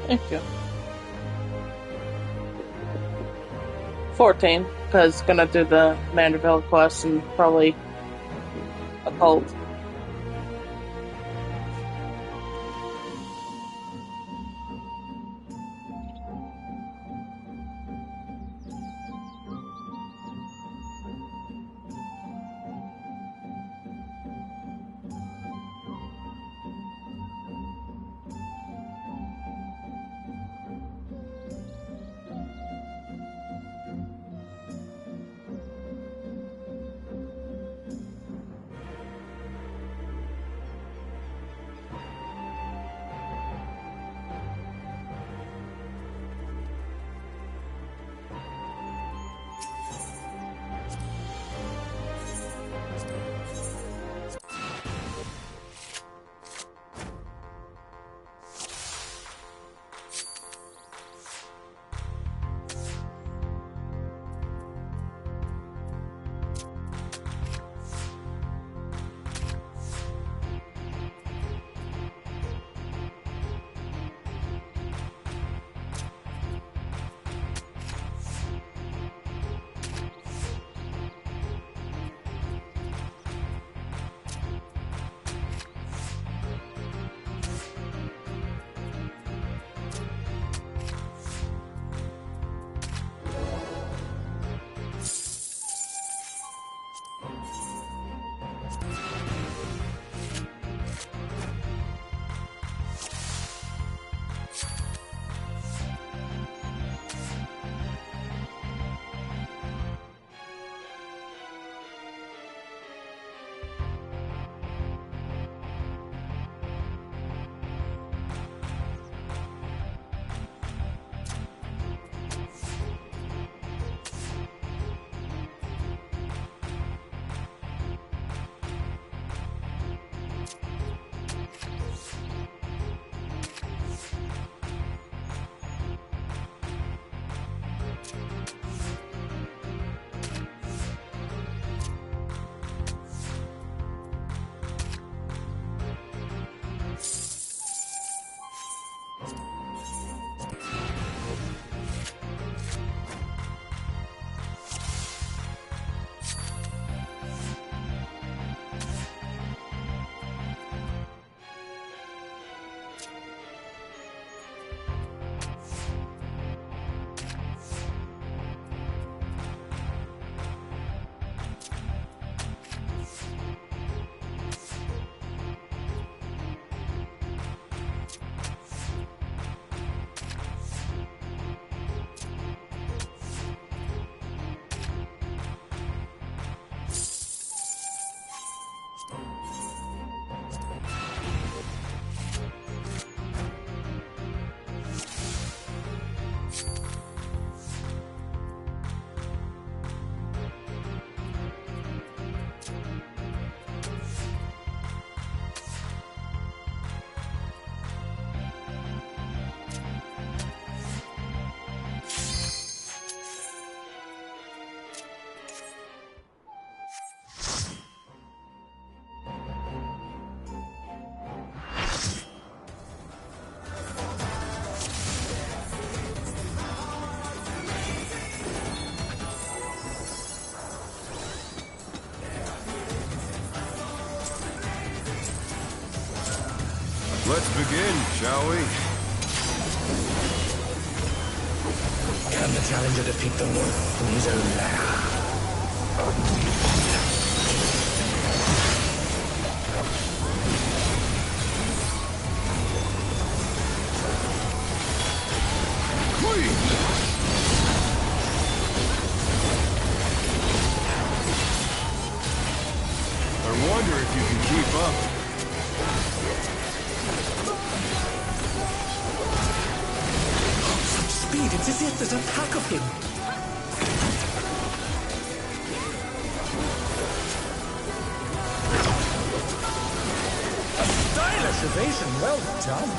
Thank you. 14, because gonna do the Manderville quest and probably a cult. Let's begin, shall we? Can the challenger defeat the wolf in his own lair? I wonder if you can keep up. Such speed, it's as if there's a pack of him. A stylish evasion, well done.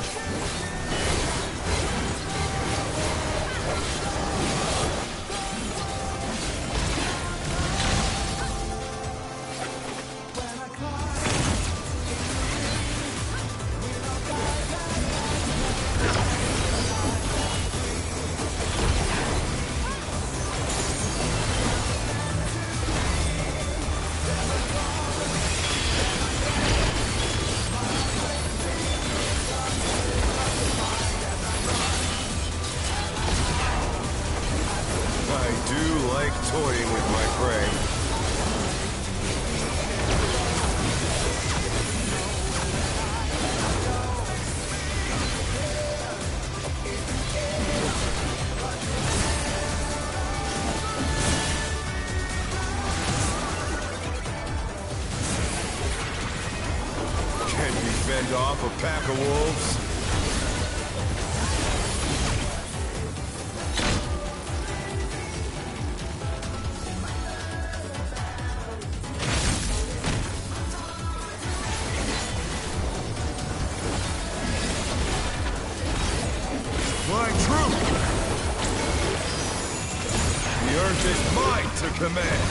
Can we fend off a pack of wolves? My troop! The earth is mine to command!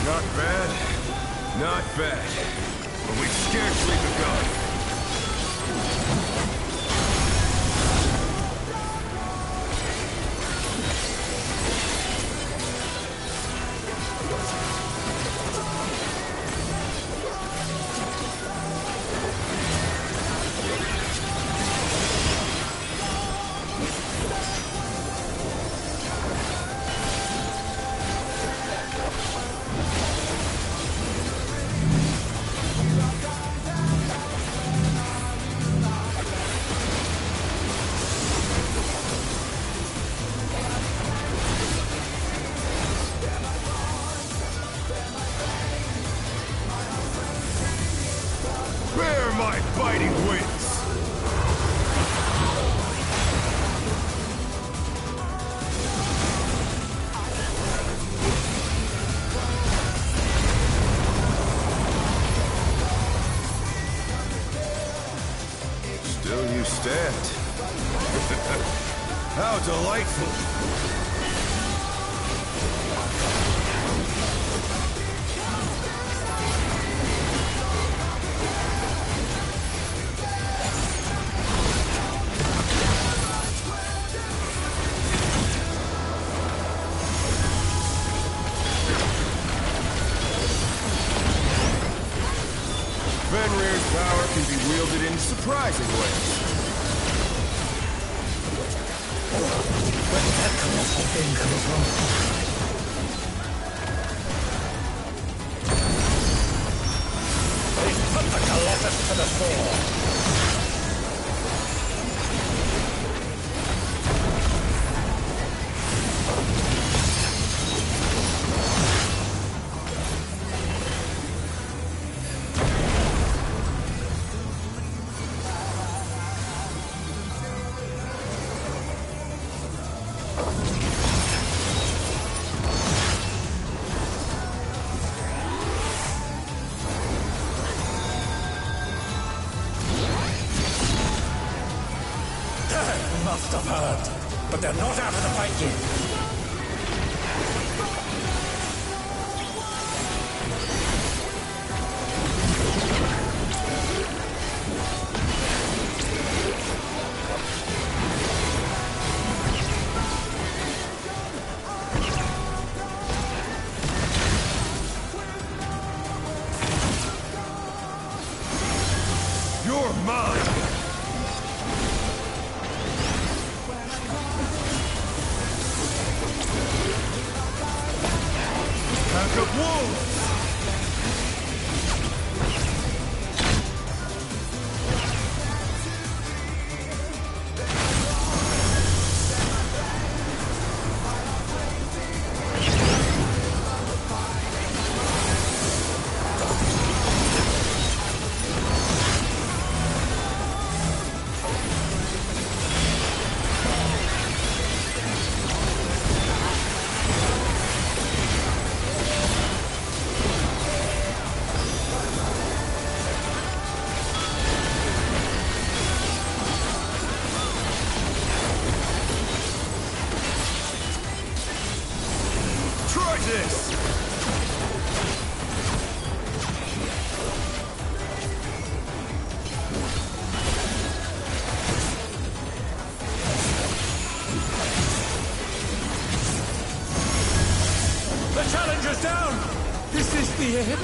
Not bad. Not bad. But we've scarcely begun. Bear my biting wings! Still you stand. How delightful! Fenrir's power can be wielded in surprising ways. Where did that colossal thing come from? They put the Colossus to the sword! Must have heard, but they're not out of the fight yet. You're mine! Pack of wolves! Try this! The challenger's down! This is the end?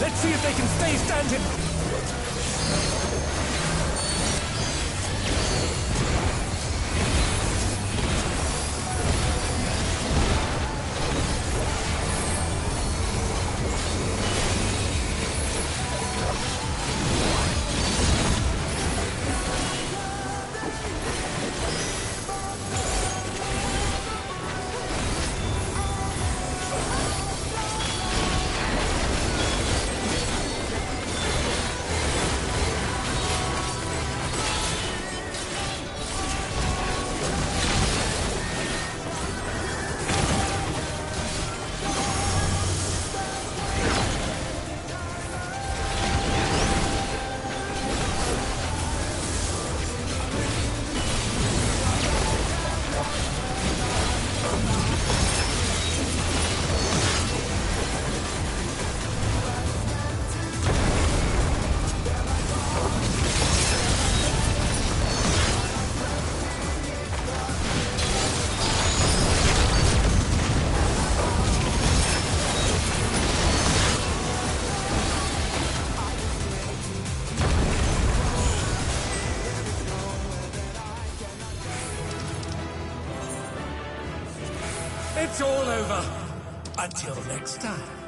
Let's see if they can stay standing. It's all over. Until next time.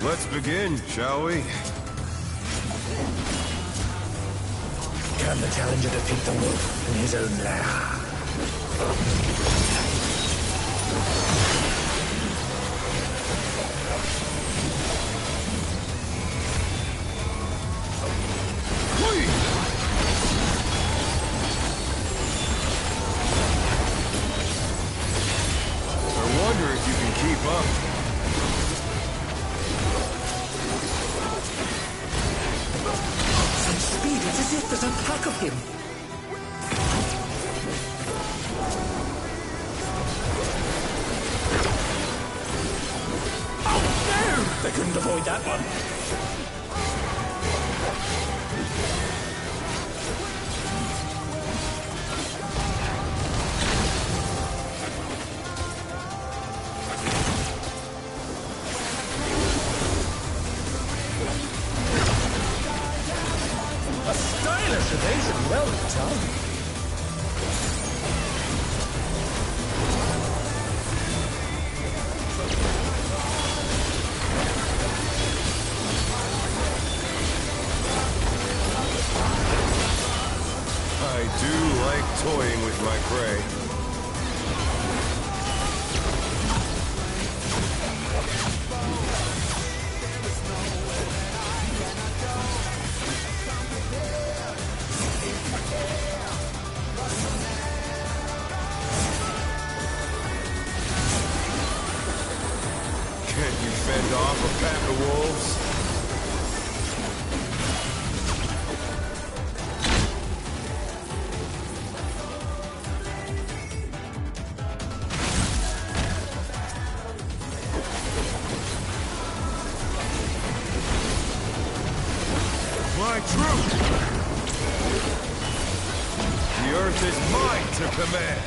Let's begin, shall we? Can the challenger defeat the wolf in his own lair? I wonder if you can keep up. Such speed, it's as if there's a pack of him. Oh no! They couldn't avoid that one. A stylish evasion, well done. I do like toying with my prey. Can you fend off a pack of wolves? My troop! The earth is mine to command!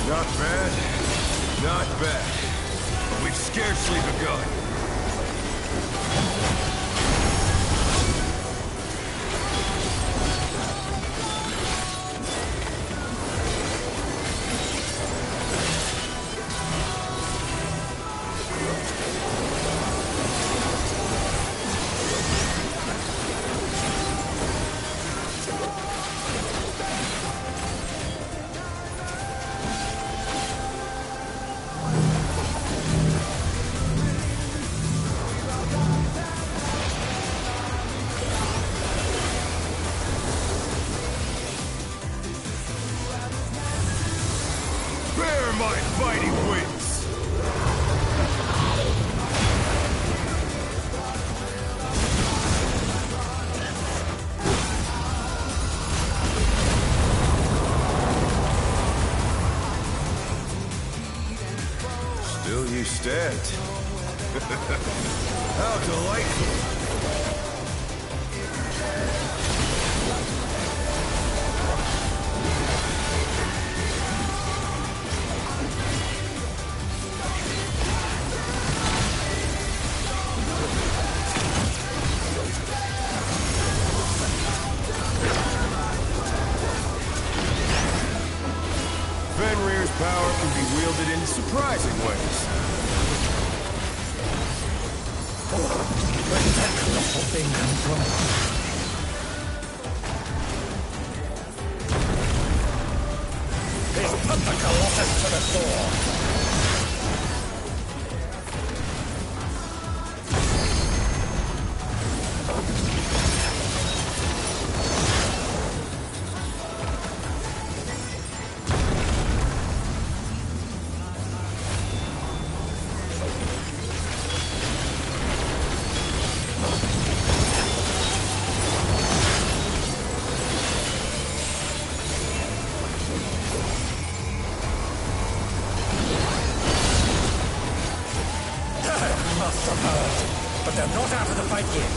Not bad, not bad. But we've scarcely begun. Bear my fighting wings! Still you stand. How delightful! Fenrir's power can be wielded in surprising ways. Where did that colossal thing come from? He's put the Colossus to the sword! Must have heard, but they're not out of the fight yet.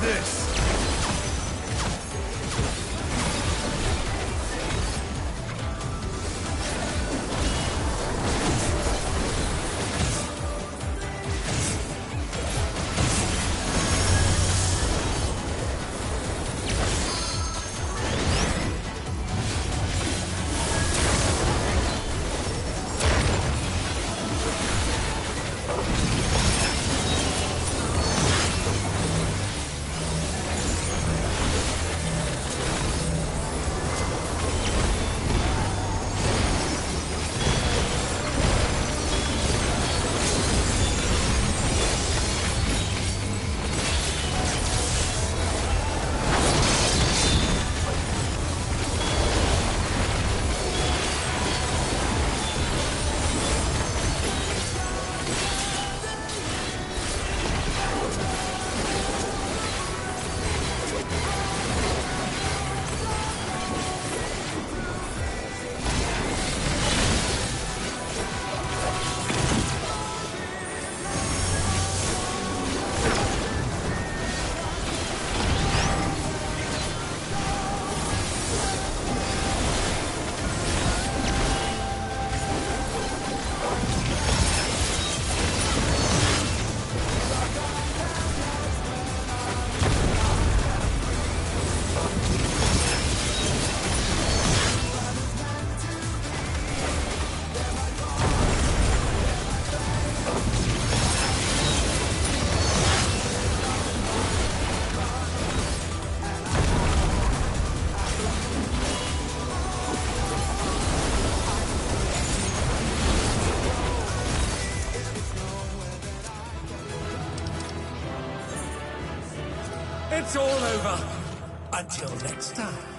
Take this! It's all over. Until next time.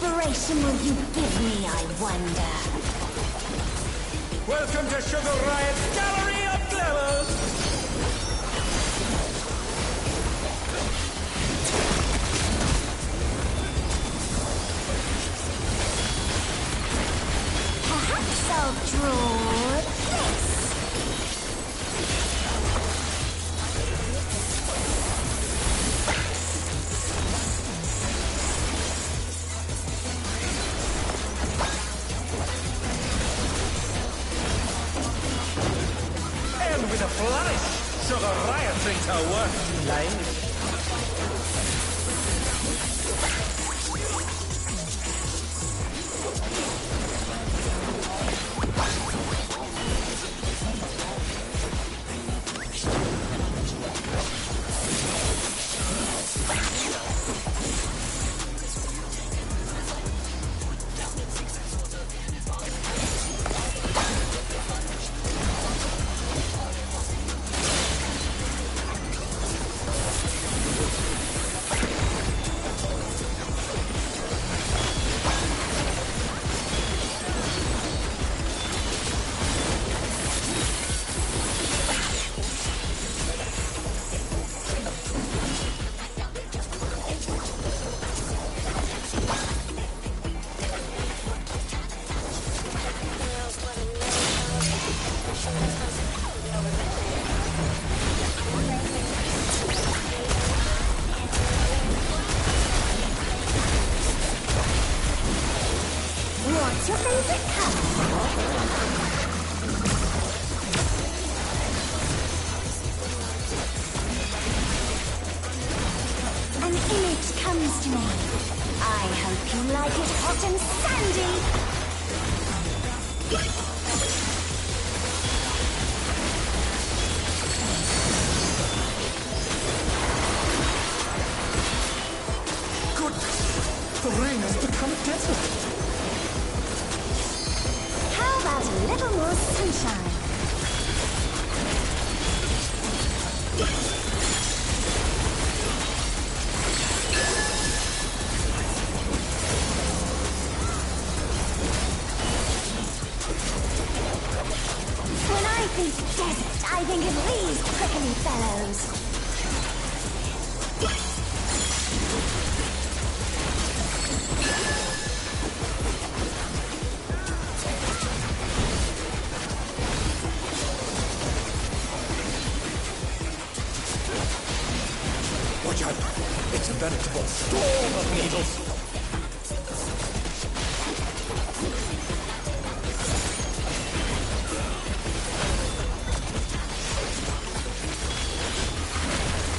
inspiration will you give me, I wonder? Welcome to Sugar Riot's Gallery of Glamours! Perhaps I'll draw this. And with a flourish, Sugar Riot thinks her work live. What's your favorite color? An image comes to me. I hope you like it hot and sandy. Goodness, the rain has become a desert. How about a little more sunshine? When I think desert, I think of these prickly fellows. Watch out! It's a veritable storm of needles!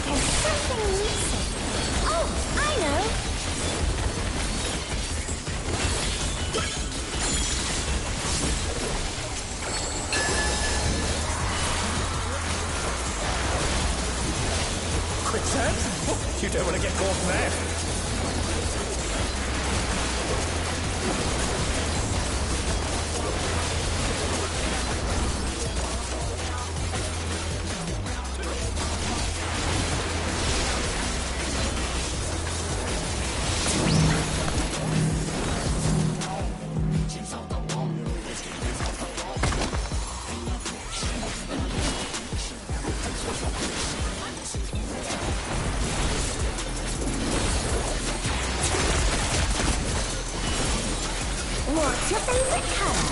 There's something missing. Oh, I know. Quicksand? Oh, you don't want to get caught in there. What's your favorite color?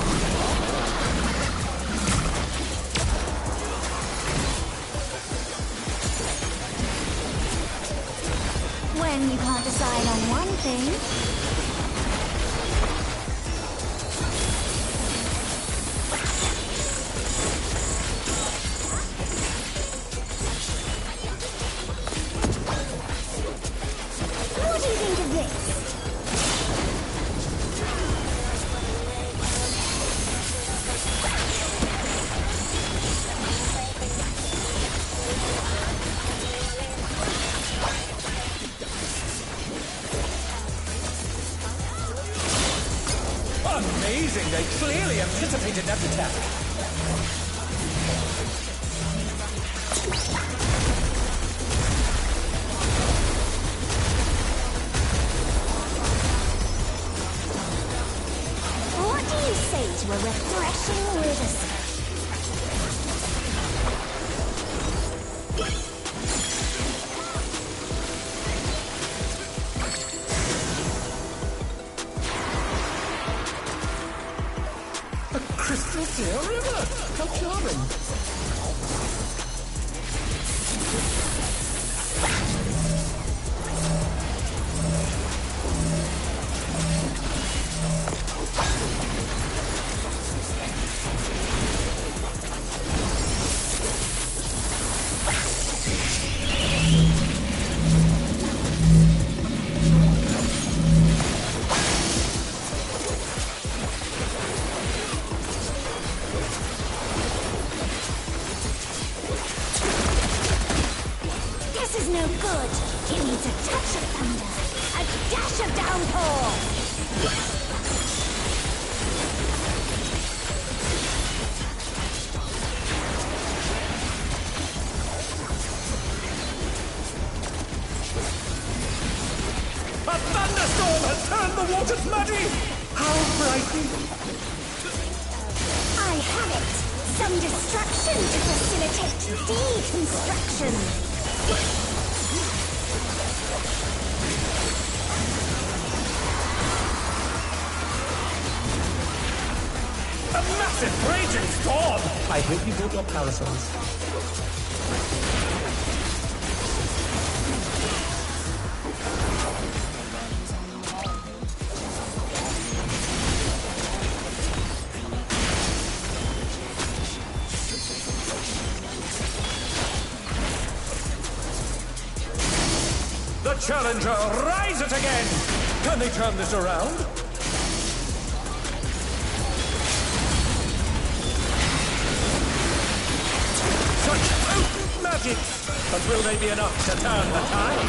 When you can't decide on one thing, what do you think of this? Amazing! They clearly anticipated that attack. a refreshing whisk. A crystal clear river! How charming! This is no good. It needs a touch of thunder, a dash of downpour. A thunderstorm has turned the waters muddy! How frightening! I have it. Some destruction to facilitate deconstruction. A massive raging storm! I hope you brought your parasols. The challenger, rise it again! Can they turn this around? Such potent magic! But will they be enough to turn the tide?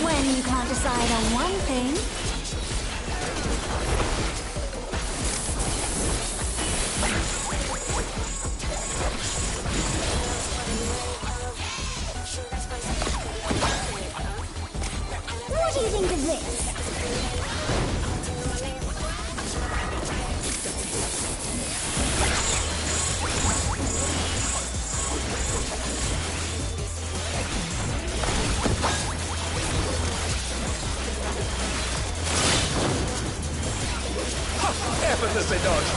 When you can't decide on one thing, what do you think of this? Effortlessly dodged.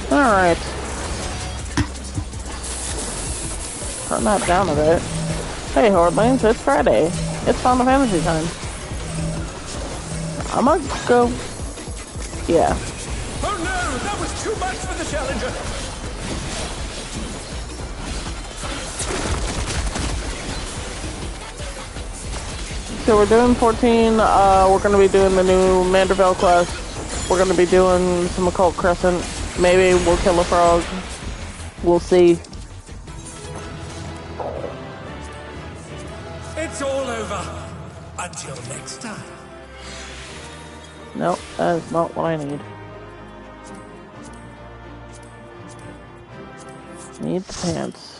Alright. Turn that down a bit. Hey, Hordlings, it's Friday. It's Final Fantasy time. I'm gonna go... Yeah. Oh no! That was too much for the challenger! So we're doing 14, we're gonna be doing the new Manderville quest. We're gonna be doing some Occult Crescent. Maybe we'll kill a frog. We'll see. It's all over. Until next time. No, that is not what I need. Need the pants.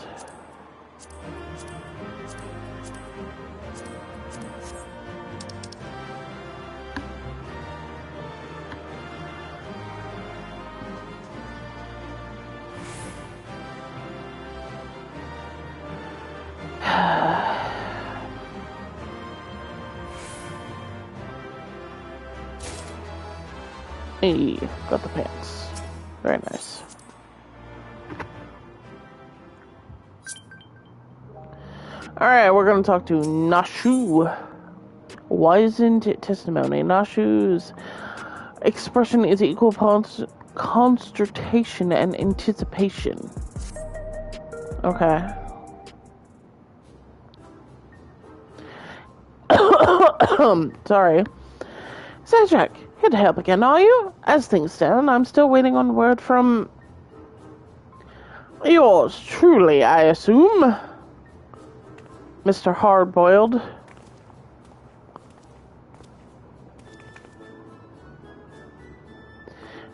Hey, got the pants. Very nice. Alright, we're going to talk to Nashu. Wizened testimony. Nashu's expression is equal consternation and anticipation. Okay. Sorry. Sajak, here to help again, are you? As things stand, I'm still waiting on word from... yours truly, I assume? Mr. Hardboiled.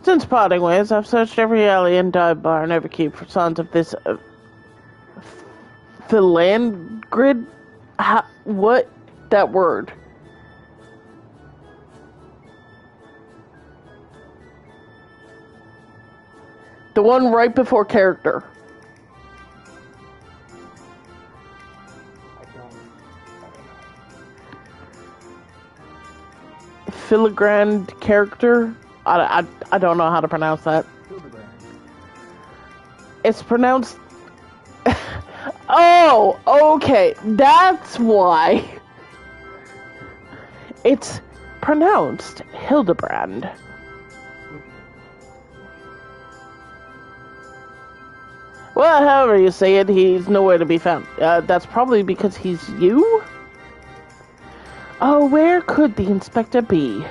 Since parting ways, I've searched every alley and dive bar and Everkeep for signs of this... Philangrid? What? That word. The one right before character. Hilidabrand character? I don't know how to pronounce that. It's pronounced... Oh, okay. That's why. It's pronounced Hilidabrand. Well, however you say it, he's nowhere to be found. That's probably because he's you? Oh, where could the inspector be?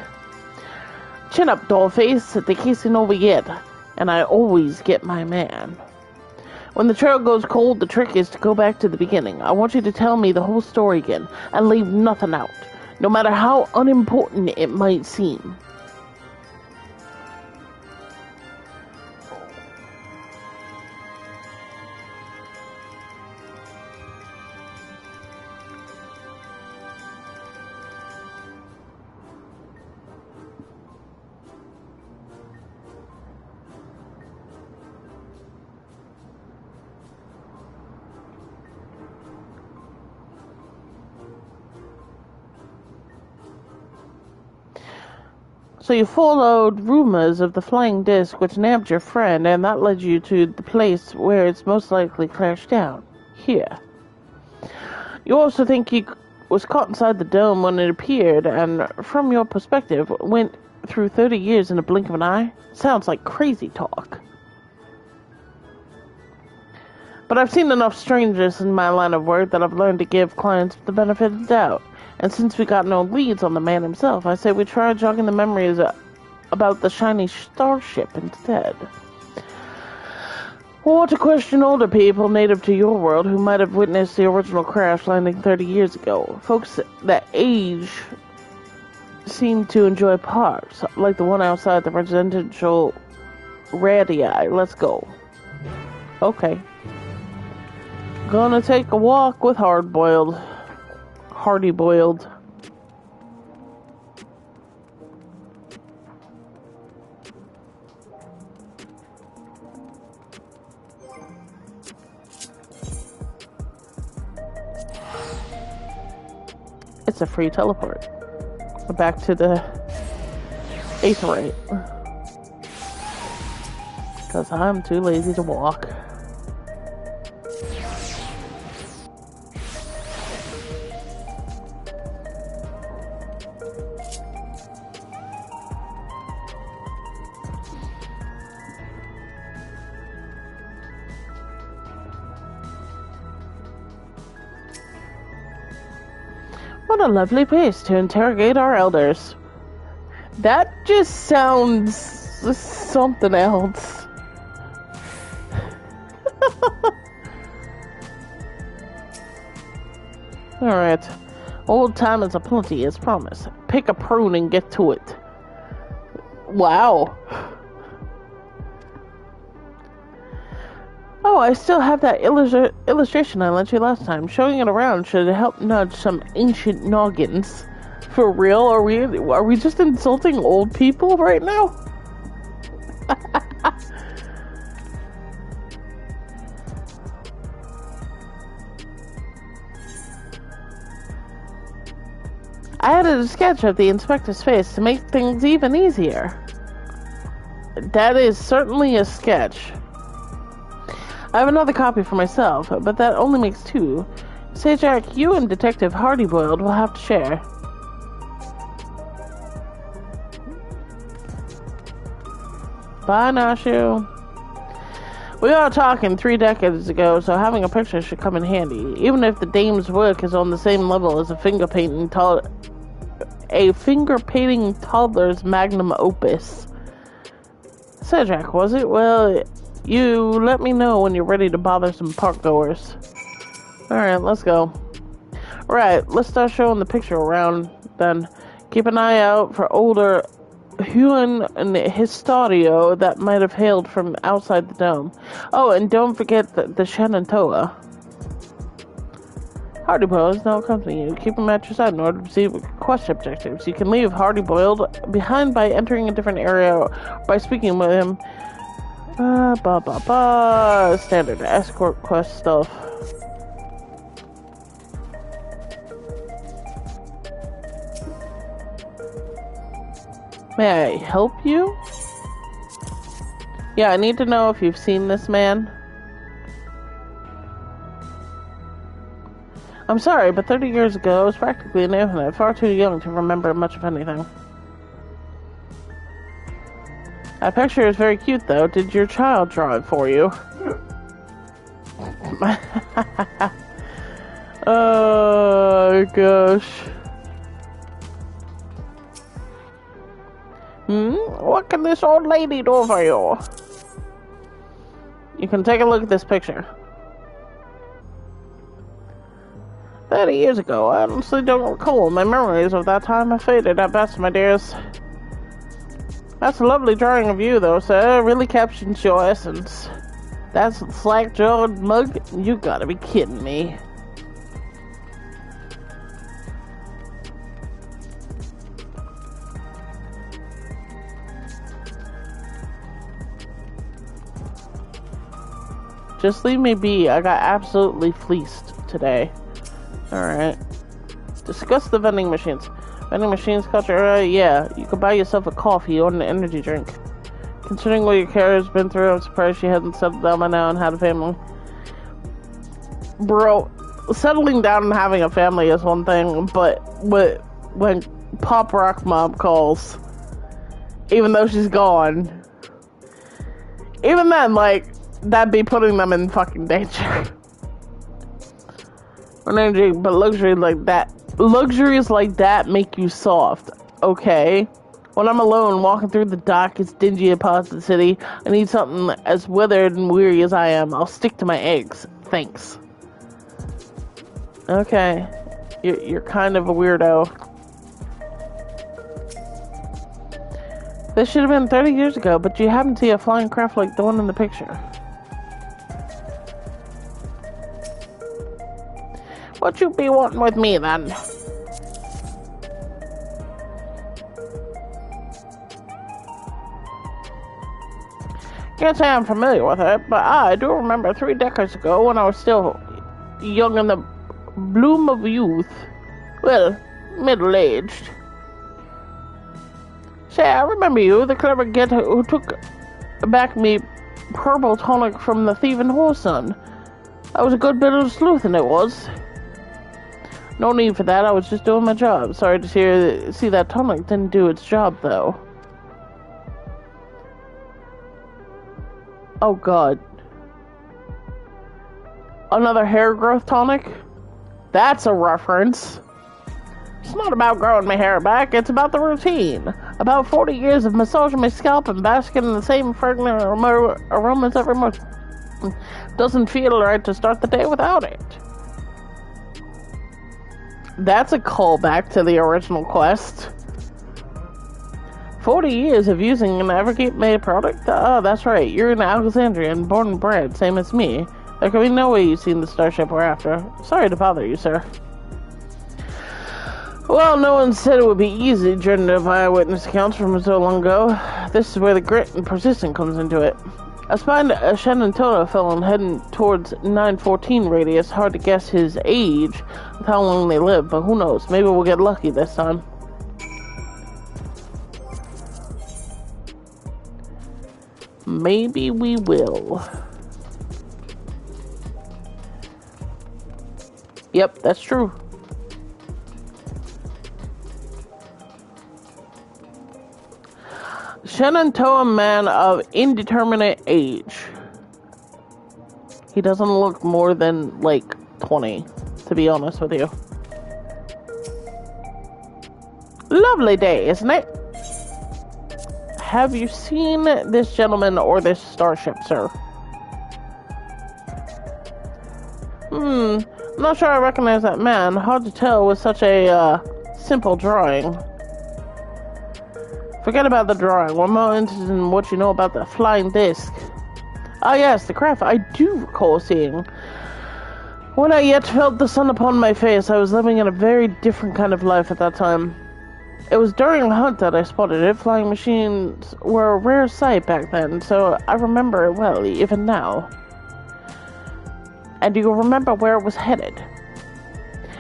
Chin up, dollface. The case ain't over yet, and I always get my man. When the trail goes cold, the trick is to go back to the beginning. I want you to tell me the whole story again, and leave nothing out, no matter how unimportant it might seem. So you followed rumors of the flying disc which nabbed your friend, and that led you to the place where it's most likely crashed down. Here. You also think he was caught inside the dome when it appeared, and from your perspective, went through 30 years in a blink of an eye? Sounds like crazy talk. But I've seen enough strangers in my line of work that I've learned to give clients the benefit of the doubt. And since we got no leads on the man himself, I say we try jogging the memories about the shiny starship instead. Or to question older people native to your world who might have witnessed the original crash landing 30 years ago. Folks that age seem to enjoy parks, like the one outside the residential radii. Let's go. Okay. Gonna take a walk with Hardy boiled. It's a free teleport. Back to the Aetherite. Because I'm too lazy to walk. What a lovely place to interrogate our elders. That just sounds something else. Alright. Old time is aplenty as promised. Pick a prune and get to it. Wow. Oh, I still have that illustration I lent you last time. Showing it around should help nudge some ancient noggins. For real? Are we just insulting old people right now? I added a sketch of the inspector's face to make things even easier. That is certainly a sketch. I have another copy for myself, but that only makes two. Sajak, you and Detective Hardyboiled will have to share. Bye, Nashu. We are talking 3 decades ago, so having a picture should come in handy. Even if the dame's work is on the same level as a finger painting toddler's magnum opus. Cedric, was it? Well, you let me know when you're ready to bother some park goers. Alright, let's go. Right, let's start showing the picture around then. Keep an eye out for older Huon and Historio that might have hailed from outside the dome. Oh, and don't forget the Shenandoah. Hardy Boiled is now accompanying you. Keep him at your side in order to receive quest objectives. You can leave Hardy Boiled behind by entering a different area or by speaking with him. Standard escort quest stuff. May I help you? Yeah, I need to know if you've seen this man. I'm sorry, but 30 years ago, I was practically an infant, far too young to remember much of anything. That picture is very cute, though. Did your child draw it for you? Oh, gosh. What can this old lady do for you? You can take a look at this picture. 30 years ago, I honestly don't recall. My memories of that time have faded at best, my dears. That's a lovely drawing of you, though, sir. It really captures your essence. That's a slack-jawed mug? You gotta be kidding me. Just leave me be. I got absolutely fleeced today. Alright. Discuss the vending machines. Vending machines culture, yeah. You could buy yourself a coffee or an energy drink. Considering what your character's been through, I'm surprised she hasn't settled down by now and had a family. Bro, settling down and having a family is one thing, but when Pop Rock Mom calls, even though she's gone, even then, like, that'd be putting them in fucking danger. Energy, but luxuries like that make you soft, okay? When I'm alone, walking through the darkest, dingy parts of the city, I need something as withered and weary as I am. I'll stick to my eggs. Thanks. Okay. You're kind of a weirdo. This should have been 30 years ago, but you haven't seen a flying craft like the one in the picture. What you be wanting with me, then? Can't say I'm familiar with it, but I do remember 3 decades ago when I was still young in the bloom of youth. Well, middle-aged. Say, I remember you, the clever git who took back me purple tonic from the thieving whoreson. That was a good bit of sleuthing, it was. No need for that, I was just doing my job. Sorry to see that tonic didn't do its job, though. Oh god. Another hair growth tonic? That's a reference. It's not about growing my hair back, it's about the routine. About 40 years of massaging my scalp and basking in the same fragrant aromas every morning. Doesn't feel right to start the day without it. That's a callback to the original quest. 40 years of using an Everkeep-made product? Oh, that's right. You're an Alexandrian, born and bred, same as me. There can be no way you've seen the starship we're after. Sorry to bother you, sir. Well, no one said it would be easy, judging by eyewitness accounts from so long ago. This is where the grit and persistence comes into it. I spied a Shenandoah fellow heading towards 914 radius. Hard to guess his age with how long they live, but who knows? Maybe we'll get lucky this time. Maybe we will. Yep, that's true. Shenandoah man of indeterminate age. He doesn't look more than, like, 20, to be honest with you. Lovely day, isn't it? Have you seen this gentleman or this starship, sir? I'm not sure I recognize that man. Hard to tell with such a, simple drawing. Forget about the drawing. We're more interested in what you know about the flying disc. Ah, yes, the craft I do recall seeing. When I yet felt the sun upon my face, I was living in a very different kind of life at that time. It was during a hunt that I spotted it. Flying machines were a rare sight back then, so I remember it well, even now. And do you remember where it was headed?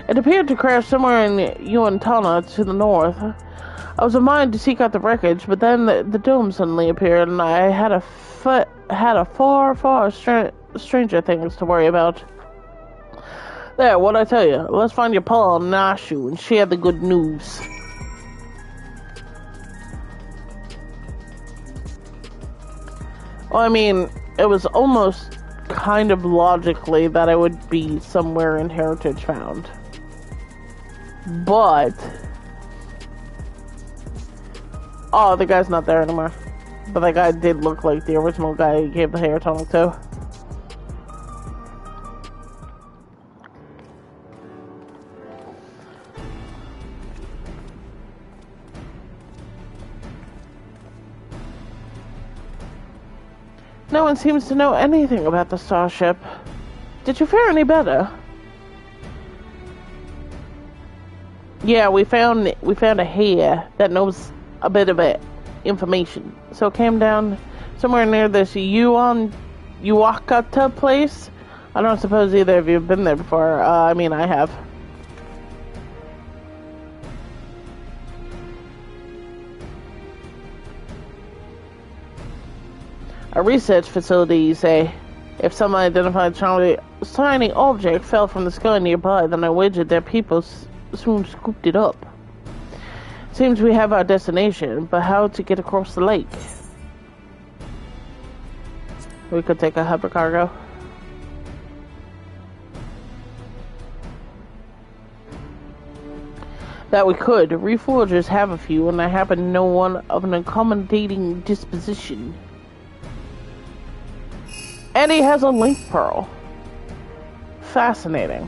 It appeared to crash somewhere in Uintana to the north. I was of mind to seek out the wreckage, but then the dome suddenly appeared, and I had far stranger things to worry about. There, what'd I tell you? Let's find your Paul and Nashu and share the good news. Well, I mean, it was almost kind of logically that I would be somewhere in Heritage Found. But... oh, the guy's not there anymore. But that guy did look like the original guy he gave the hair tonic to. No one seems to know anything about the starship. Did you fare any better? Yeah, we found a hair that knows a bit of it information. So it came down somewhere near this Uwakata place. I don't suppose either of you have been there before. I mean, I have. A research facility, you say? If some unidentified tiny object fell from the sky nearby, then I wagered their people soon scooped it up. Seems we have our destination, but how to get across the lake? We could take a hypercargo. That we could. Reforgers have a few, and I happen to know one of an accommodating disposition. And he has a link pearl. Fascinating.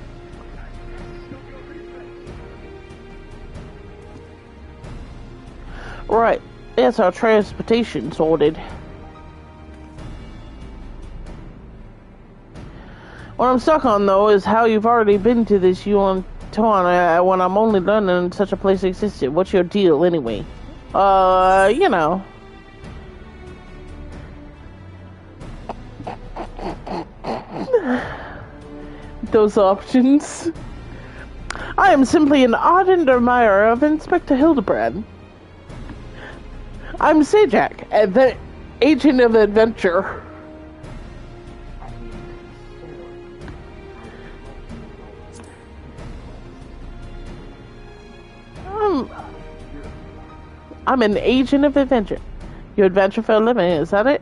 Right. Yes, our transportation sorted. What I'm stuck on, though, is how you've already been to this Uintana when I'm only learning such a place existed. What's your deal, anyway? You know. Those options. I am simply an ardent admirer of Inspector Hilidabrand. I'm Sajak, the agent of adventure. I'm an agent of adventure. You adventure for a living, is that it?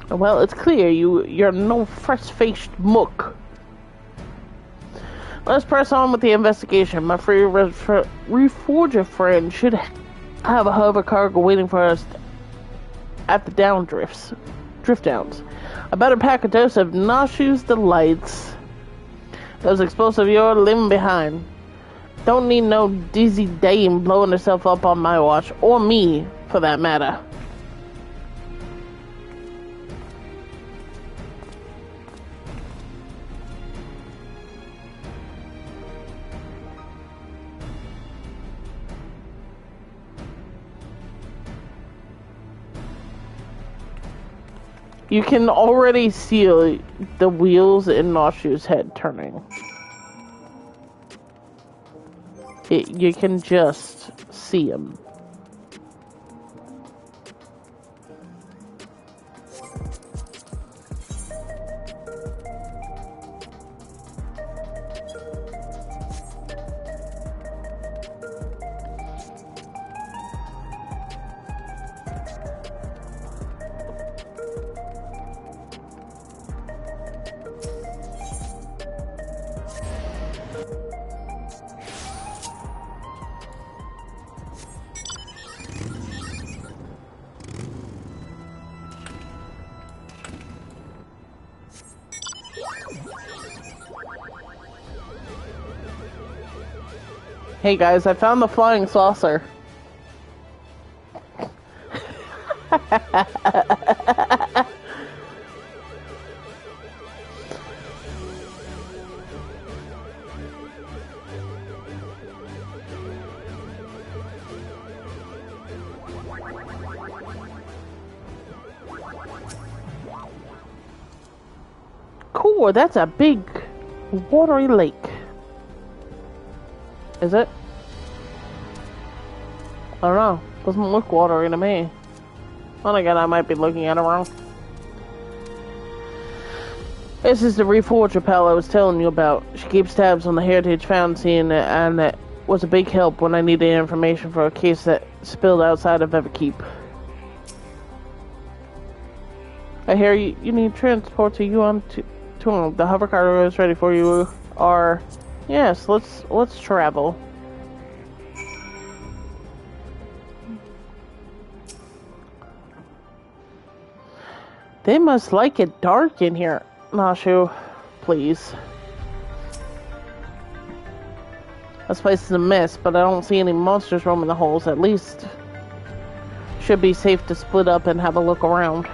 Well, it's clear you're no fresh-faced mook. Let's press on with the investigation. My free reforger friend should have a hover cargo waiting for us at the drift downs. I better pack a dose of Nashu's Delights. Those explosive you're leaving behind. Don't need no dizzy dame blowing herself up on my watch, or me, for that matter. You can already see the wheels in Nashu's head turning. You can just see him. Hey guys, I found the flying saucer. Cool, that's a big watery lake. Is it? I don't know. Doesn't look watery to me. Well, again, I might be looking at it wrong. This is the reforger pal I was telling you about. She keeps tabs on the heritage found scene, and it was a big help when I needed information for a case that spilled outside of Everkeep. I hear you need transport to you on to the hover cargo is ready for you. Yes, let's travel. They must like it dark in here. Nashu, please. This place is a mess, but I don't see any monsters roaming the halls. At least should be safe to split up and have a look around.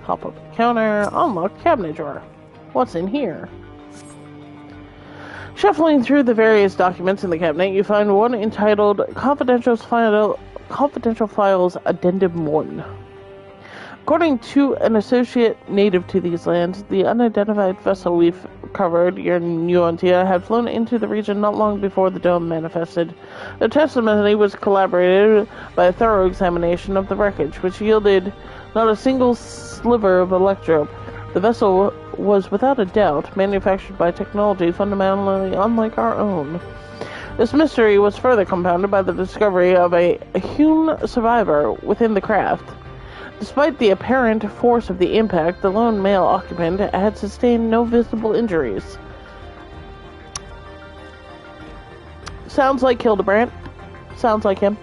Hop up the counter, unlock cabinet drawer. What's in here? Shuffling through the various documents in the cabinet, you find one entitled Confidential Files Addendum 1. According to an associate native to these lands, the unidentified vessel we've covered, your Nuantia, had flown into the region not long before the dome manifested. The testimony was corroborated by a thorough examination of the wreckage, which yielded not a single sliver of electrope. The vessel was without a doubt manufactured by technology fundamentally unlike our own. This mystery was further compounded by the discovery of a hewn survivor within the craft. Despite the apparent force of the impact, the lone male occupant had sustained no visible injuries. Sounds like Hilidabrand. Sounds like him.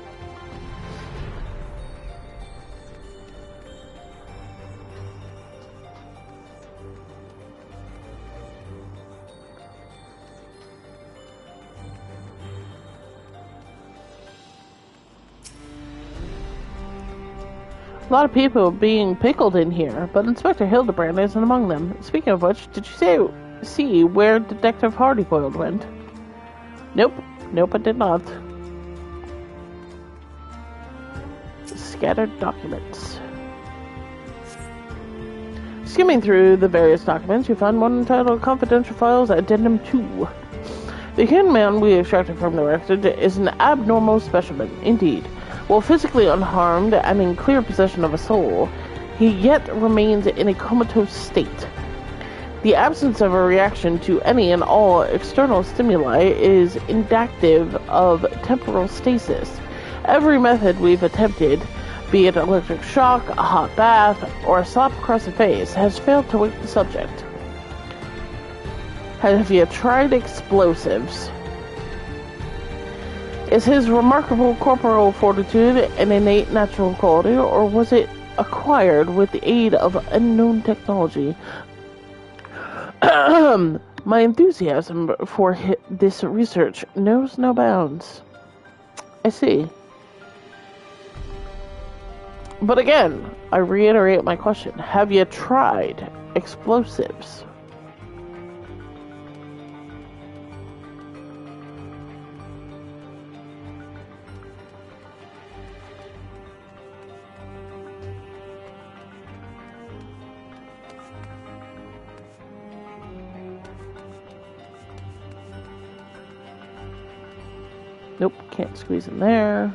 A lot of people being pickled in here, but Inspector Hilidabrand isn't among them. Speaking of which, did you see where Detective Hardyboiled went? Nope, I did not. Scattered documents. Skimming through the various documents, you find one entitled Confidential Files Addendum 2. The human man we extracted from the wreckage is an abnormal specimen, indeed. While physically unharmed and in clear possession of a soul, he yet remains in a comatose state. The absence of a reaction to any and all external stimuli is indicative of temporal stasis. Every method we've attempted, be it electric shock, a hot bath, or a slap across the face, has failed to wake the subject. Have you tried explosives? Is his remarkable corporal fortitude an innate natural quality, or was it acquired with the aid of unknown technology? My enthusiasm for this research knows no bounds. I see. But again, I reiterate my question. Have you tried explosives? Nope, can't squeeze in there.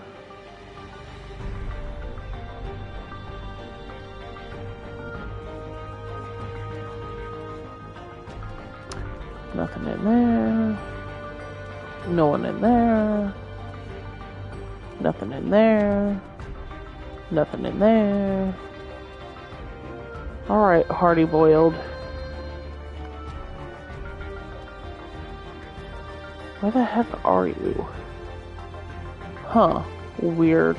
Nothing in there. No one in there. Nothing in there. Nothing in there. Alright, Hardy Boiled. Where the heck are you? Huh. Weird.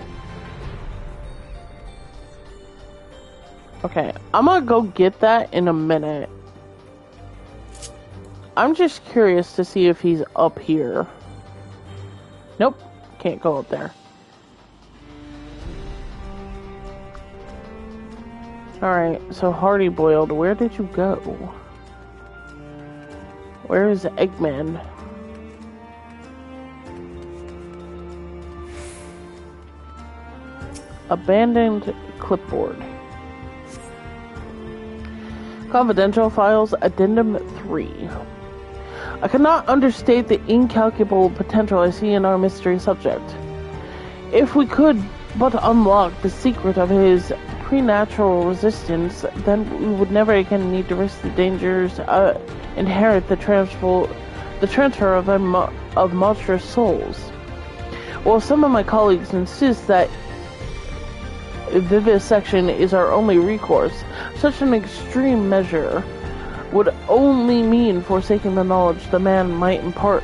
Okay, I'm gonna go get that in a minute. I'm just curious to see if he's up here. Nope, can't go up there. Alright, so Hardy Boiled, where did you go? Where is Eggman? Abandoned clipboard. Confidential files, Addendum 3. I cannot understate the incalculable potential I see in our mystery subject. If we could but unlock the secret of his preternatural resistance, then we would never again need to risk the dangers inherent the transfer of monstrous souls. While some of my colleagues insist that vivisection is our only recourse, such an extreme measure would only mean forsaking the knowledge the man might impart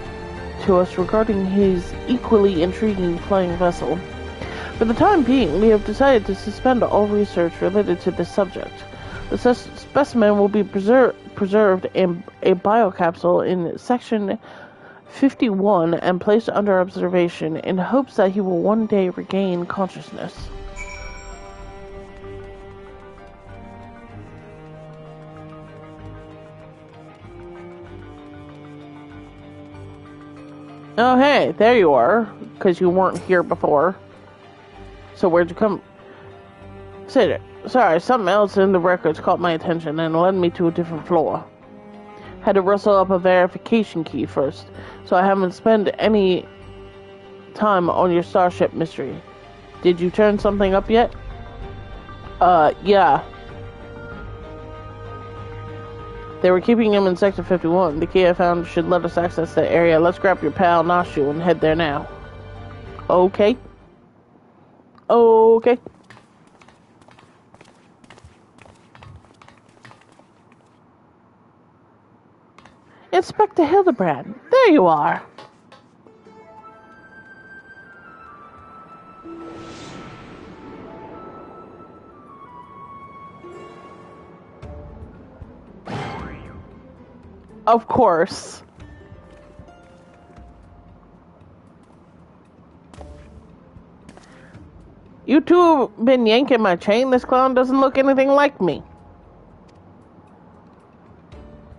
to us regarding his equally intriguing flying vessel. For the time being, we have decided to suspend all research related to this subject. The specimen will be preserved in a biocapsule in Section 51 and placed under observation in hopes that he will one day regain consciousness. Oh, hey, there you are, because you weren't here before. So where'd you come? Sorry, something else in the records caught my attention and led me to a different floor. Had to rustle up a verification key first, so I haven't spent any time on your starship mystery. Did you turn something up yet? Yeah. They were keeping him in Sector 51. The key I found should let us access that area. Let's grab your pal Nashu and head there now. Okay. Okay. Inspector Hilidabrand, there you are. Of course. You two have been yanking my chain. This clown doesn't look anything like me.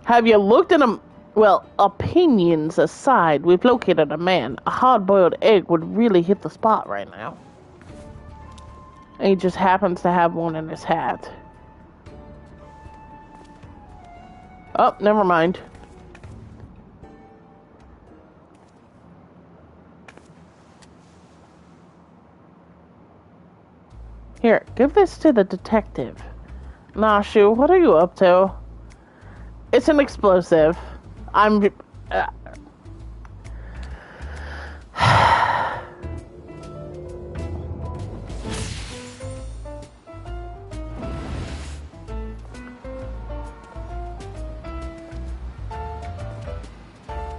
Have you looked at him? Well, opinions aside, we've located a man. A hard-boiled egg would really hit the spot right now. And he just happens to have one in his hat. Oh, never mind. Here, give this to the detective. Nashu, what are you up to? It's an explosive. I'm...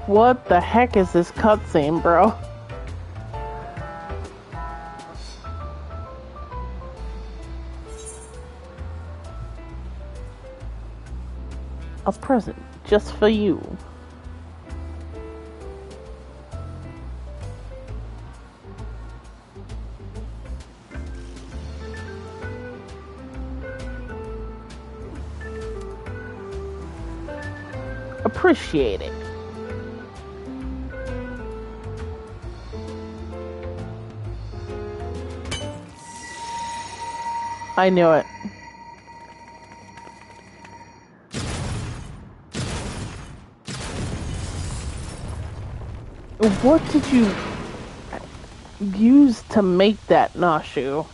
What the heck is this cutscene, bro? A present just for you. Appreciate it. I knew it. What did you use to make that, Nashu?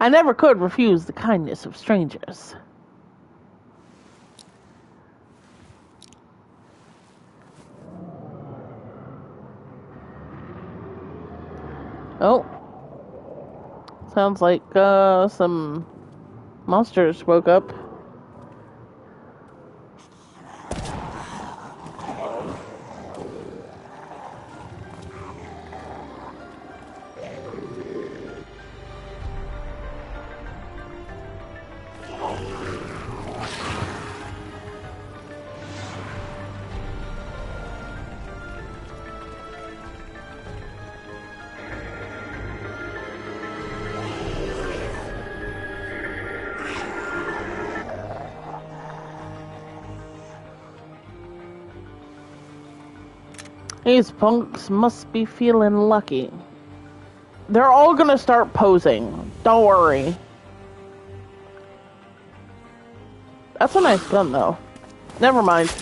I never could refuse the kindness of strangers. Oh. Sounds like some monsters woke up. These punks must be feeling lucky. They're all gonna start posing. Don't worry. That's a nice gun, though. Never mind.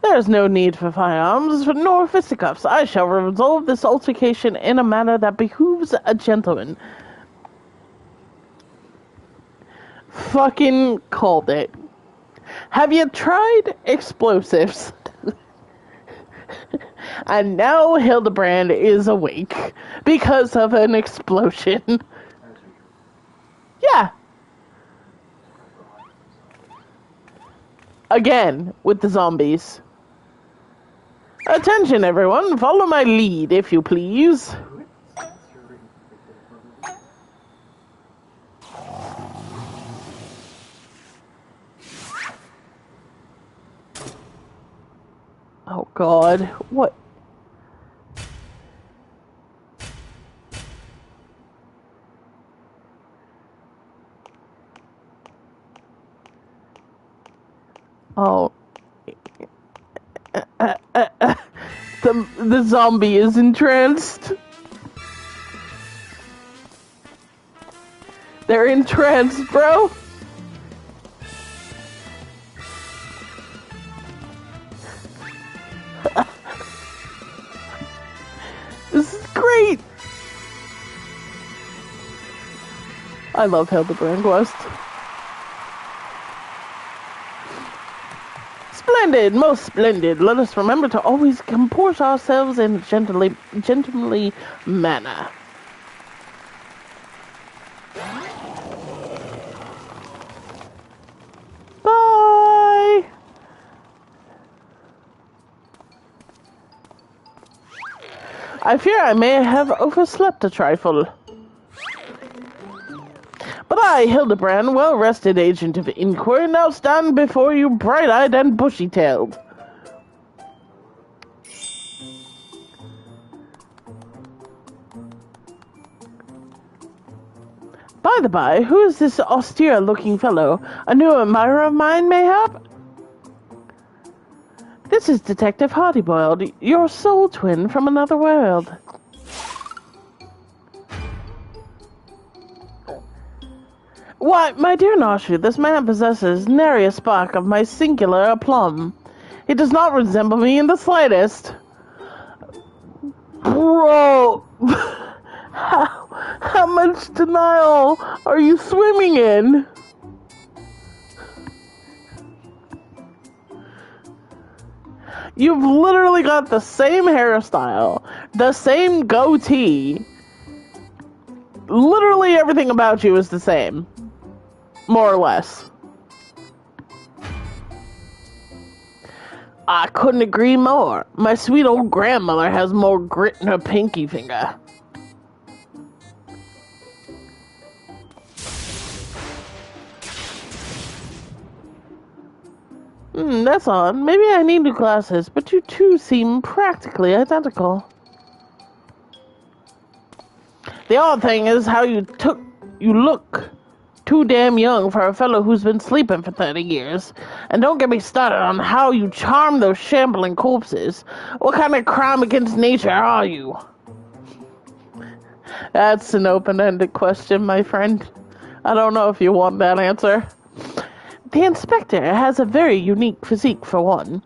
There is no need for firearms, nor fisticuffs. I shall resolve this altercation in a manner that behooves a gentleman. Fucking called it. Have you tried explosives? And now Hilidabrand is awake because of an explosion. Yeah. Again, with the zombies. Attention, everyone. Follow my lead, if you please. Oh, God. What? Oh. The zombie is entranced. They're entranced, bro. This is great. I love Hilidabrand Quest. Splendid, most splendid. Let us remember to always comport ourselves in a gentlemanly manner. Bye! I fear I may have overslept a trifle. But I, Hilidabrand, well-rested agent of inquiry, now stand before you bright-eyed and bushy-tailed. By the by, who is this austere-looking fellow? A new admirer of mine, mayhap? This is Detective Hardyboiled, your soul twin from another world. Why, my dear Noshu, this man possesses nary a spark of my singular aplomb. He does not resemble me in the slightest. Bro, how much denial are you swimming in? You've literally got the same hairstyle, the same goatee. Literally everything about you is the same. More or less. I couldn't agree more. My sweet old grandmother has more grit in her pinky finger. That's odd. Maybe I need new glasses, but you two seem practically identical. The odd thing is how you look too damn young for a fellow who's been sleeping for 30 years. And don't get me started on how you charm those shambling corpses. What kind of crime against nature are you? That's an open-ended question, my friend. I don't know if you want that answer. The inspector has a very unique physique, for one.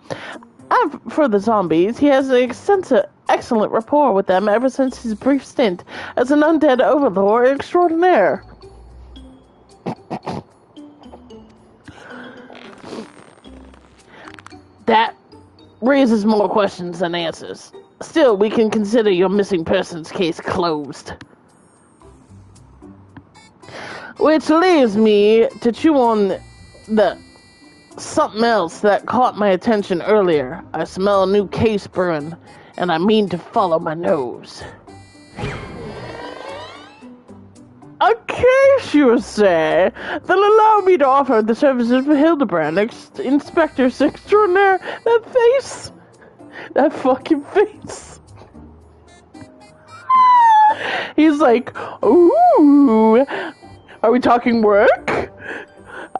And for the zombies, he has an excellent rapport with them ever since his brief stint as an undead overlord extraordinaire. That raises more questions than answers. Still, we can consider your missing persons case closed. Which leaves me to chew on the something else that caught my attention earlier. I smell a new case brewing, and I mean to follow my nose. A case, you say? Then allow me to offer the services of Hilidabrand, Inspector Extraordinaire. That face. That fucking face. He's like, ooh, are we talking work?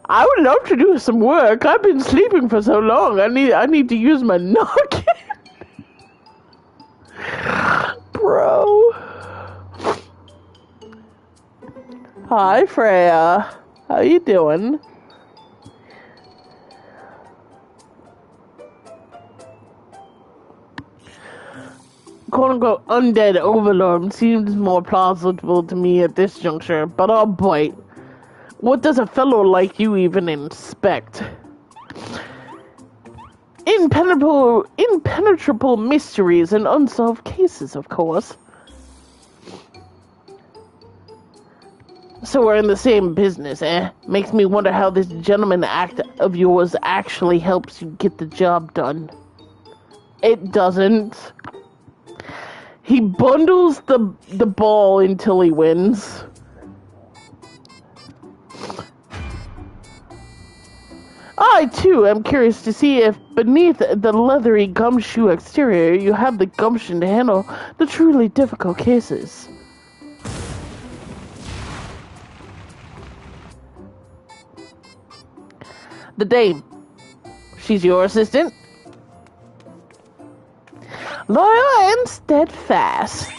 I would love to do some work. I've been sleeping for so long. I need to use my noggin. Bro. Hi, Freya. How you doing? Quote-unquote undead overlord seems more plausible to me at this juncture, but I'll bite. What does a fellow like you even inspect? Impenetrable mysteries and unsolved cases, of course. So we're in the same business, eh? Makes me wonder how this gentleman act of yours actually helps you get the job done. It doesn't. He bundles the ball until he wins. I, too, am curious to see if beneath the leathery gumshoe exterior you have the gumption to handle the truly difficult cases. The dame. She's your assistant? Loyal and steadfast.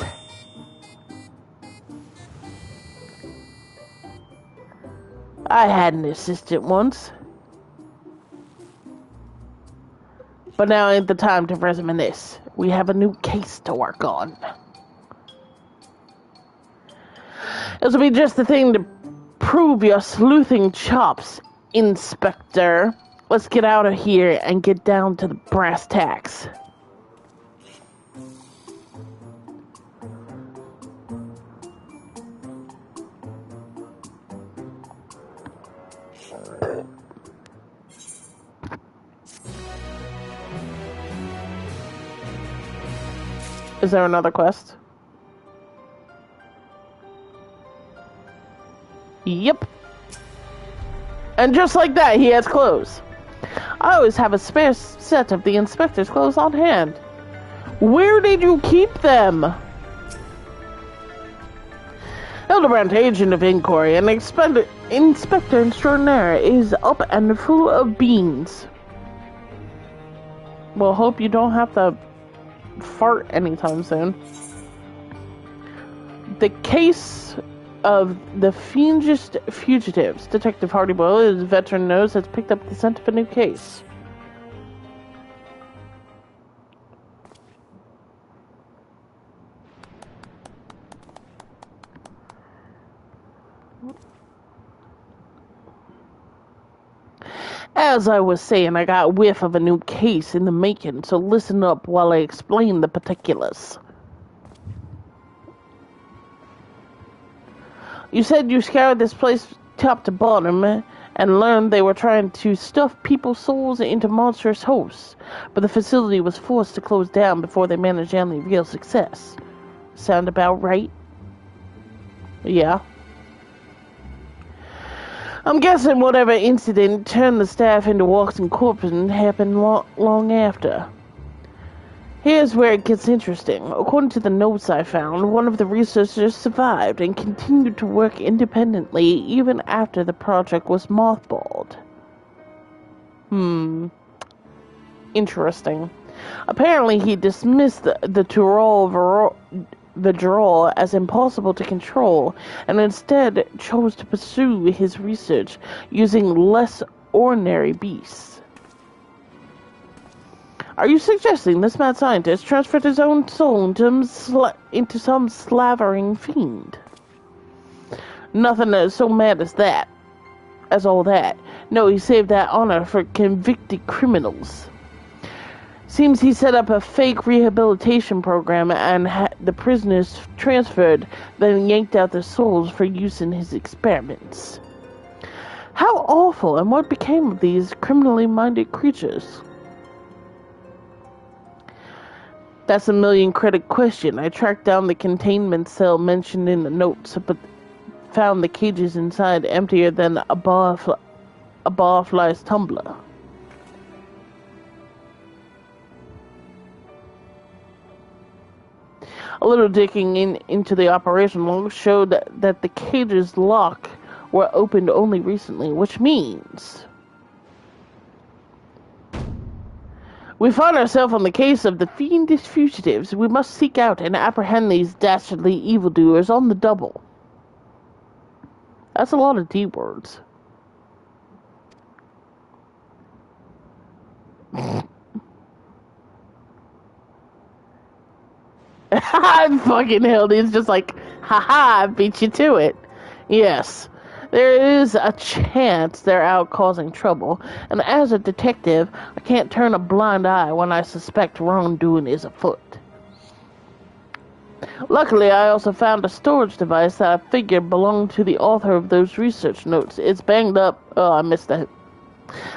I had an assistant once. But now ain't the time to reminisce. We have a new case to work on. This'll be just the thing to prove your sleuthing chops, Inspector. Let's get out of here and get down to the brass tacks. Is there another quest? Yep. And just like that, he has clothes. I always have a spare set of the inspector's clothes on hand. Where did you keep them? Hilidabrand, agent of inquiry, and Inspector Extraordinaire is up and full of beans. Well, hope you don't have to fart anytime soon. The case of the fiendish fugitives. Detective Hardyboyle, his veteran nose, has picked up the scent of a new case. As I was saying, I got a whiff of a new case in the making, so listen up while I explain the particulars. You said you scoured this place top to bottom and learned they were trying to stuff people's souls into monstrous hosts, but the facility was forced to close down before they managed any real success. Sound about right? Yeah. I'm guessing whatever incident turned the staff into walking corpses happened long after. Here's where it gets interesting. According to the notes I found, one of the researchers survived and continued to work independently even after the project was mothballed. Interesting. Apparently he dismissed the Tyrol Vidrol as impossible to control, and instead chose to pursue his research using less ordinary beasts. Are you suggesting this mad scientist transferred his own soul into some slavering fiend? Nothing so mad as all that. No, he saved that honor for convicted criminals. Seems he set up a fake rehabilitation program and had the prisoners transferred, then yanked out their souls for use in his experiments. How awful, and what became of these criminally minded creatures? That's a million-credit question. I tracked down the containment cell mentioned in the notes, but found the cages inside emptier than a barfly's tumbler. A little digging into the operation log showed that the cage's lock were opened only recently, which means we find ourselves on the case of the fiendish fugitives. We must seek out and apprehend these dastardly evildoers on the double. That's a lot of D words. I fucking hell, he's just like, haha, I beat you to it. Yes, there is a chance they're out causing trouble, and as a detective, I can't turn a blind eye when I suspect wrongdoing is afoot. Luckily, I also found a storage device that I figured belonged to the author of those research notes. It's banged up. Oh, I missed that.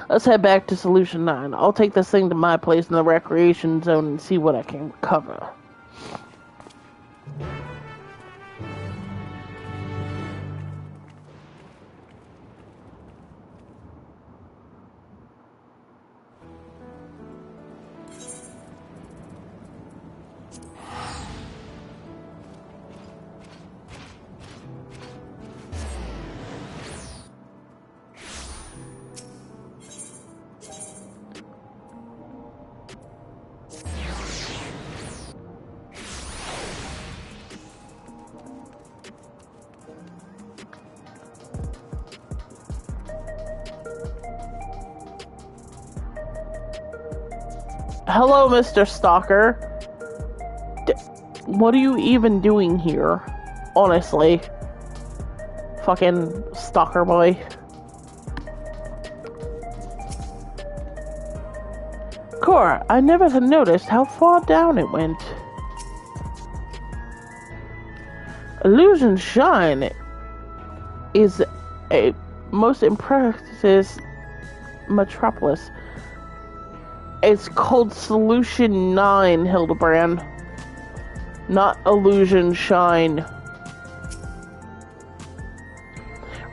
Let's head back to Solution 9. I'll take this thing to my place in the recreation zone and see what I can recover. Hello, Mr. Stalker. What are you even doing here? Honestly. Fucking stalker boy. Cora, I never had noticed how far down it went. Illusion Shine is a most impressive metropolis. It's called Solution 9, Hilidabrand. Not Illusion Shine.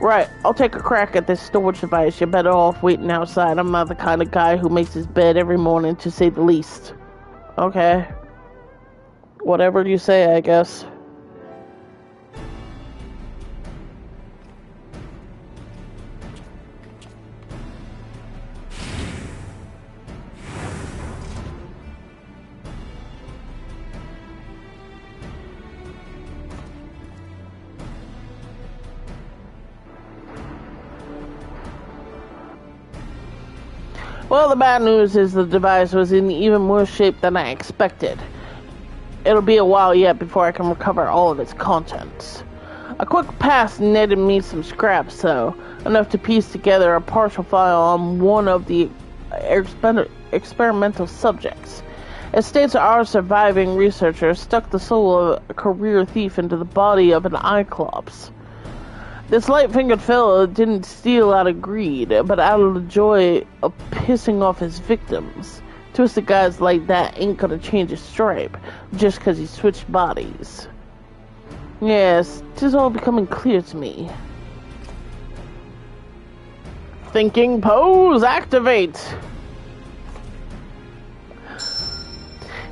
Right, I'll take a crack at this storage device. You're better off waiting outside. I'm not the kind of guy who makes his bed every morning, to say the least. Okay. Whatever you say, I guess. Well, the bad news is the device was in even worse shape than I expected. It'll be a while yet before I can recover all of its contents. A quick pass netted me some scraps, though, enough to piece together a partial file on one of the experimental subjects. It states our surviving researcher stuck the soul of a career thief into the body of an Cyclops. This light-fingered fellow didn't steal out of greed, but out of the joy of pissing off his victims. Twisted guys like that ain't gonna change his stripe, just 'cause he switched bodies. Yes, 'tis all becoming clear to me. Thinking pose, activate!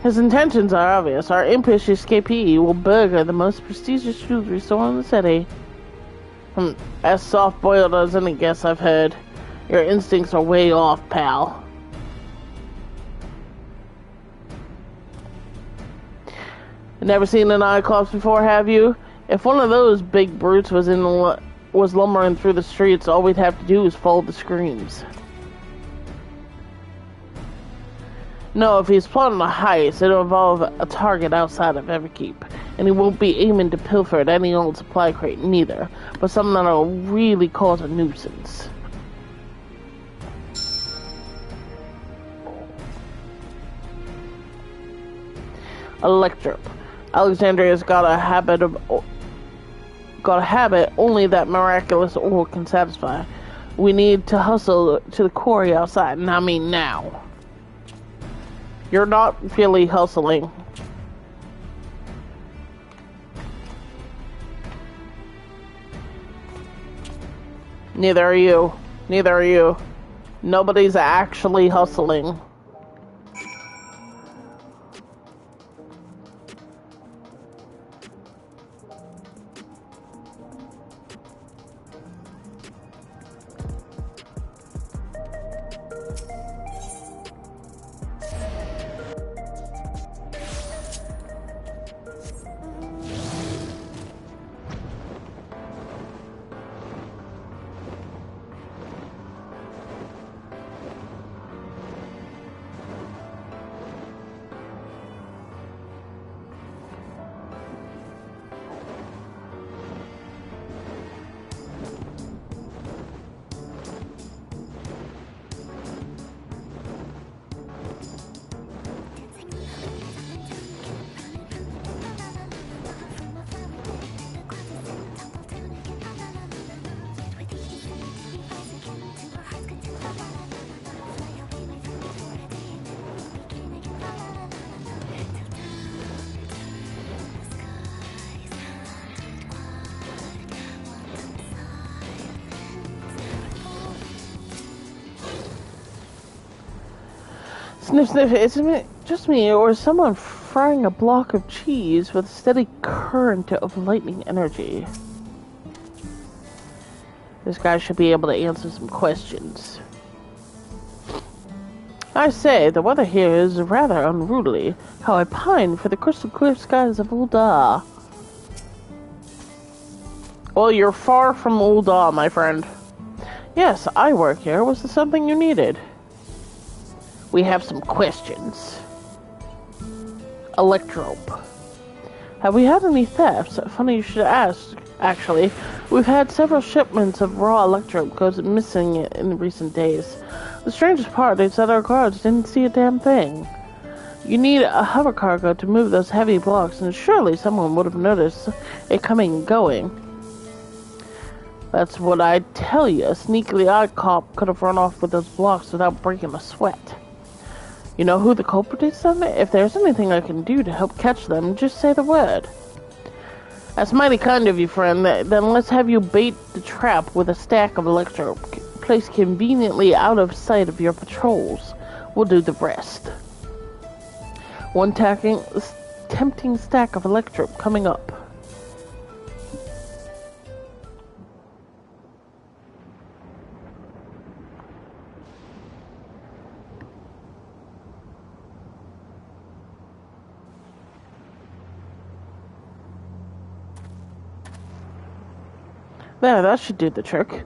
His intentions are obvious. Our impish escapee will burgle the most prestigious jewelry store in the city. As soft-boiled as any guess I've heard. Your instincts are way off, pal. Never seen an Cyclops before, have you? If one of those big brutes was lumbering through the streets, all we'd have to do is follow the screams. No, if he's plotting a heist, it'll involve a target outside of Everkeep. And he won't be aiming to pilfer at any old supply crate neither, but something that'll really cause a nuisance. Electrop. Alexandria's got a habit only that miraculous ore can satisfy. We need to hustle to the quarry outside, and I mean now. You're not really hustling. Neither are you. Neither are you. Nobody's actually hustling. Sniff, sniff, isn't it just me, or is someone frying a block of cheese with a steady current of lightning energy? This guy should be able to answer some questions. I say, the weather here is rather unruly. How I pine for the crystal clear skies of Ul'dah. Well, you're far from Ul'dah, my friend. Yes, I work here. Was there something you needed? We have some questions. Electrope. Have we had any thefts? Funny you should ask, actually. We've had several shipments of raw electrope goes missing in recent days. The strangest part is that our guards didn't see a damn thing. You need a hover cargo to move those heavy blocks, and surely someone would have noticed it coming and going. That's what I tell you. A sneakily odd cop could have run off with those blocks without breaking a sweat. You know who the culprit is, then? If there's anything I can do to help catch them, just say the word. That's mighty kind of you, friend. Then let's have you bait the trap with a stack of electrope placed conveniently out of sight of your patrols. We'll do the rest. One tempting stack of electrope coming up. There, that should do the trick.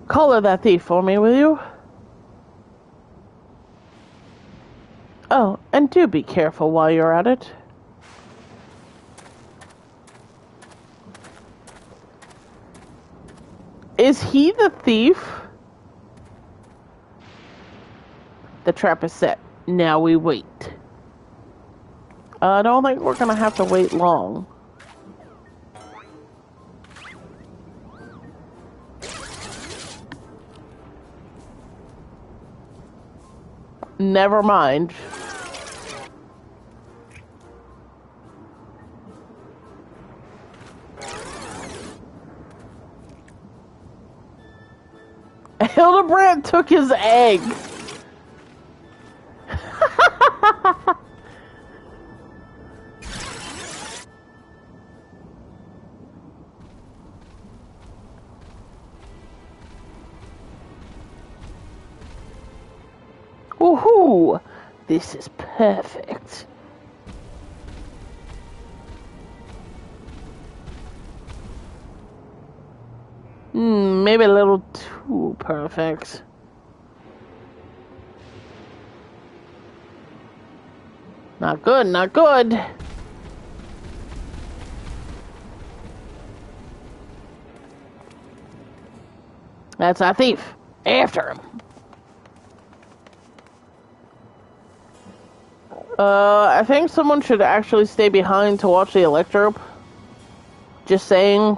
Collar that thief for me, will you? Oh, and do be careful while you're at it. Is he the thief? The trap is set. Now we wait. I don't think we're gonna have to wait long. Never mind. Hilidabrand took his egg. Woohoo! This is perfect. Maybe a little too perfect. Not good, not good. That's our thief. After him. I think someone should actually stay behind to watch the electrope. Just saying.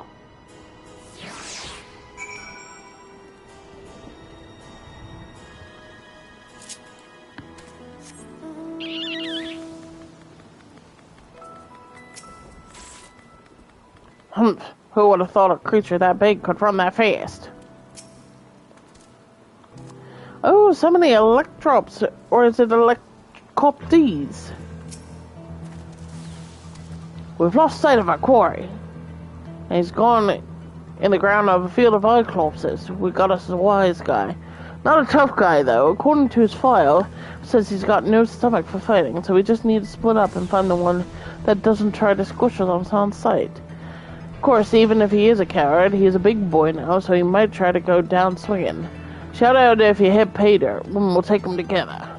Who would have thought a creature that big could run that fast? Oh, so many electrops, or is it electroptes? We've lost sight of our quarry. And he's gone in the ground of a field of Cyclopses. We got us a wise guy. Not a tough guy, though. According to his file, it says he's got no stomach for fighting, so we just need to split up and find the one that doesn't try to squish us on sight. Of course, even if he is a coward, he's a big boy now, so he might try to go down swinging. Shout out if you hit pay dirt, and we'll take them together.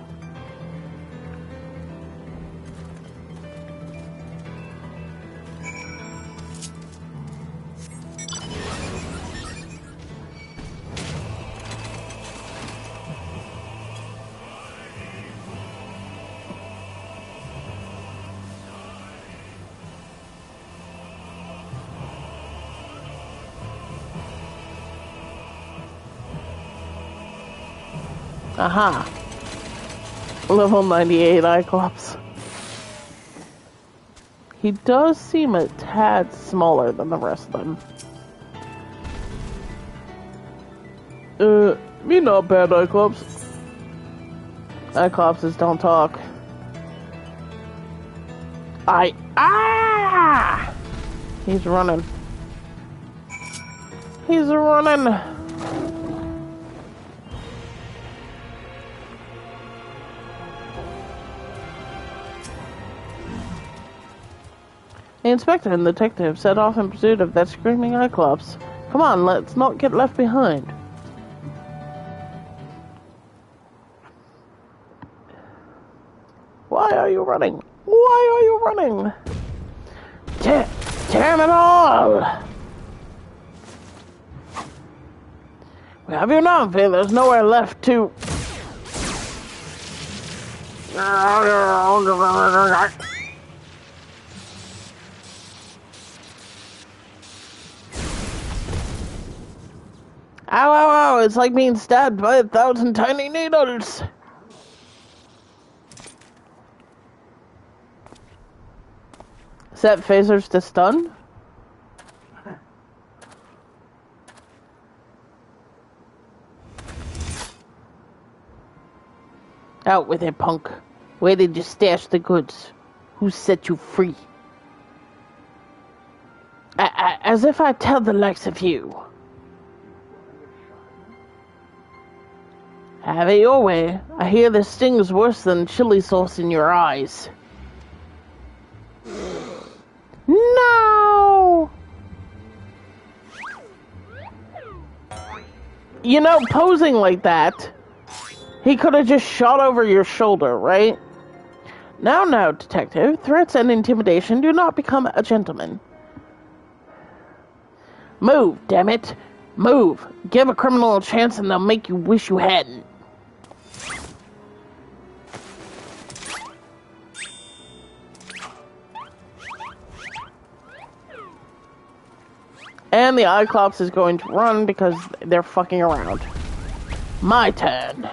Aha. Level 98 Cyclops. He does seem a tad smaller than the rest of them. Me not bad, Cyclops. Cyclopses don't talk. He's running. He's running. The inspector and the detective set off in pursuit of that screaming Cyclops. Come on, let's not get left behind. Why are you running? Why are you running? Damn it all! We have you now, Phil. There's nowhere left to... Ow, ow, ow, it's like being stabbed by 1,000 tiny needles. Set phasers to stun? Out with it, punk. Where did you stash the goods? Who set you free? As if I tell the likes of you. Have it your way. I hear this sting's worse than chili sauce in your eyes. No! You know, posing like that, he could have just shot over your shoulder, right? Now, detective, threats and intimidation do not become a gentleman. Move, damn it. Move. Give a criminal a chance and they'll make you wish you hadn't. And the Cyclops is going to run because they're fucking around. My turn.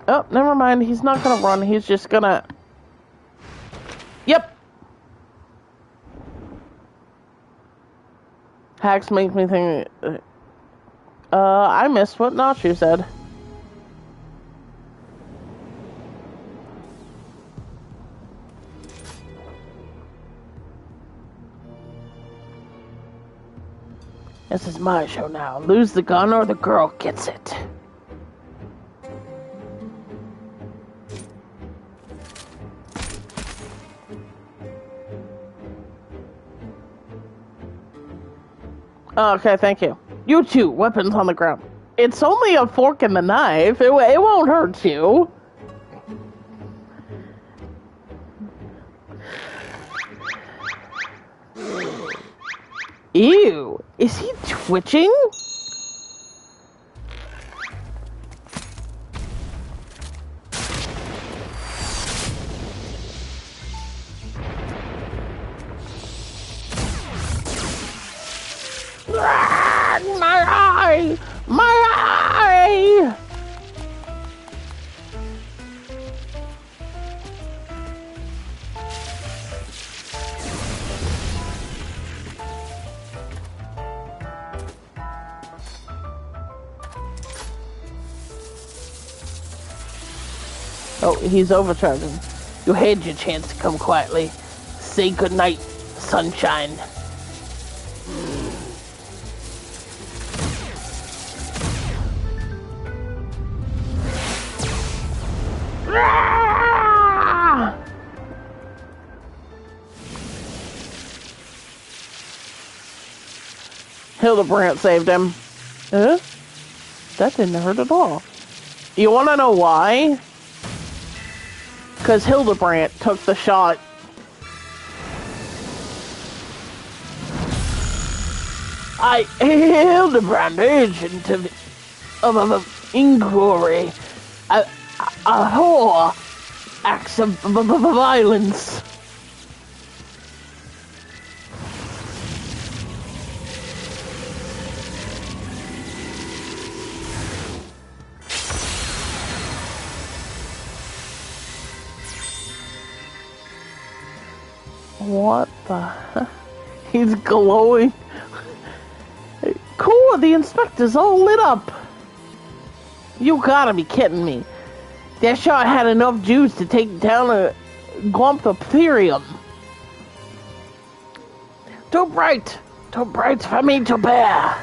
Oh, never mind. He's not gonna run. He's just gonna... Yep. Hacks make me think... I missed what Nacho said. This is my show now. Lose the gun or the girl gets it. Okay, thank you. You two, weapons on the ground. It's only a fork and a knife. It won't hurt you. Ew, is he twitching? My eye! My eye! Oh, he's overcharging. You had your chance to come quietly. Say goodnight, sunshine. Hilidabrand saved him. Huh? That didn't hurt at all. You want to know why? Because Hilidabrand took the shot. I, Hilidabrand, agent of inquiry, a whore, acts of violence. What the heck? He's glowing. Cool, the inspector's all lit up. You gotta be kidding me. That shot had enough juice to take down a Glumphoptherium. Too bright for me to bear.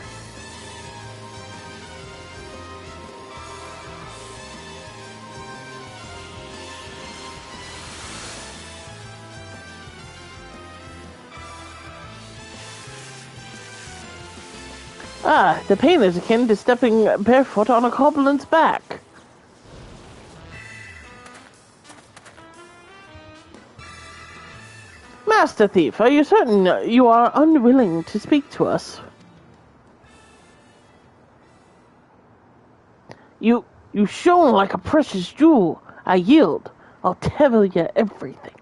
Ah, the pain is akin to stepping barefoot on a goblin's back. Master Thief, are you certain you are unwilling to speak to us? You shone like a precious jewel. I yield. I'll tell you everything.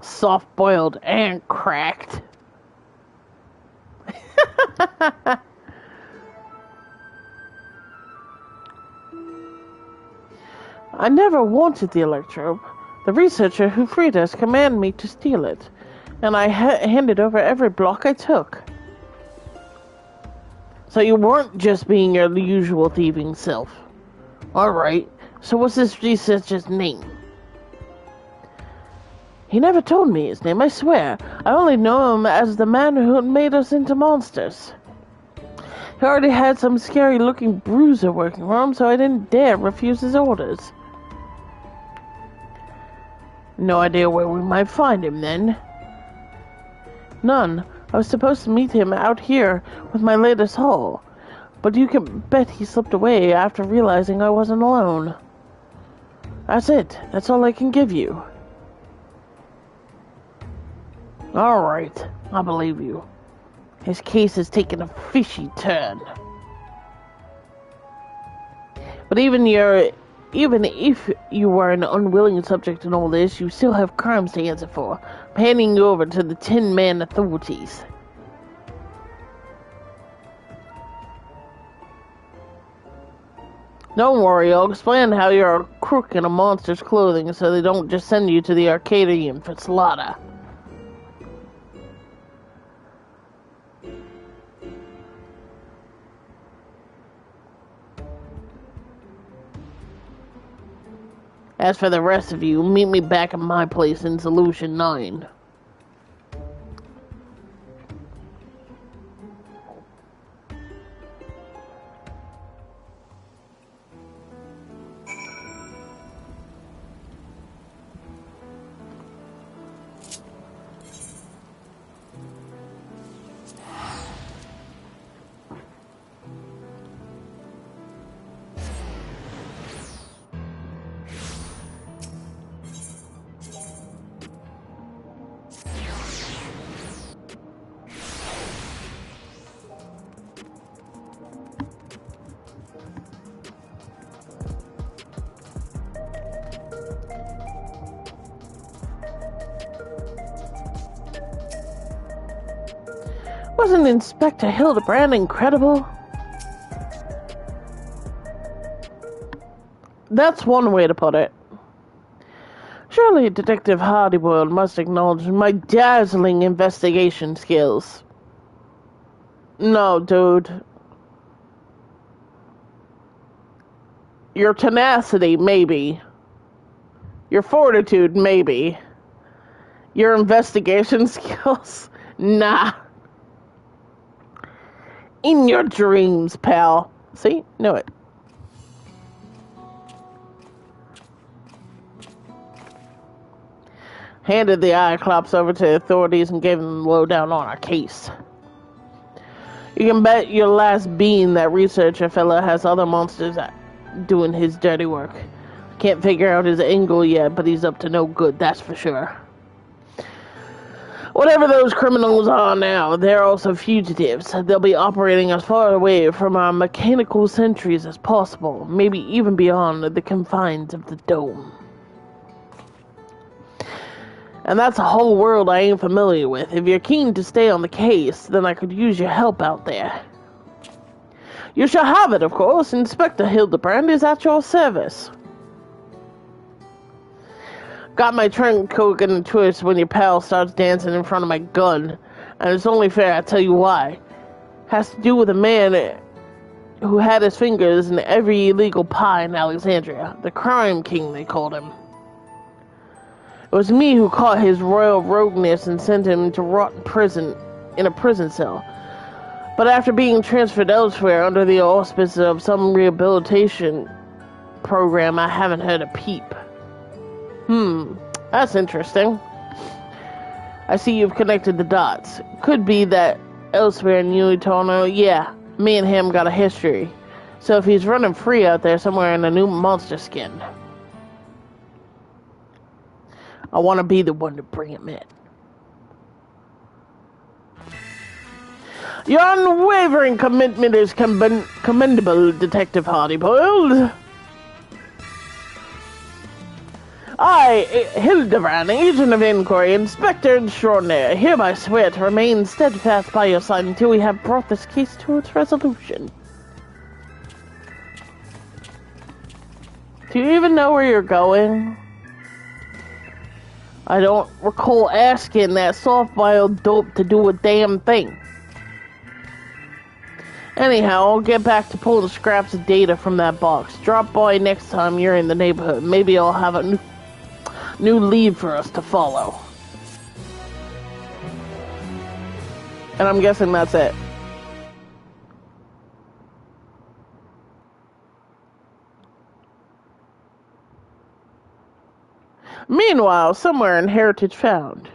Soft-boiled and cracked. I never wanted the electrobe. The researcher who freed us commanded me to steal it, and I handed over every block I took. So you weren't just being your usual thieving self. Alright, so what's this researcher's name? He never told me his name, I swear. I only know him as the man who made us into monsters. He already had some scary-looking bruiser working for him, so I didn't dare refuse his orders. No idea where we might find him, then. None. I was supposed to meet him out here with my latest haul, but you can bet he slipped away after realizing I wasn't alone. That's it. That's all I can give you. Alright, I believe you. His case has taken a fishy turn. But even if you were an unwilling subject in all this, you still have crimes to answer for. I'm handing you over to the Tin Man authorities. Don't worry, I'll explain how you're a crook in a monster's clothing so they don't just send you to the Arcadian for slaughter. As for the rest of you, meet me back at my place in Solution 9. Wasn't Inspector Hilidabrand incredible? That's one way to put it. Sure, Surely Detective Hardyboiled must acknowledge my dazzling investigation skills. No, dude. Your tenacity, maybe. Your fortitude, maybe. Your investigation skills? Nah. In your dreams, pal. See? Knew it. Handed the Cyclops over to the authorities and gave them the lowdown on our case. You can bet your last bean that researcher fella has other monsters doing his dirty work. Can't figure out his angle yet, but he's up to no good, that's for sure. Whatever those criminals are now, they're also fugitives. They'll be operating as far away from our mechanical sentries as possible, maybe even beyond the confines of the dome. And that's a whole world I ain't familiar with. If you're keen to stay on the case, then I could use your help out there. You shall have it, of course. Inspector Hilidabrand is at your service. Got my trunk coke in a twist when your pal starts dancing in front of my gun. And it's only fair I tell you why. Has to do with a man who had his fingers in every illegal pie in Alexandria. The crime king, they called him. It was me who caught his royal rogueness and sent him to rot in a prison cell. But after being transferred elsewhere under the auspices of some rehabilitation program, I haven't heard a peep. That's interesting. I see you've connected the dots. Could be that elsewhere in Utano, yeah, me and him got a history. So if he's running free out there somewhere in a new monster skin, I want to be the one to bring him in. Your unwavering commitment is commendable, Detective Hardyboiled. I, Hilidabrand, Agent of Inquiry, Inspector Extraordinaire, hereby swear to remain steadfast by your side until we have brought this case to its resolution. Do you even know where you're going? I don't recall asking that soft-boiled dope to do a damn thing. Anyhow, I'll get back to pulling scraps of data from that box. Drop by next time you're in the neighborhood. Maybe I'll have a new lead for us to follow. And I'm guessing that's it. Meanwhile, somewhere in Heritage Found.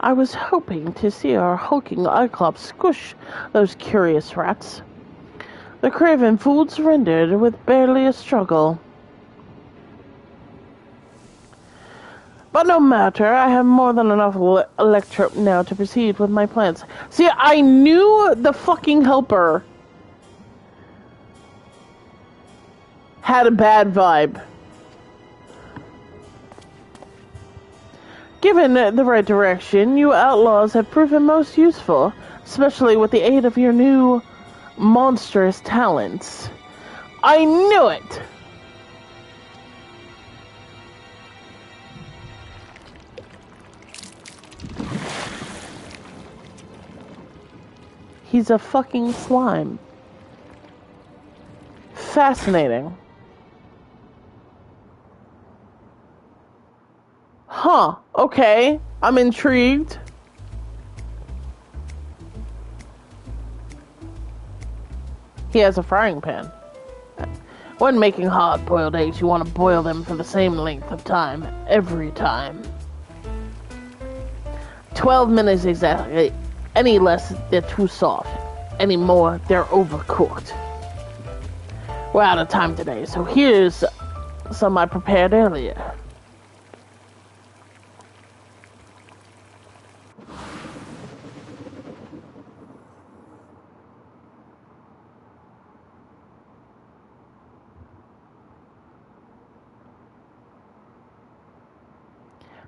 I was hoping to see our hulking Cyclops squish those curious rats. The craven fool surrendered with barely a struggle. But no matter, I have more than enough electro now to proceed with my plans. See, I knew the fucking helper had a bad vibe. Given the right direction, you outlaws have proven most useful, especially with the aid of your new monstrous talents. I knew it! He's a fucking slime. Fascinating. Huh, okay. I'm intrigued. He has a frying pan. When making hard-boiled eggs, you want to boil them for the same length of time, every time. 12 minutes exactly. Any less, they're too soft. Any more, they're overcooked. We're out of time today, so here's some I prepared earlier.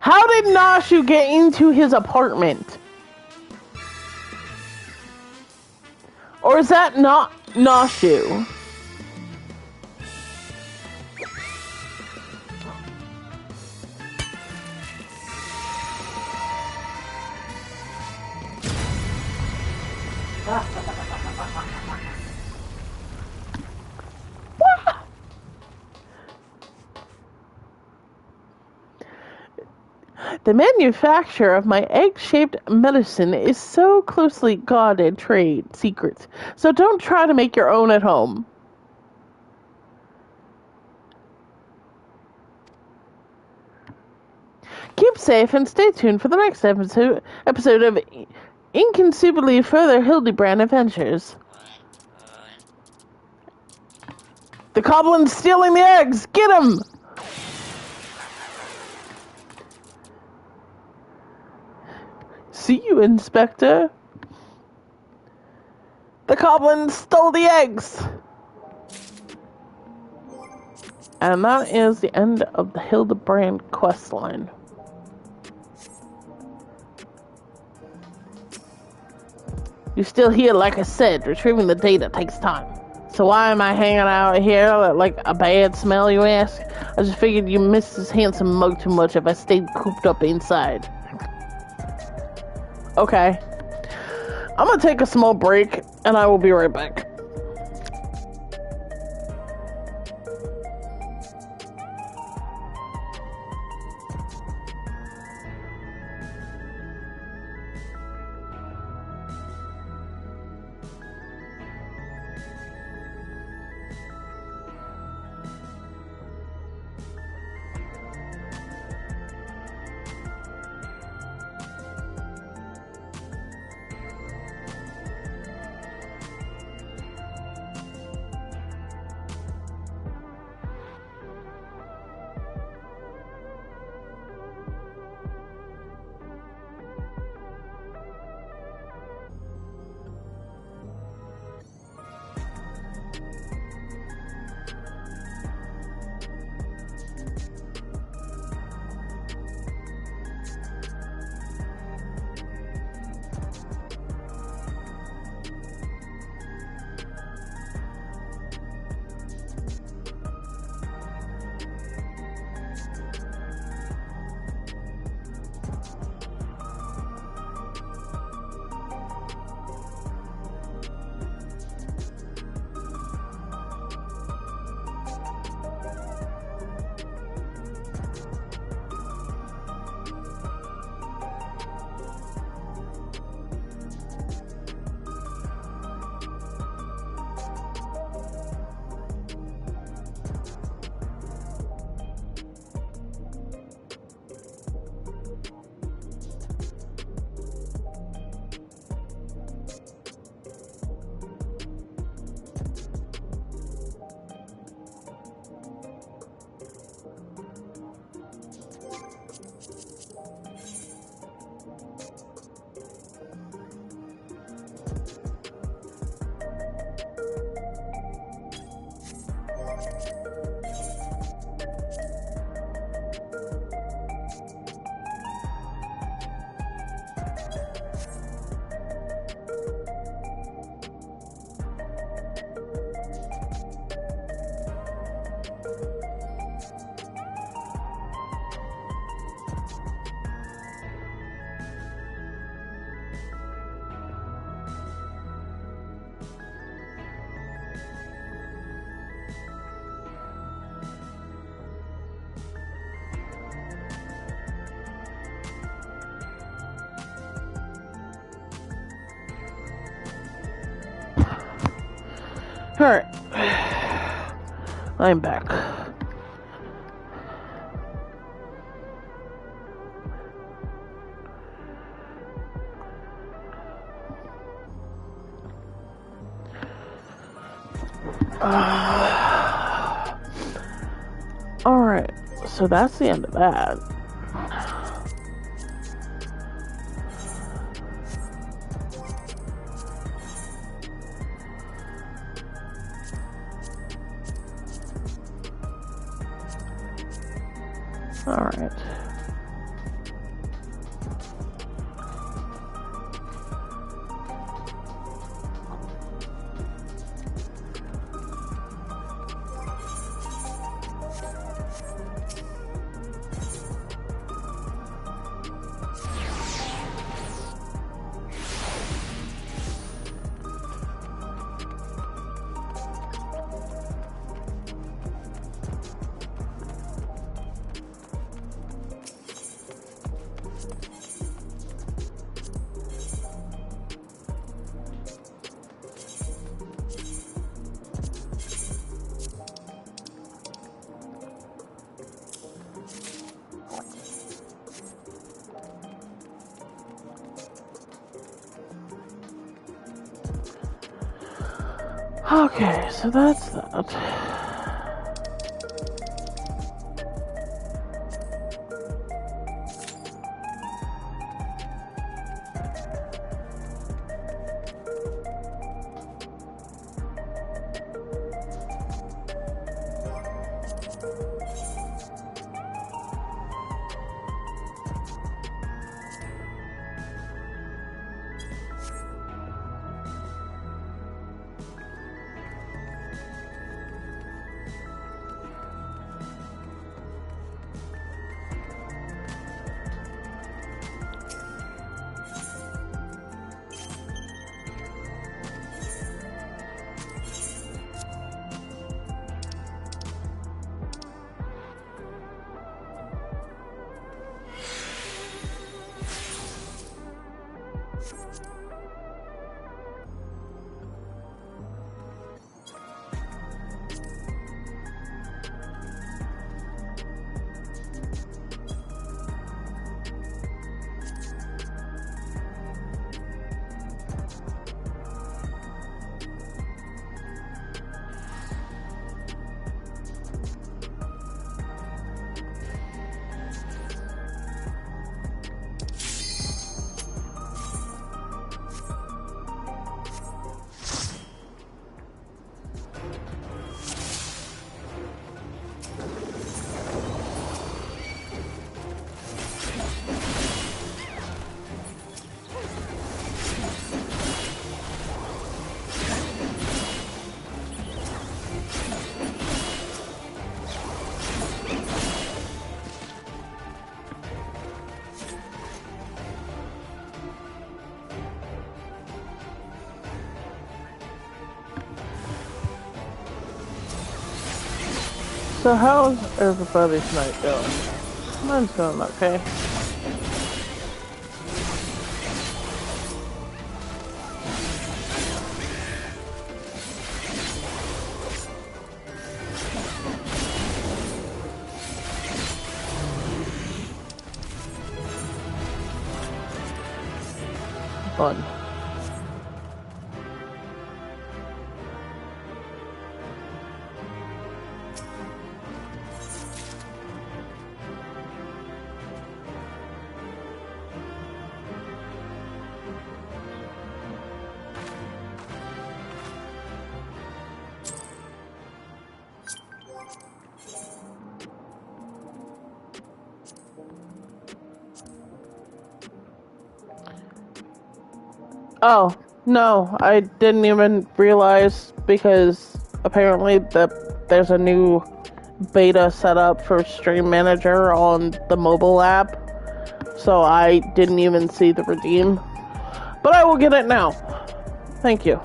How did Nashu get into his apartment? Or is that not Nashu? The manufacture of my egg-shaped medicine is so closely guarded trade secrets, so don't try to make your own at home. Keep safe and stay tuned for the next episode of Inconceivably Further Hilidabrand Adventures. The goblin's stealing the eggs! Get him! See you, Inspector. The goblin stole the eggs! And that is the end of the Hilidabrand questline. You're still here, like I said. Retrieving the data takes time. So why am I hanging out here like a bad smell, you ask? I just figured you missed this handsome mug too much if I stayed cooped up inside. Okay. I'm gonna take a small break, and I will be right back. Alright. I'm back. Alright, so that's the end of that. Alright. Okay, so that's that. So how's everybody's night going? Mine's going okay. Fun. Oh, no, I didn't even realize because apparently there's a new beta set up for Stream Manager on the mobile app, so I didn't even see the redeem. But I will get it now. Thank you.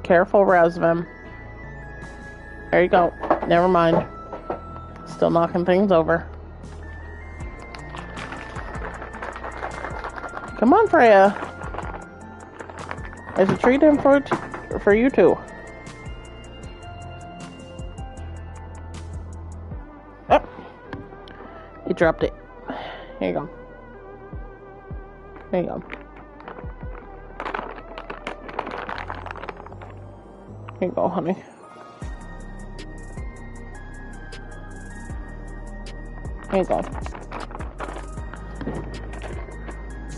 Careful, Razvim. There you go. Never mind. Still knocking things over. Come on, Freya. There's a treat in for you too. Oh, you dropped it. Here you go. There you go. Here you go, honey. Here you go.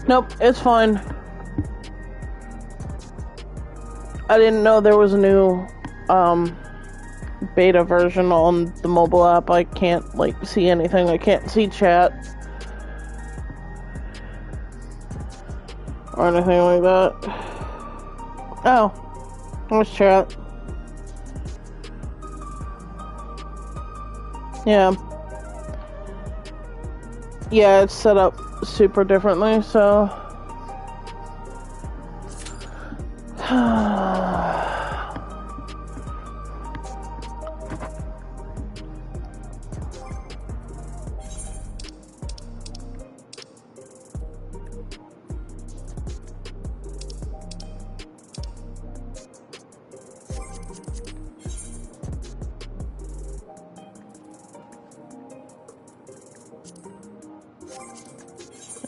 Nope, it's fine. I didn't know there was a new beta version on the mobile app. I can't see anything. I can't see chat or anything like that. Oh, there's chat. Yeah. Yeah, it's set up super differently, so...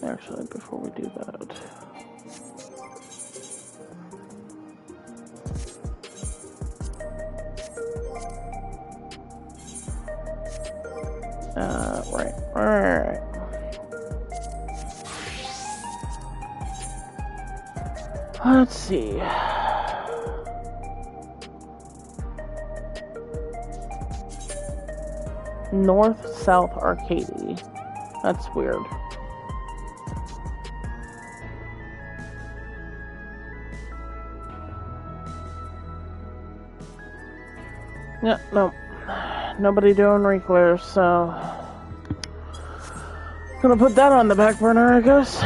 Actually, before we do that, right. Let's see. North-South Arcady. That's weird. Yeah, no. Nobody doing reclares, so... Gonna put that on the back burner, I guess.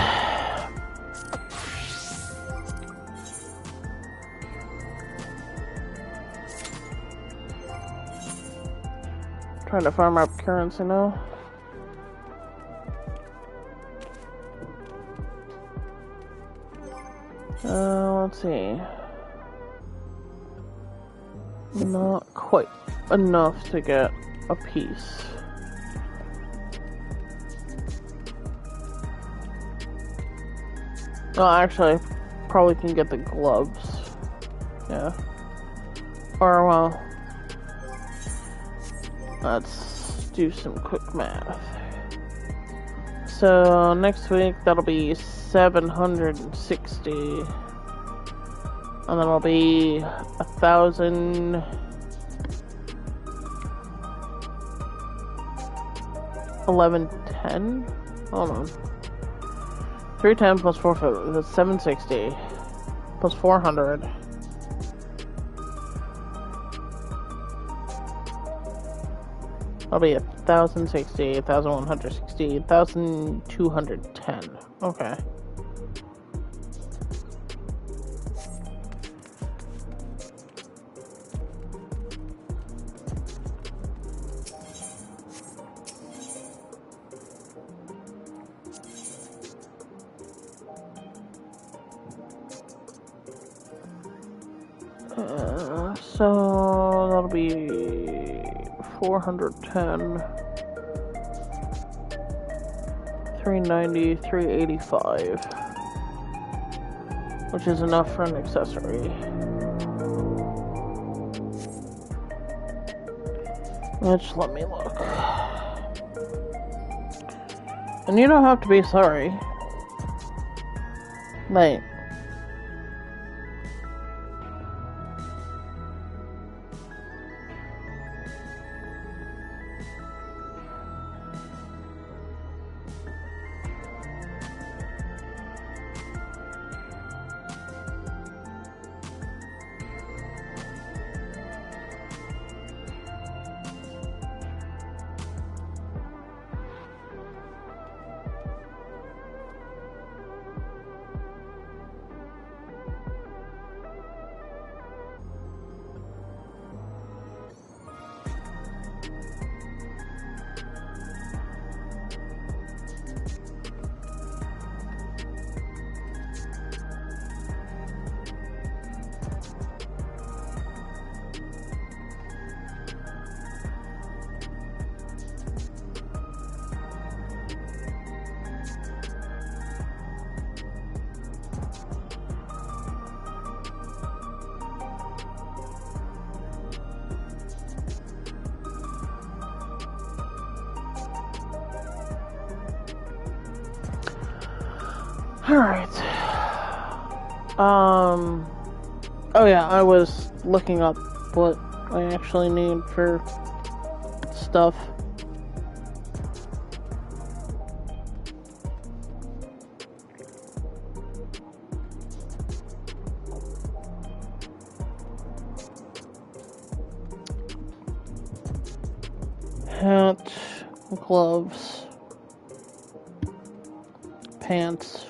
Trying to farm up currency now. Let's see. Not quite enough to get a piece. Well, actually, I probably can get the gloves. Yeah. Or, well, let's do some quick math. So, next week, that'll be 760. And then it'll be 1,000. 1110? Hold on. 310 plus 450. That's 760. Plus 400. That'll be 1,060, 1,160, 1,210. Okay. So that'll be 410, 390, 385, which is enough for an accessory. Which, let me look. And you don't have to be sorry. Like, alright. Oh yeah, I was looking up what I actually need for stuff. Hat, gloves, pants,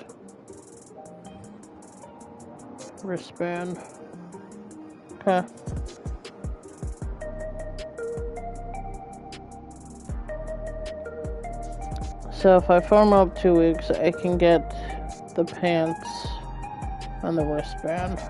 wristband. Okay. So if I farm up 2 weeks, I can get the pants and the wristband.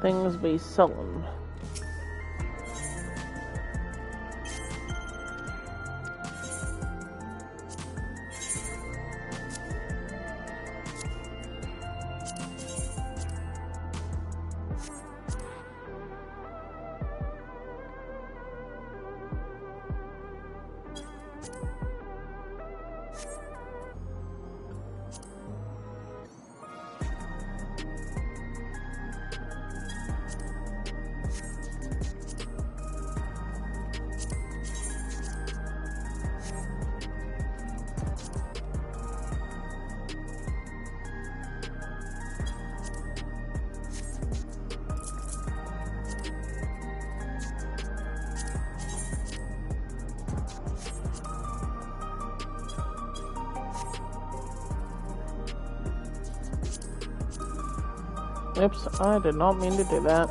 things be selling. Oops, I did not mean to do that.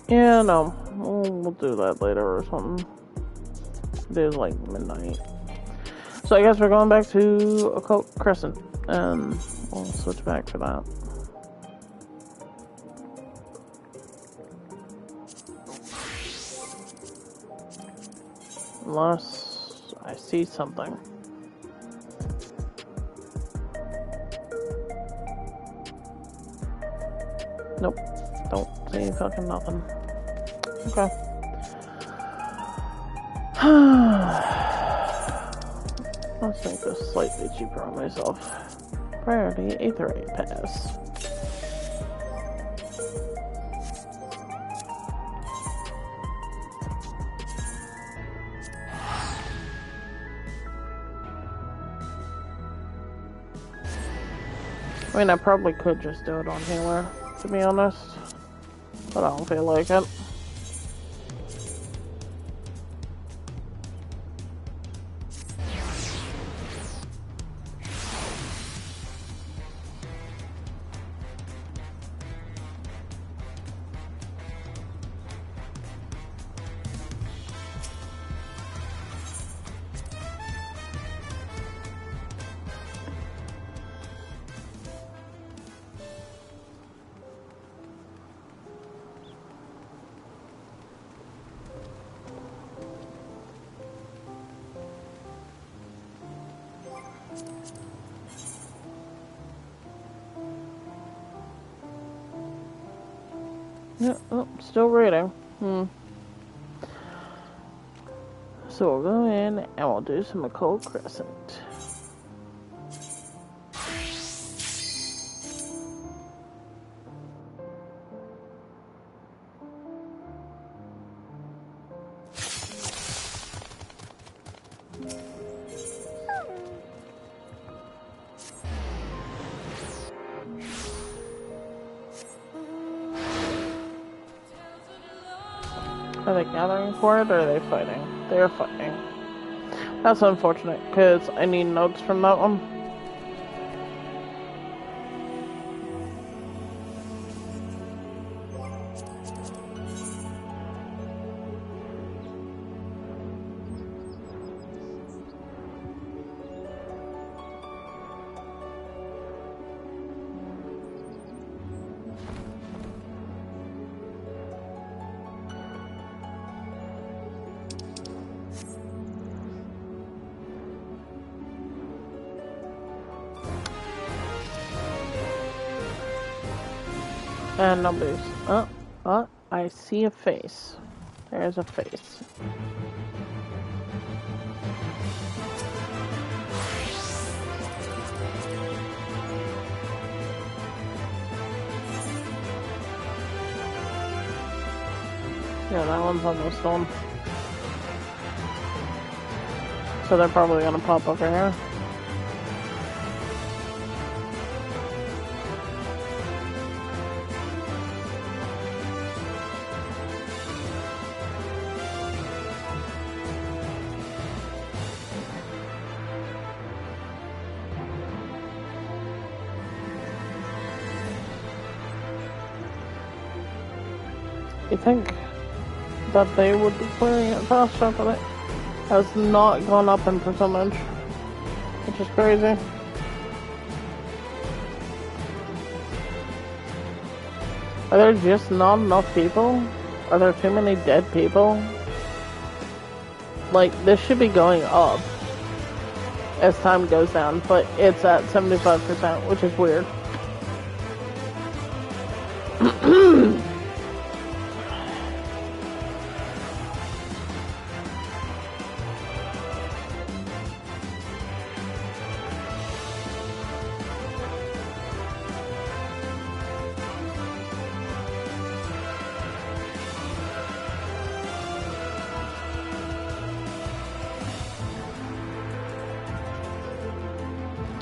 Yeah, no. We'll do that later or something. It is like midnight. So I guess we're going back to Occult Crescent. And we'll switch back to that. Unless I see something. Nope. Don't see fucking nothing. Okay. Let's make this slightly cheaper on myself. Priority Aetherite Pass. I mean, I probably could just do it on healer, to be honest. But I don't feel like it. Yeah, oh, still reading. So we'll go in and we'll do some Occult Crescent. Are they gathering for it, or are they fighting? They're fighting. That's unfortunate, because I need notes from that one. And nobody's. Oh, I see a face. There's a face. Yeah, that one's almost done. So they're probably gonna pop over here. You think that they would be clearing it faster, but it has not gone up in percentage, which is crazy. Are there just not enough people? Are there too many dead people? Like, this should be going up as time goes down, but it's at 75%, which is weird.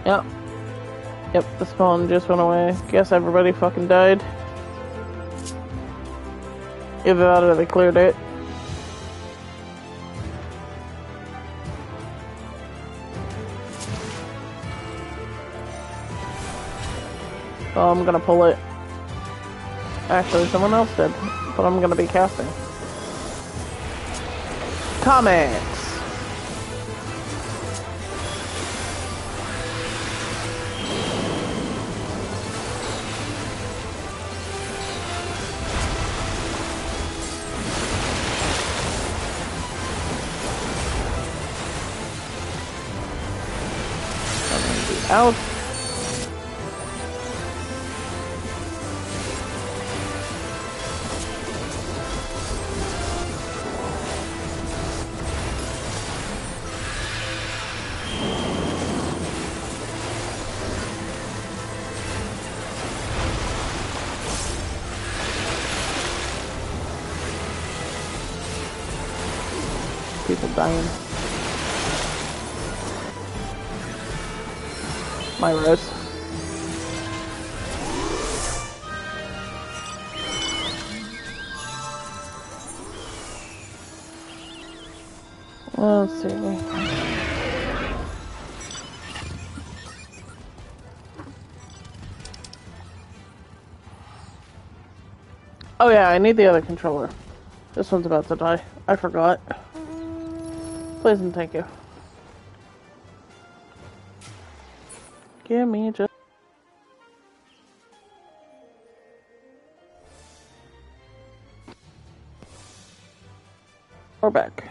Yep. Yep, the spawn just went away. Guess everybody fucking died. Either that or they cleared it. Oh, I'm gonna pull it. Actually, someone else did. But I'm gonna be casting. Comics! Out. People dying. My rose. Let's see. Oh yeah, I need the other controller. This one's about to die. I forgot. Please and thank you. Give me just... We're back.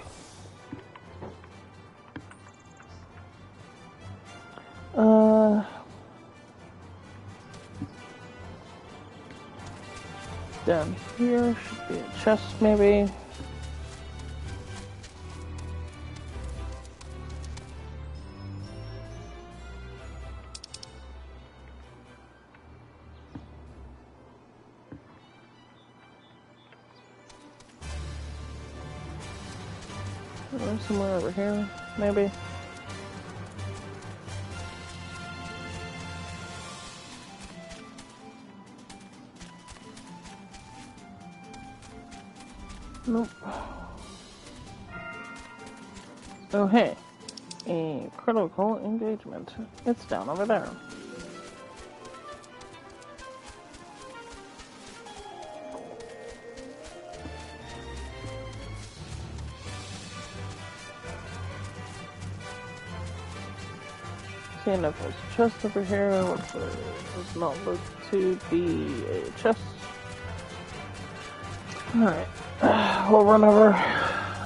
Down here should be a chest, maybe. Somewhere over here, maybe. Nope. Oh, hey. A critical engagement. It's down over there. Seeing if there's a chest over here, which does not look to be a chest. Alright. We'll run over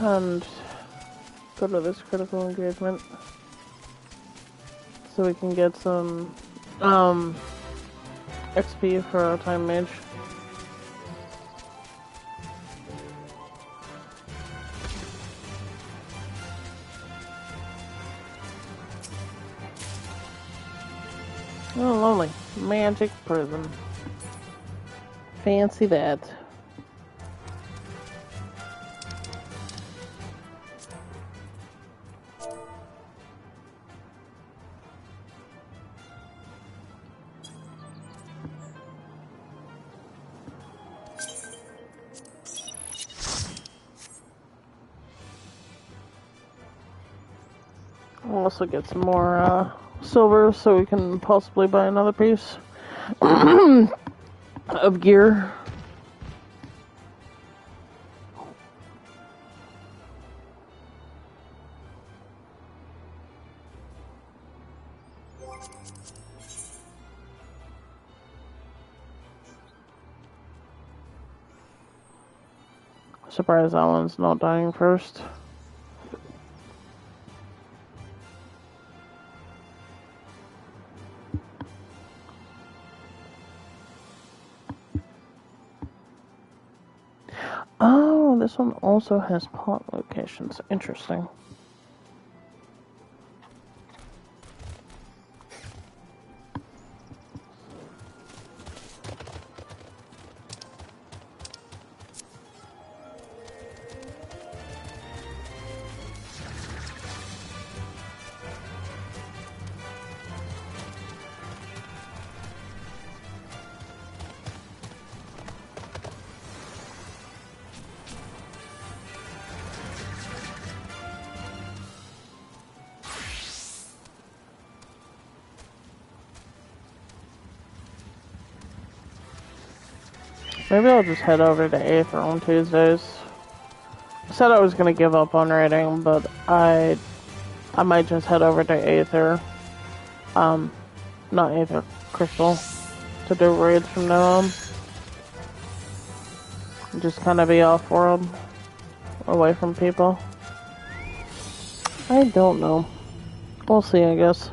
and go to this critical engagement so we can get some XP for our time mage. Oh, lovely. Magic prison. Fancy that. We'll also get some more silver so we can possibly buy another piece of gear. Surprised that one's not dying first. Oh, this one also has pot locations. Interesting. Maybe I'll just head over to Aether on Tuesdays. I said I was gonna give up on raiding, but I might just head over to Aether. Not Aether, Crystal, to do raids from now on. Just kind of be off-world, away from people. I don't know. We'll see, I guess.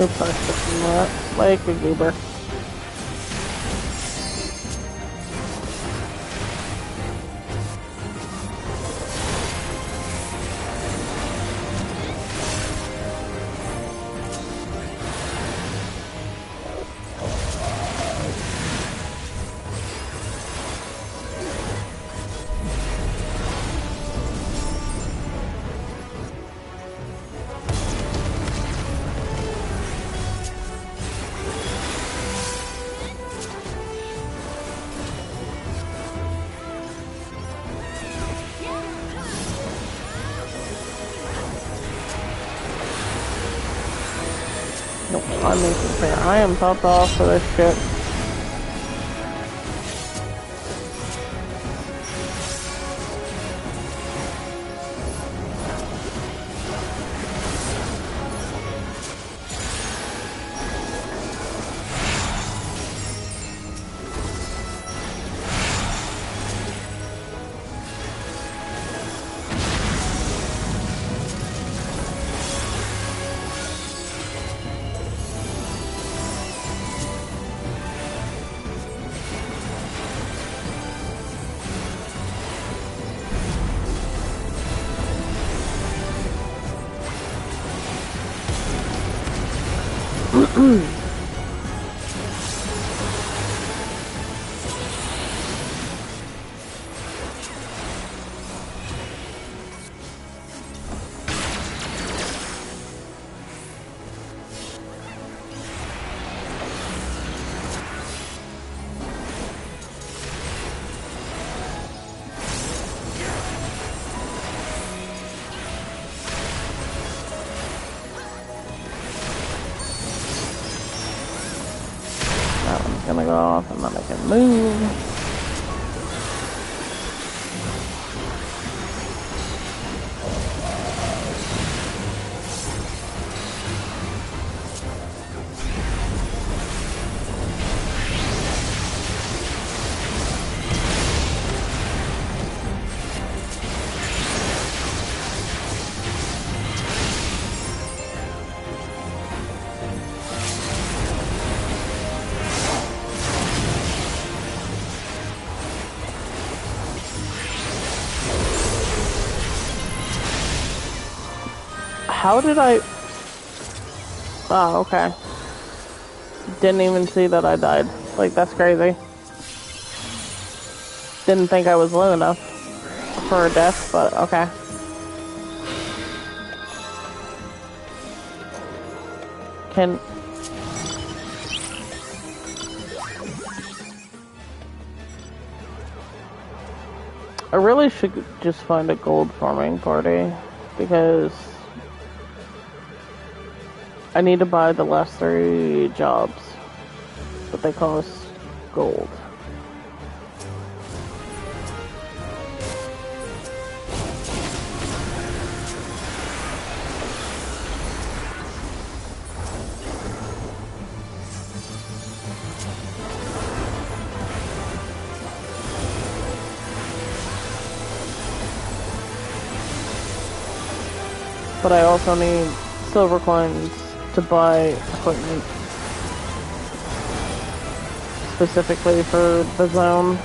Oops, I shouldn't do that. Like a goober. Nope, I'm making clear. I am topped off for this shit. That one's gonna go off and then I can move. How did I... Oh, okay. Didn't even see that I died. Like, that's crazy. Didn't think I was low enough for a death, but okay. Can... I really should just find a gold farming party, because I need to buy the last 3 jobs, but they cost gold. But I also need silver coins to buy equipment specifically for the zone.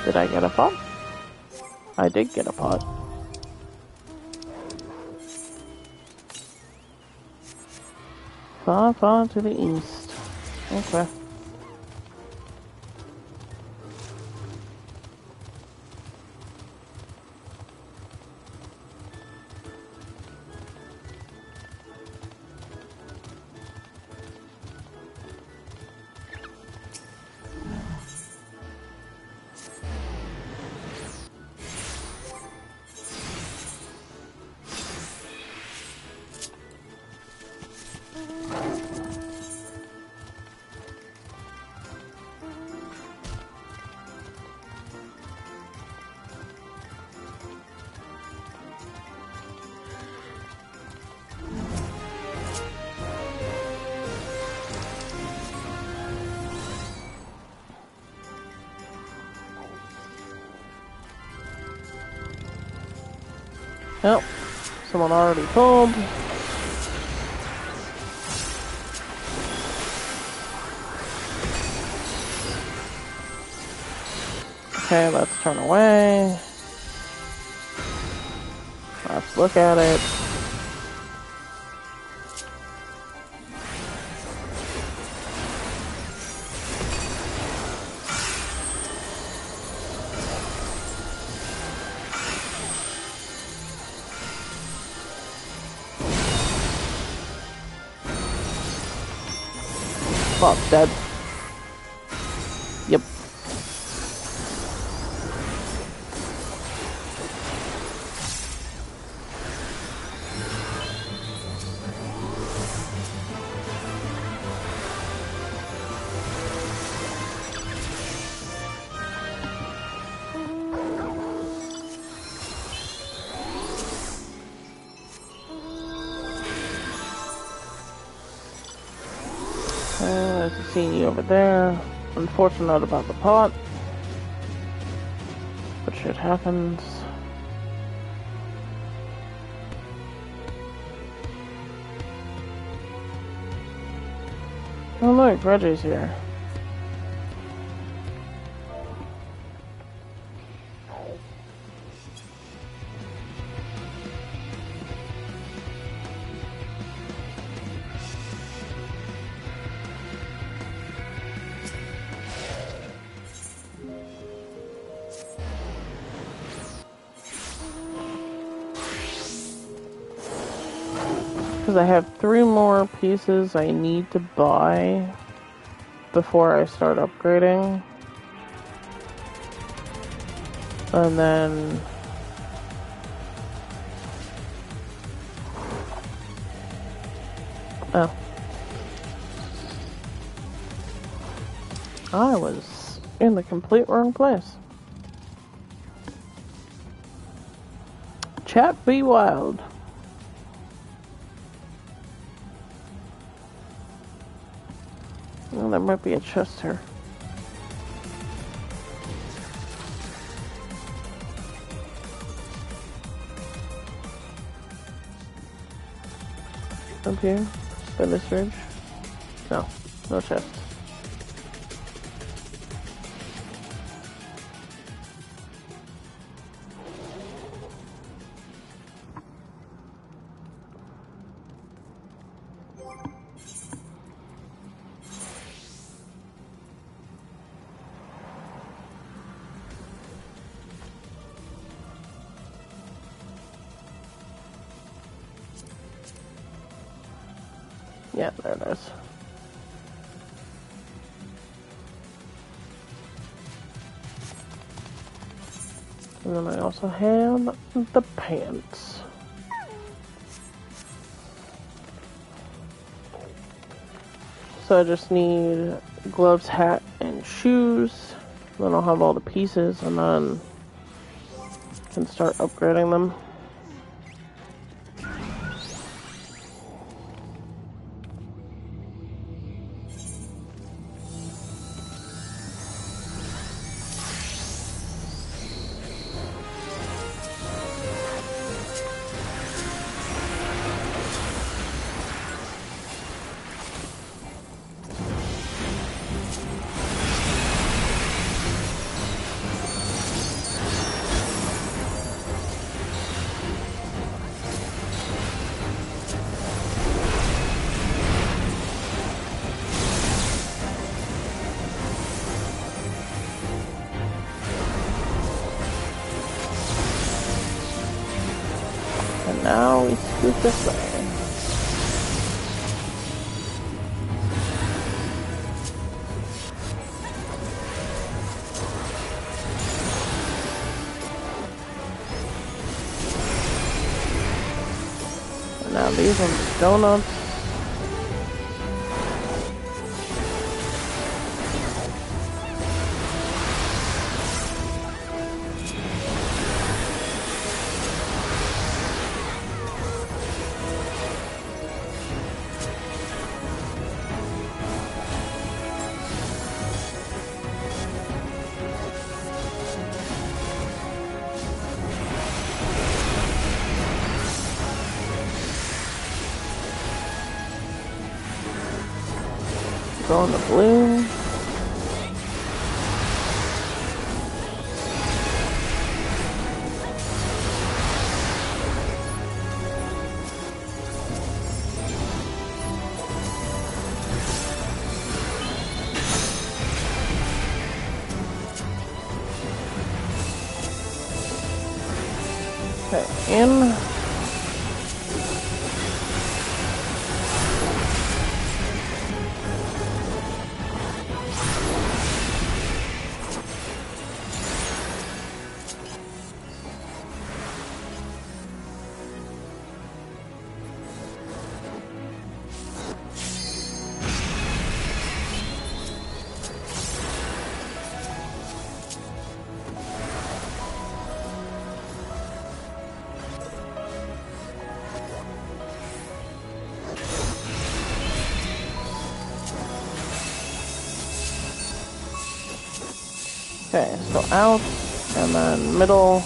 Did I get a pot? I did get a pot. Far, far to the east. Okay. Oh, someone already pulled. Okay, let's turn away. Let's look at it. Fuck, dead. Yep. There's a scene over there. Unfortunate about the pot. But shit happens. Oh look, Reggie's here. Because I have 3 more pieces I need to buy before I start upgrading. And then oh, I was in the complete wrong place. Chat be wild. Oh, there might be a chest here. Up here? By this ridge? No. No chest. Yeah, there it is. And then I also have the pants. So I just need gloves, hat, and shoes. Then I'll have all the pieces and then can start upgrading them. Now we scoot this way. And now these ones donuts. Going to blue. Okay, in. Okay, so out, and then middle.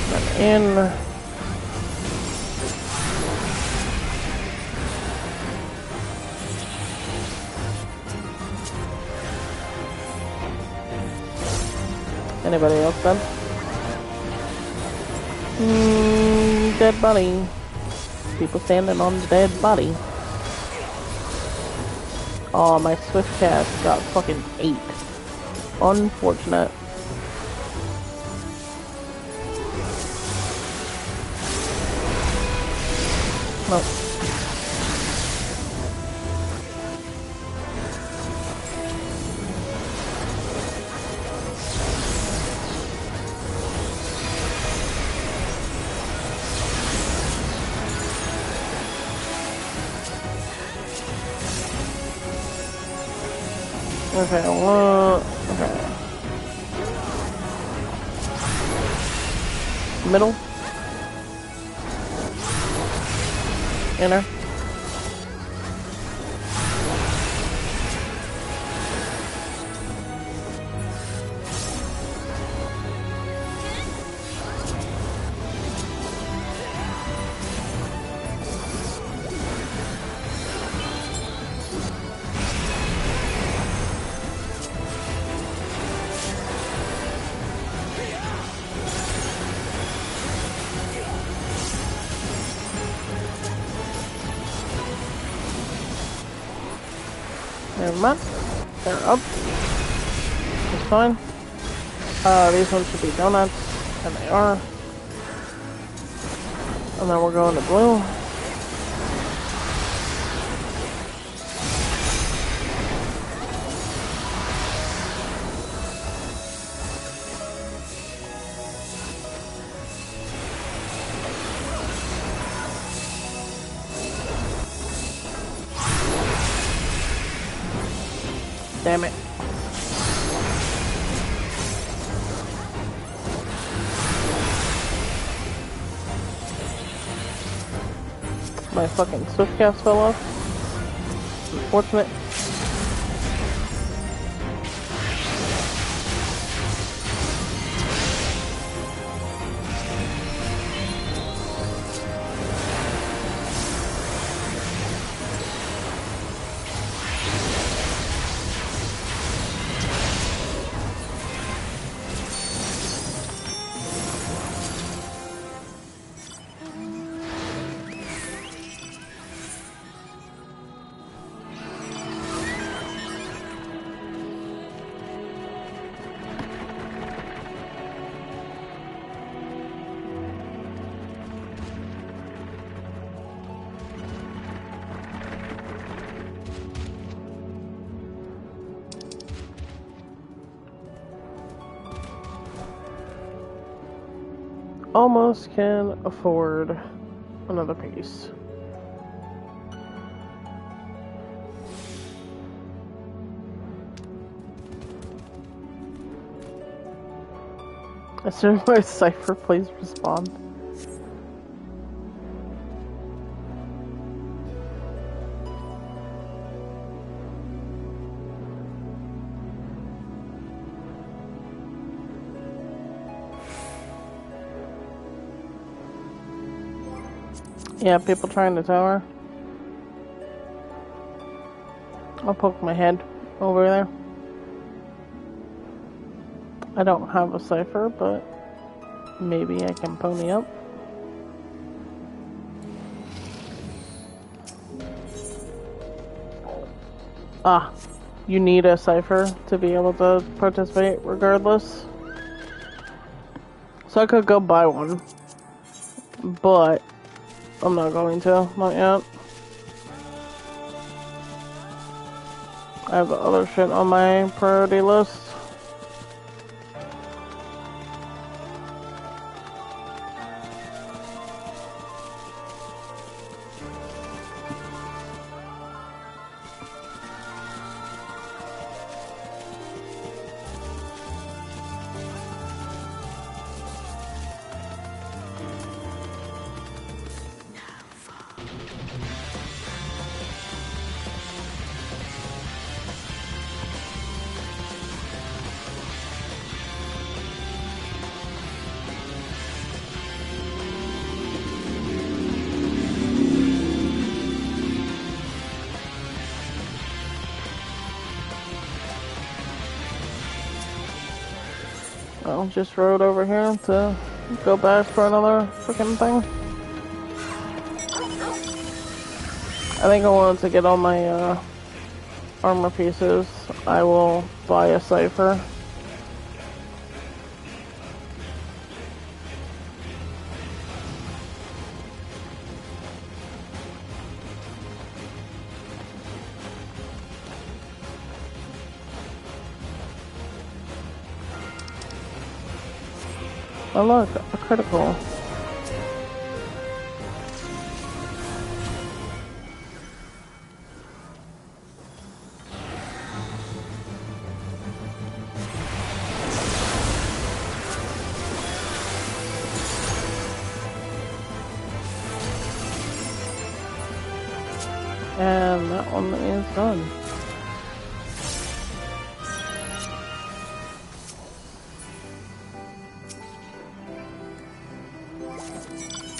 Then in. Anybody else done? Dead body. People standing on the dead body. Oh, my swift cast got fucking 8. Unfortunate. Nope. Okay, okay. Middle. Inner. Never mind. They're up. It's fine. These ones should be donuts, and they are. And then we're going to blue. Damn it. My fucking swift cast fell off. Unfortunate. Almost can afford another piece. As soon as my cipher plays respond. Yeah, people trying to tower. I'll poke my head over there. I don't have a cipher, but maybe I can pony up. Ah, you need a cipher to be able to participate regardless. So I could go buy one, but I'm not going to, not yet. I have other shit on my priority list. I just rode over here to go back for another freaking thing. I think I wanted to get all my armor pieces. I will buy a cipher. Oh look, a critical. And that one is done.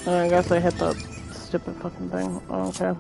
I guess I hit that stupid fucking thing. Oh, okay.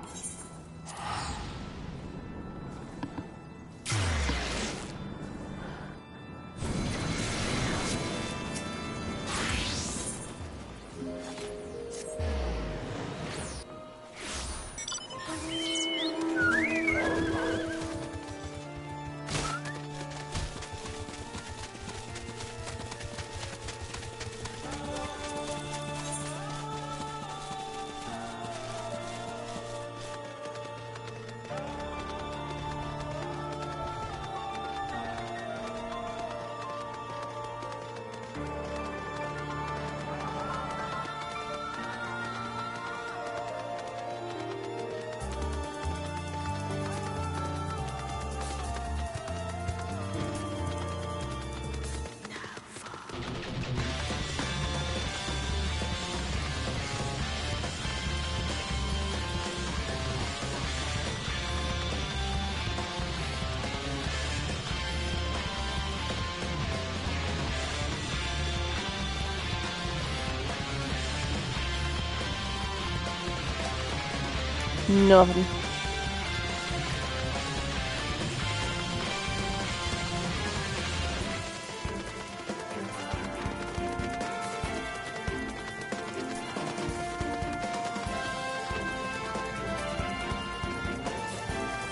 Nothing.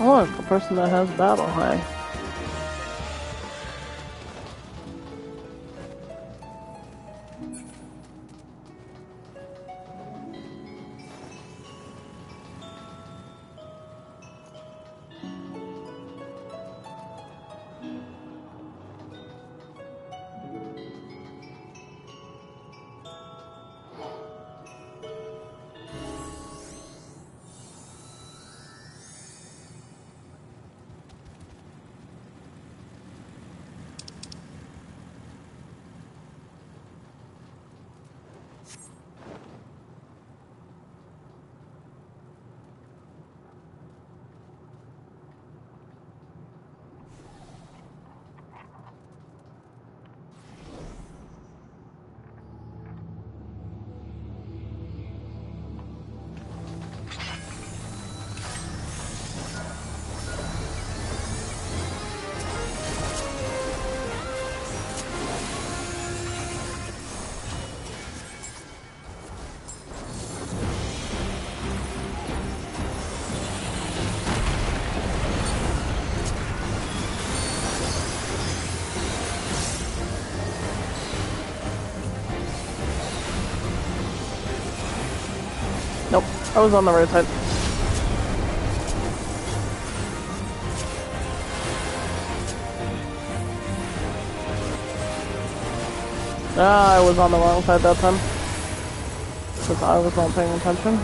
Oh, look, the person that has battle high. I was on the right side. Ah, I was on the wrong side that time. Because I was not paying attention.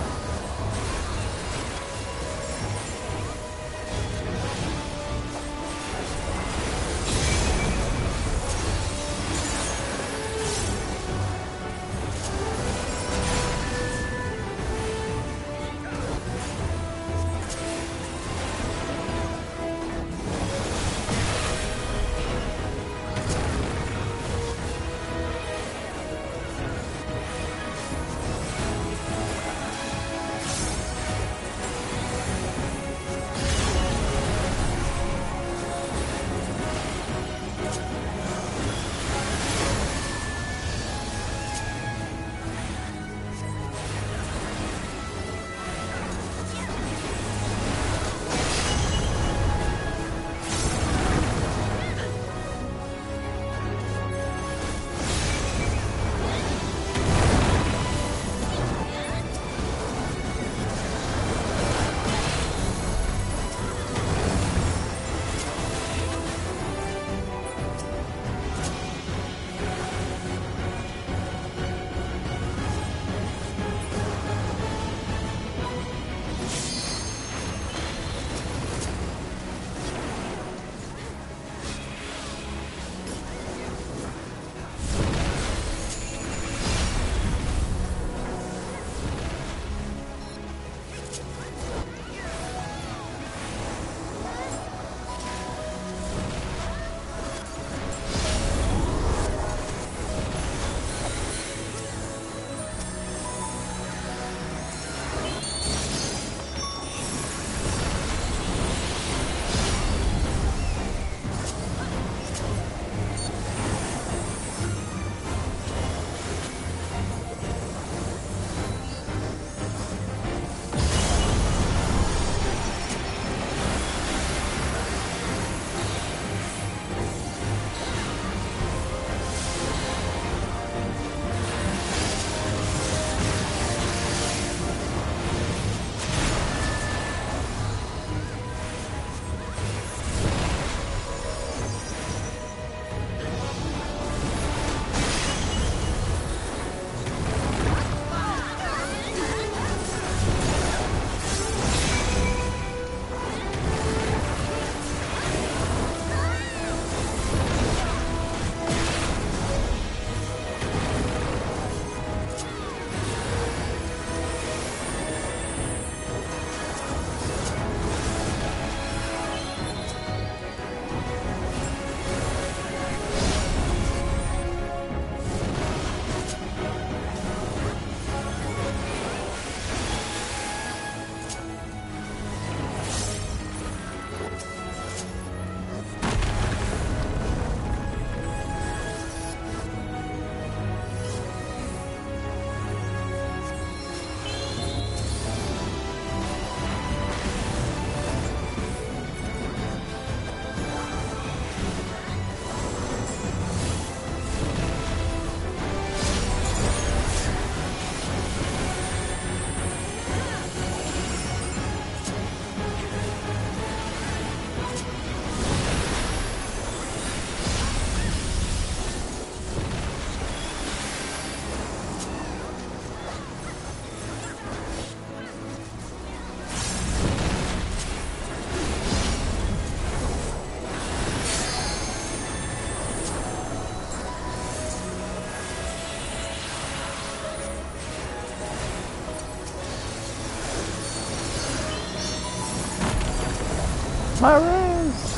My rings!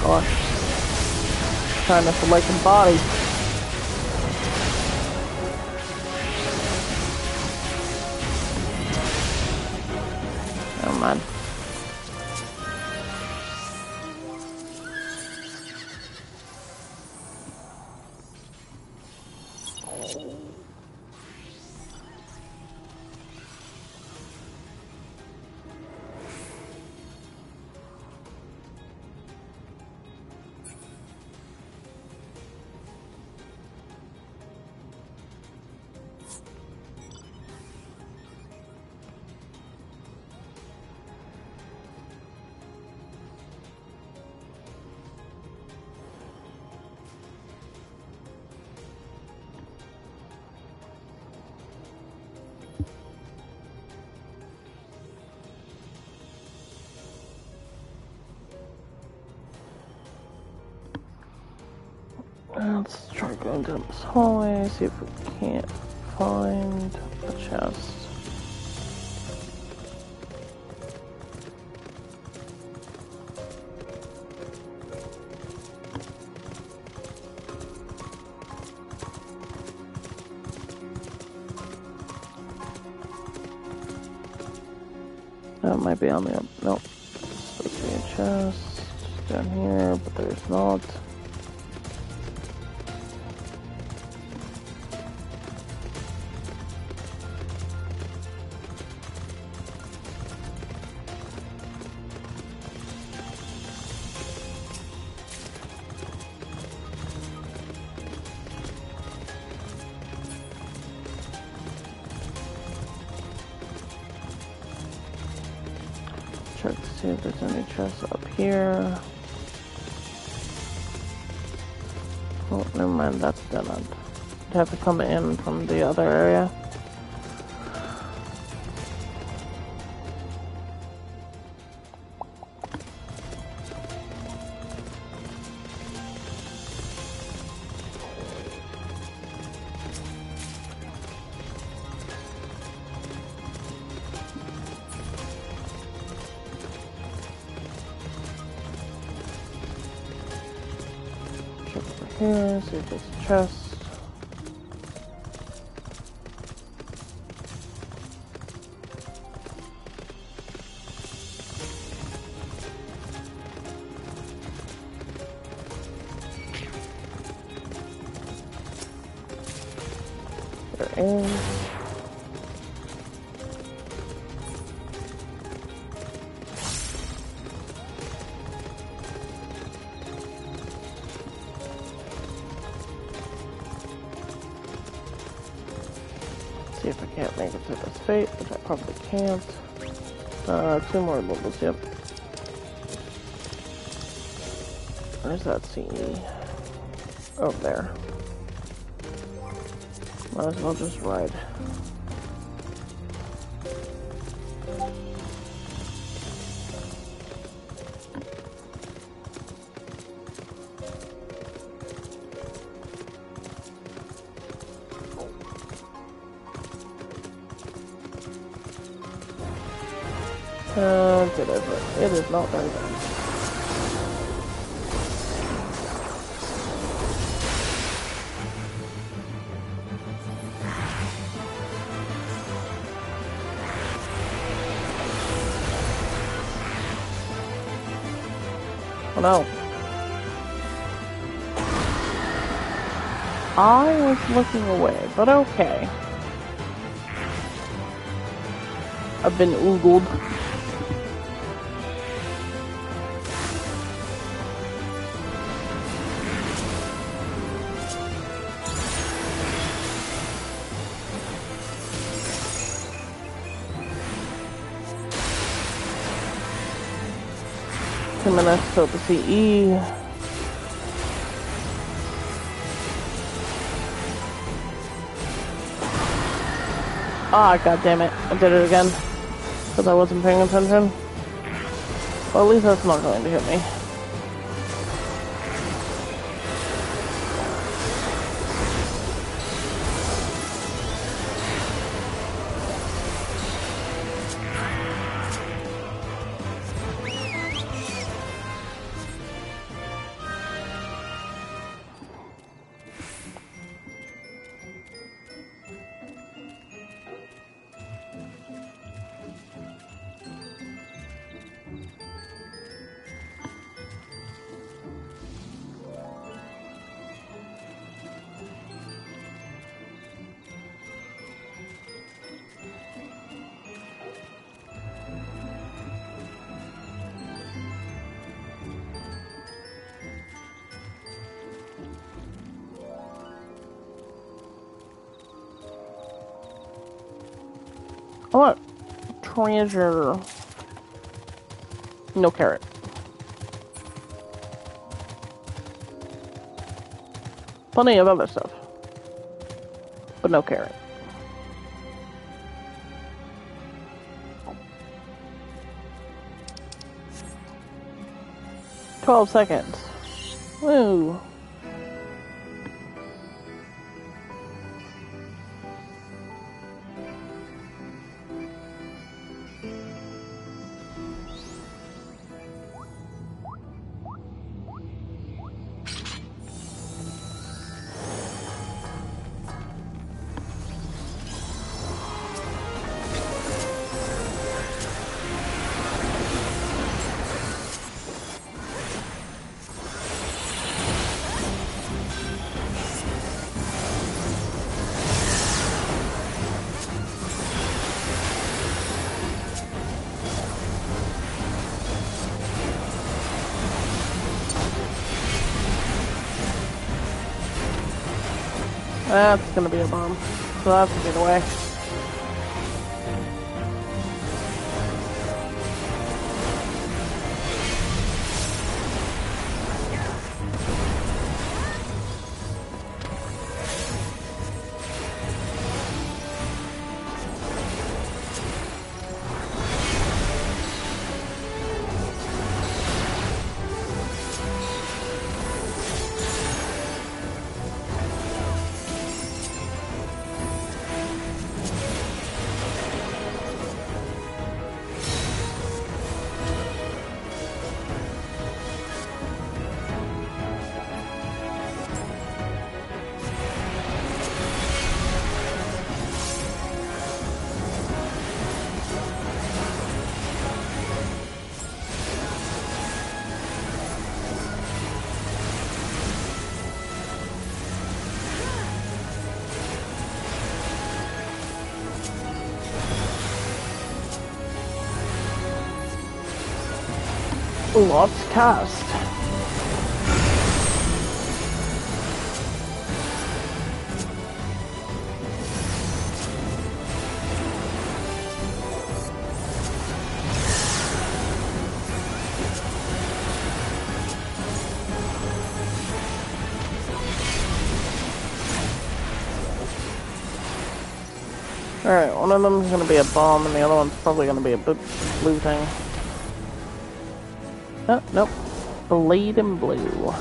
Gosh. Trying to select the body. Never mind. Let's try going down this hallway, see if we can't find a chest. That might be on the nope. Supposed to be a chest down here, but there's not. Check to see if there's any chests up here. Oh, never mind, that's dead end. I'd have to come in from the other area. Here, see if there's a chest. There is. See if I can't make it to this fate, which I probably can't. 2 more levels, yep. Where's that CE? Over there. Might as well just ride. It is not very bad. Oh no. I was looking away, but okay. I've been oogled. Minutes till the CE. Ah, god damn it. I did it again. Because I wasn't paying attention. Well, at least that's not going to hit me. want treasure. No carrot. Plenty of other stuff. But no carrot. "12 seconds. Woo. That's gonna be a bomb. So that's a get away. Lots cast. Alright, one of them is going to be a bomb and the other one's probably going to be a blue thing. Oh, nope. Blade and blue.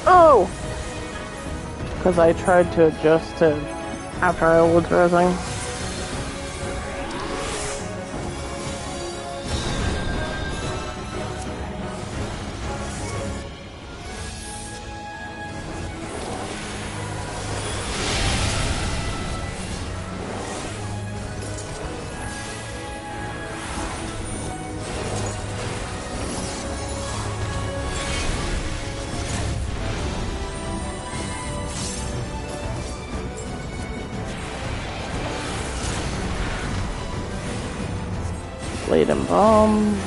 Oh! Because I tried to adjust to after I was resing. Blade and bomb.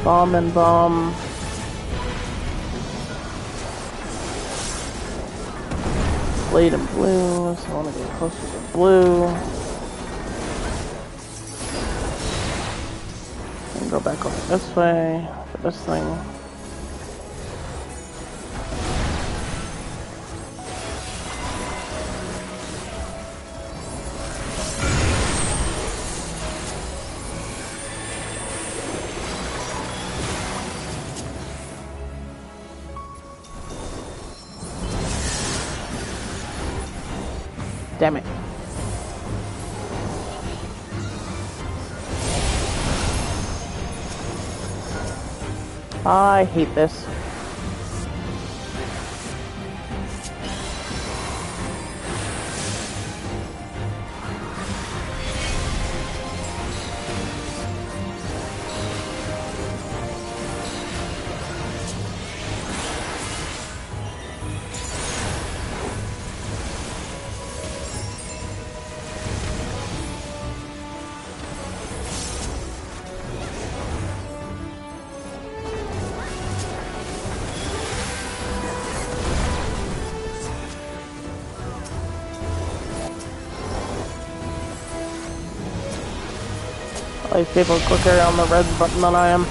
Bomb and bomb. blade in blue, so I want to get closer to blue. And go back over this way for this thing. Damn it. I hate this. These people are quicker on the red button than I am.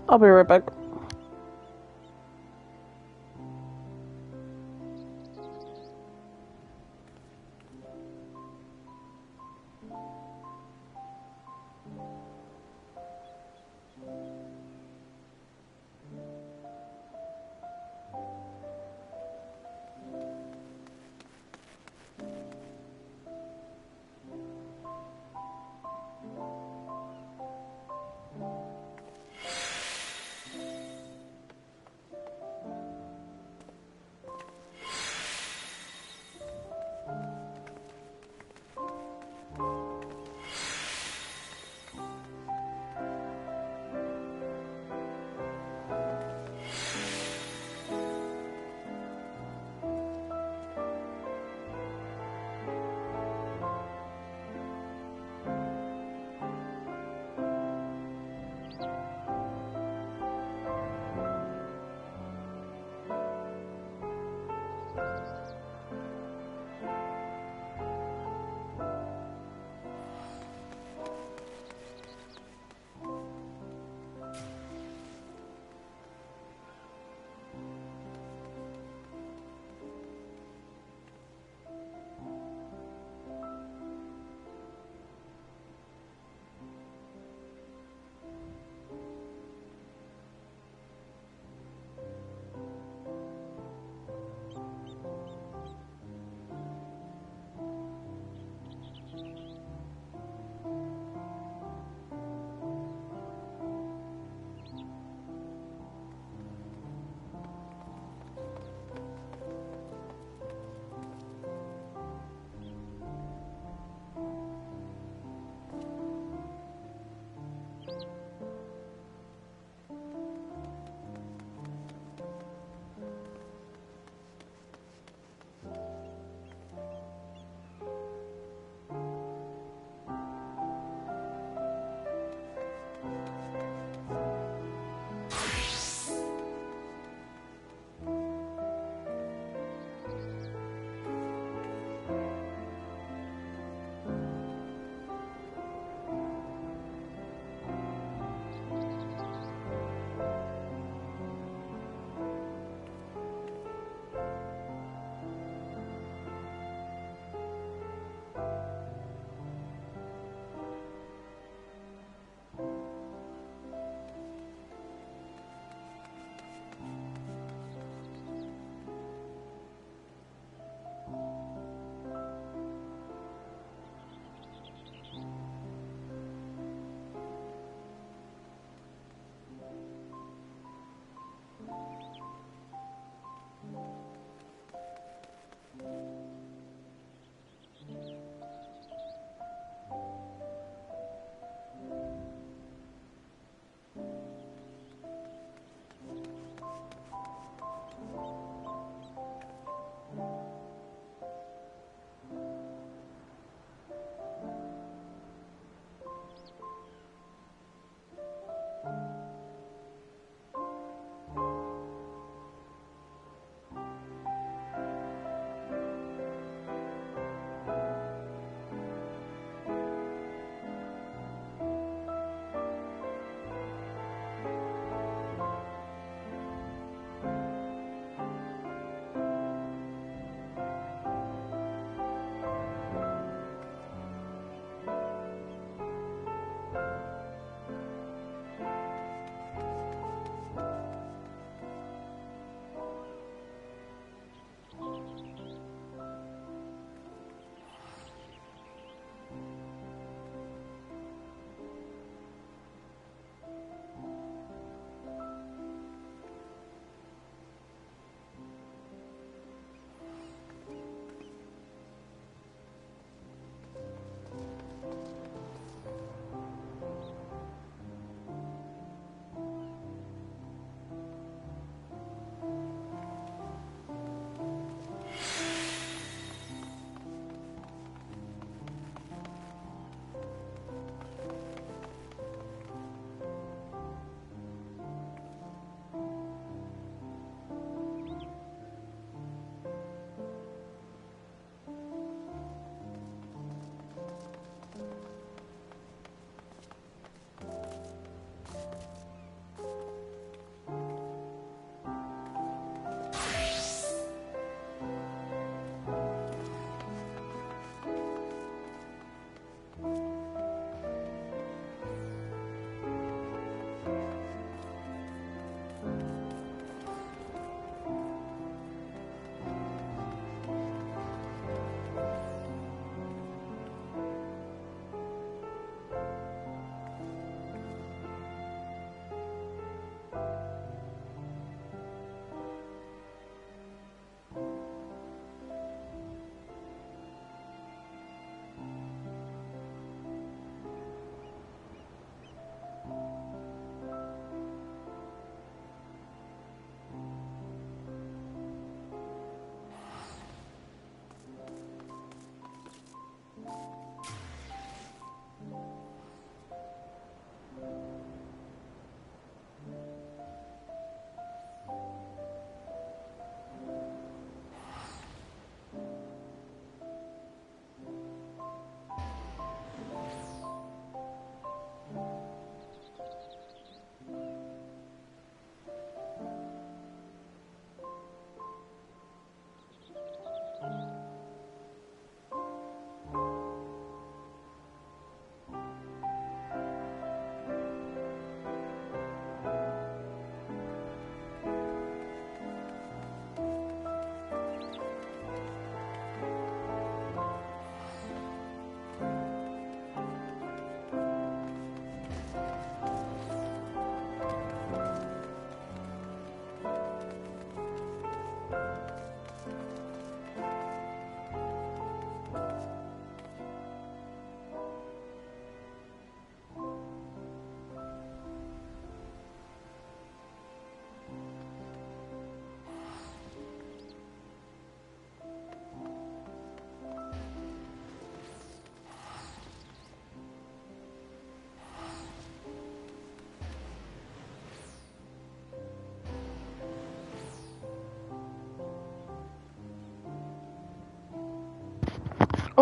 I'll be right back.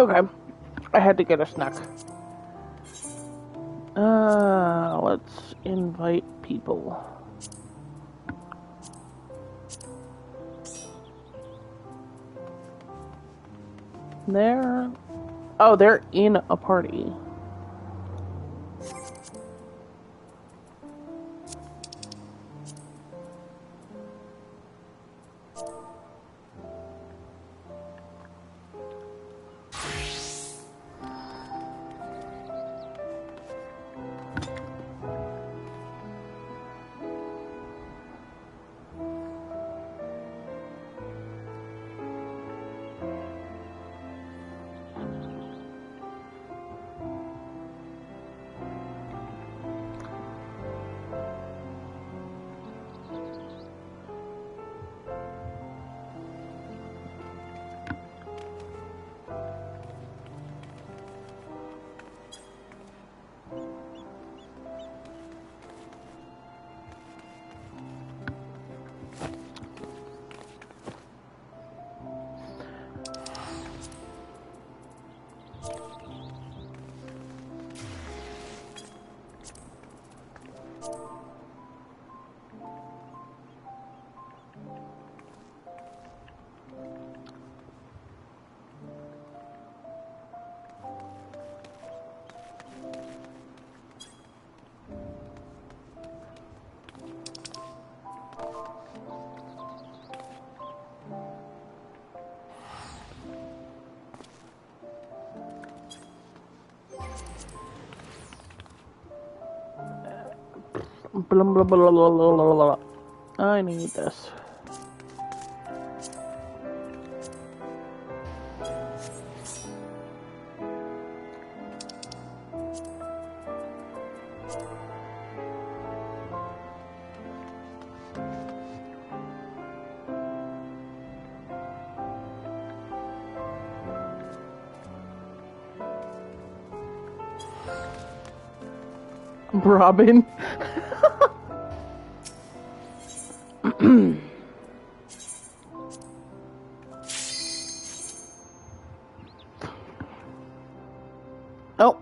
Okay. I had to get a snack. Let's invite people. They're in a party. Blah, blah, blah, blah, blah, blah, blah. I need this. Robin. Oh.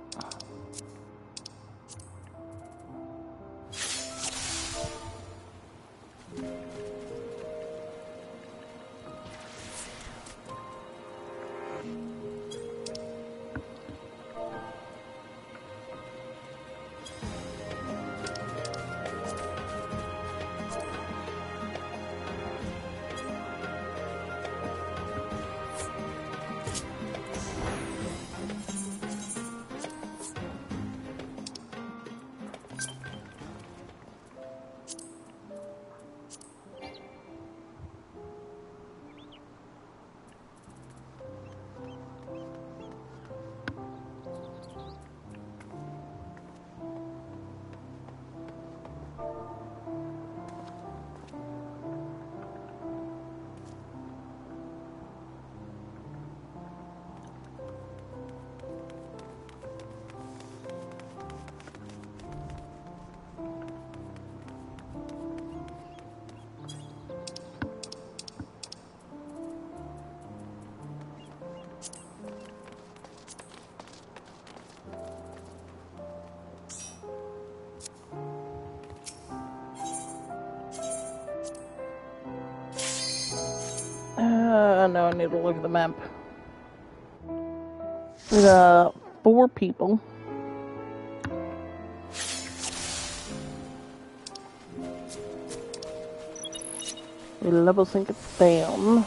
Now I need to look at the map. We got 4 people. We level sync it down.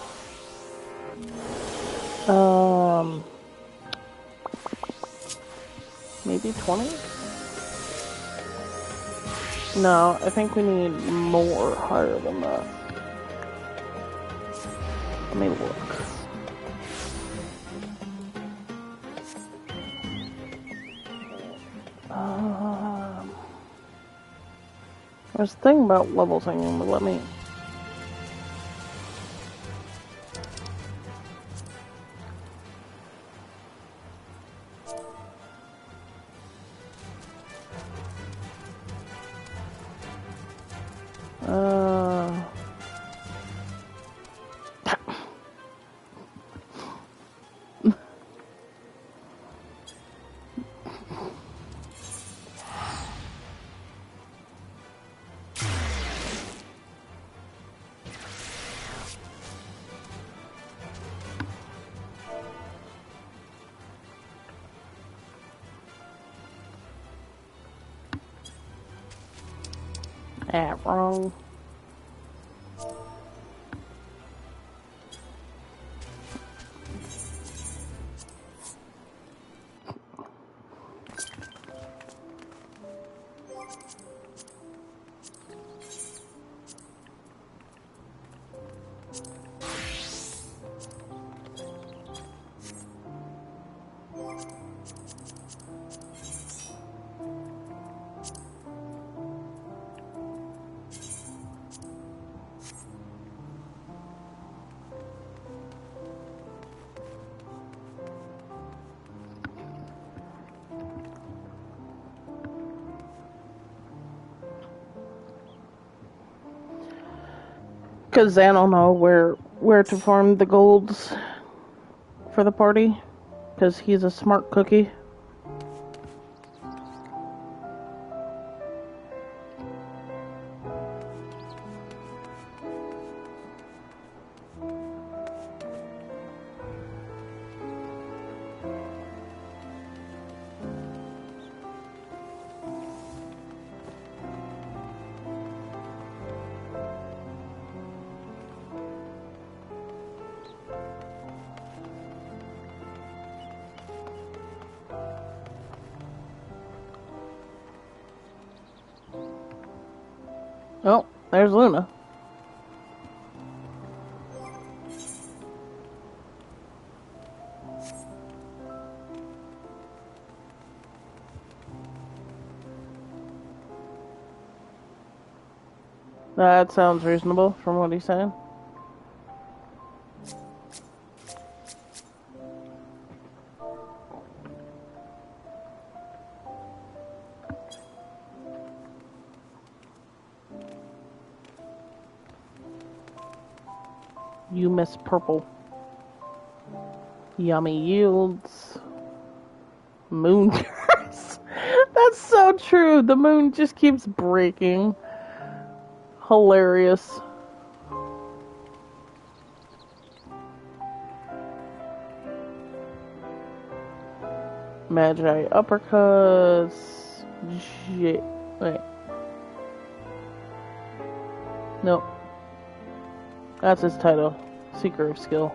Maybe 20? No, I think we need more higher than that. Let me look. I was thinking about level syncing, but let me... Ah, wrong. Because I don't know where to farm the golds for the party. Because he's a smart cookie. Oh, there's Luna. That sounds reasonable from what he's saying. You miss purple. Yummy yields. Moon curse. That's so true. The moon just keeps breaking. Hilarious. Magi uppercuts. Wait. Nope. That's his title. Seeker of Skill.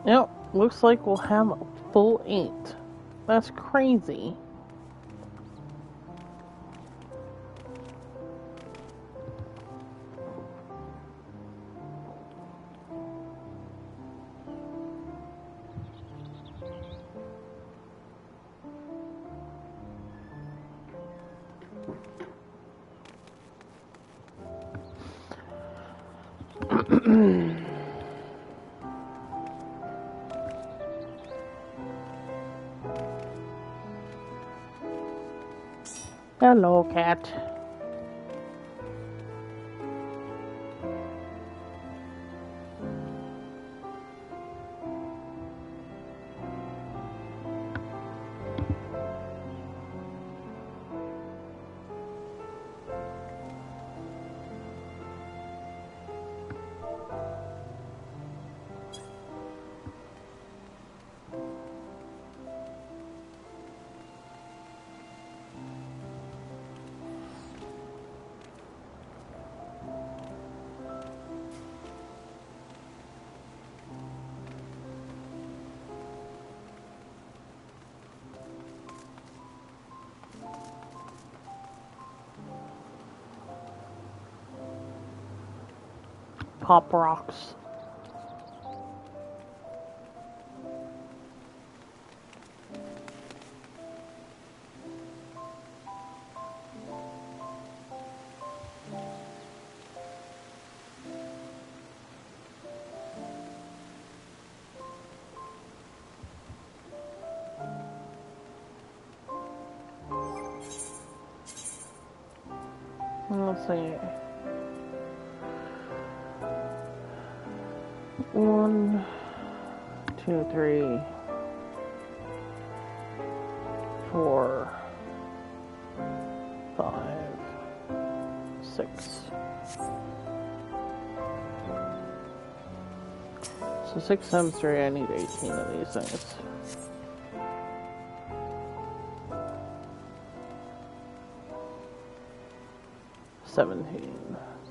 Yep, looks like we'll have a full 8. That's crazy. Hello, cat. Pop rocks. Let's see. 1, 2, 3, 4, 5, 6. So 6 times 3, I need 18 of these things.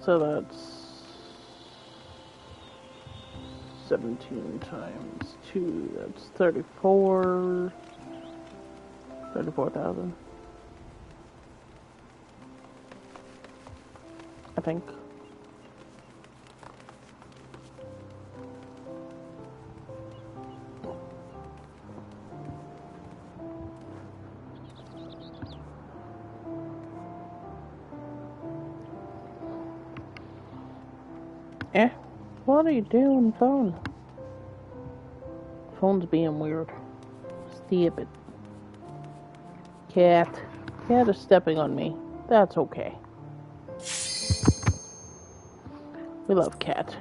So that's 17 times 2, that's 34,000. I think. What are you doing, phone? Phone's being weird. Stupid. Cat is stepping on me. That's okay. We love Cat.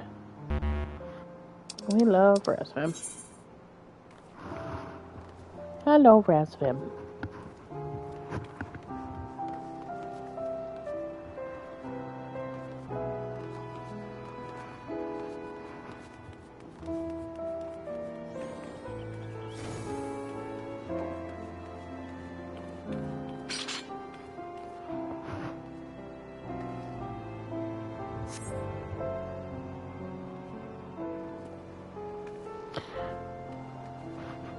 We love Rasvim. Hello, Rasvim.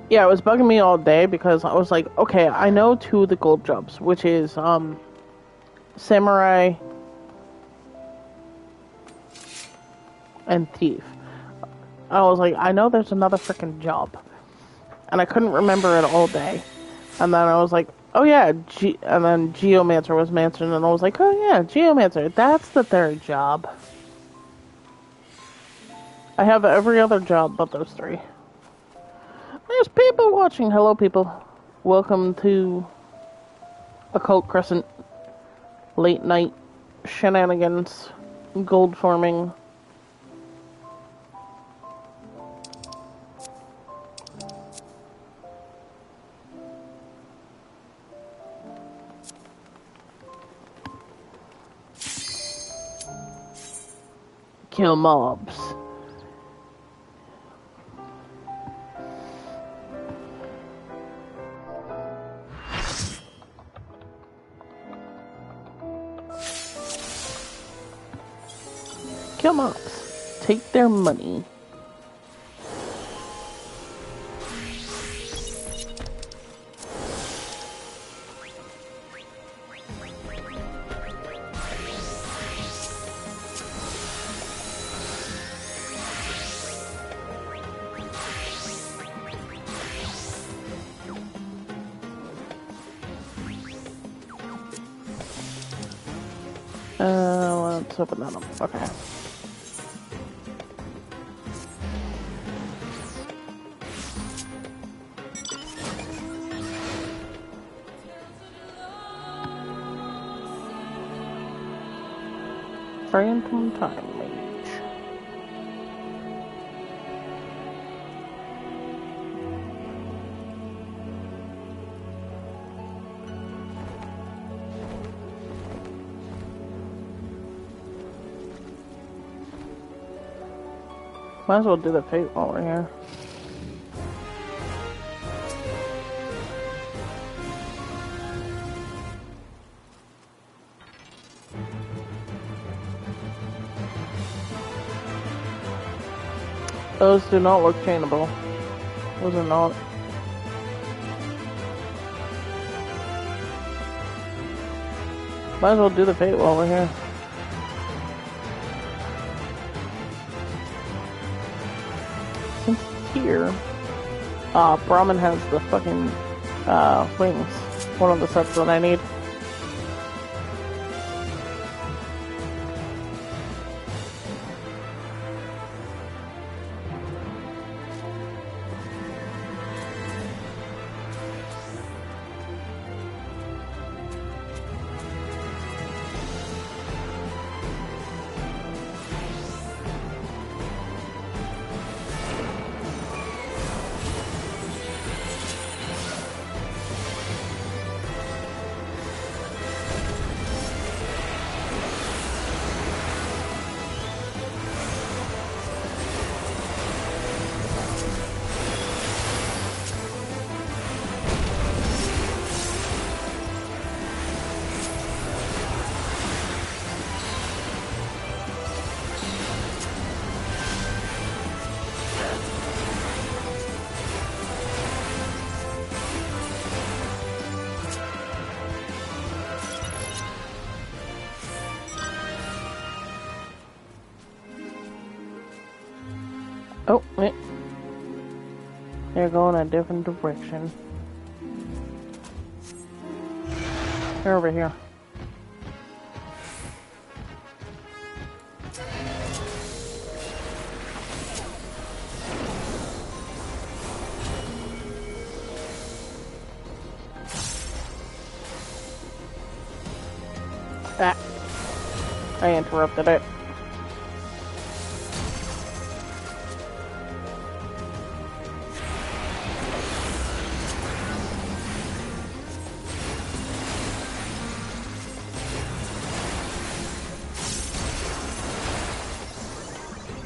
Yeah, it was bugging me all day because I was like, okay, I know 2 of the gold jobs, which is, Samurai and Thief. I was like, I know there's another freaking job. And I couldn't remember it all day. And then I was like, oh yeah, and then Geomancer was mentioned, and I was like, oh yeah, Geomancer, that's the 3rd job. I have every other job but those 3. There's people watching. Hello, people. Welcome to Occult Crescent. Late night shenanigans. Gold farming. Kill mobs. Kill mobs. Take their money. Let's open that up. Okay. Phantom Time Mage. Might as well do the fate while we're here. Those do not look chainable. Those are not. Might as well do the fate while we're here. Since it's here, Brahmin has the fucking wings. One of the sets that I need. Oh, wait. They're going a different direction. They're over here. Ah. I interrupted it.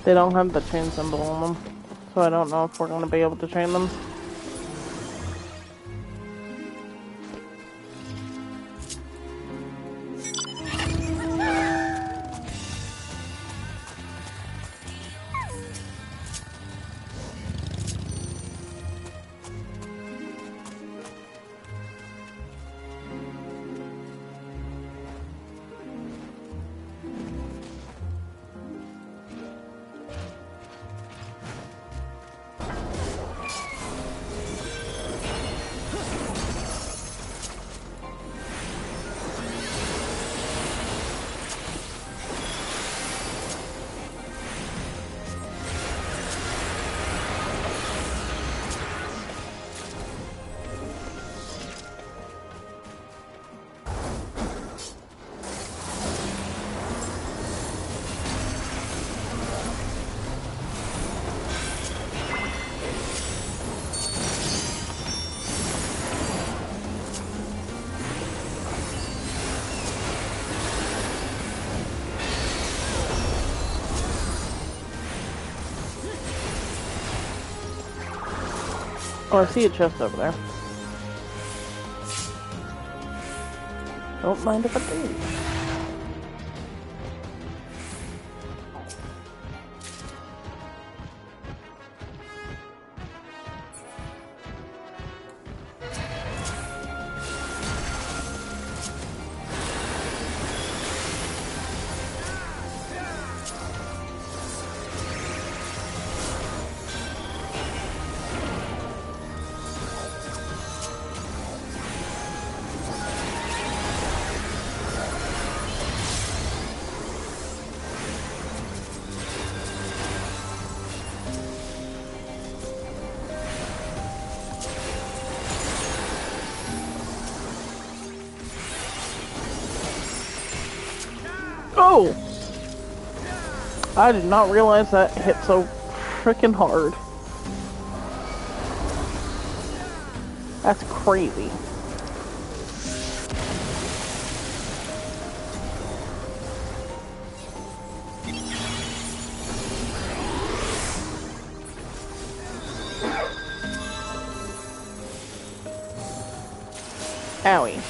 They don't have the chain symbol on them, so I don't know if we're going to be able to chain them. Oh, I see a chest over there. Don't mind if I do. Oh! I did not realize that hit so freaking hard. That's crazy. Owie.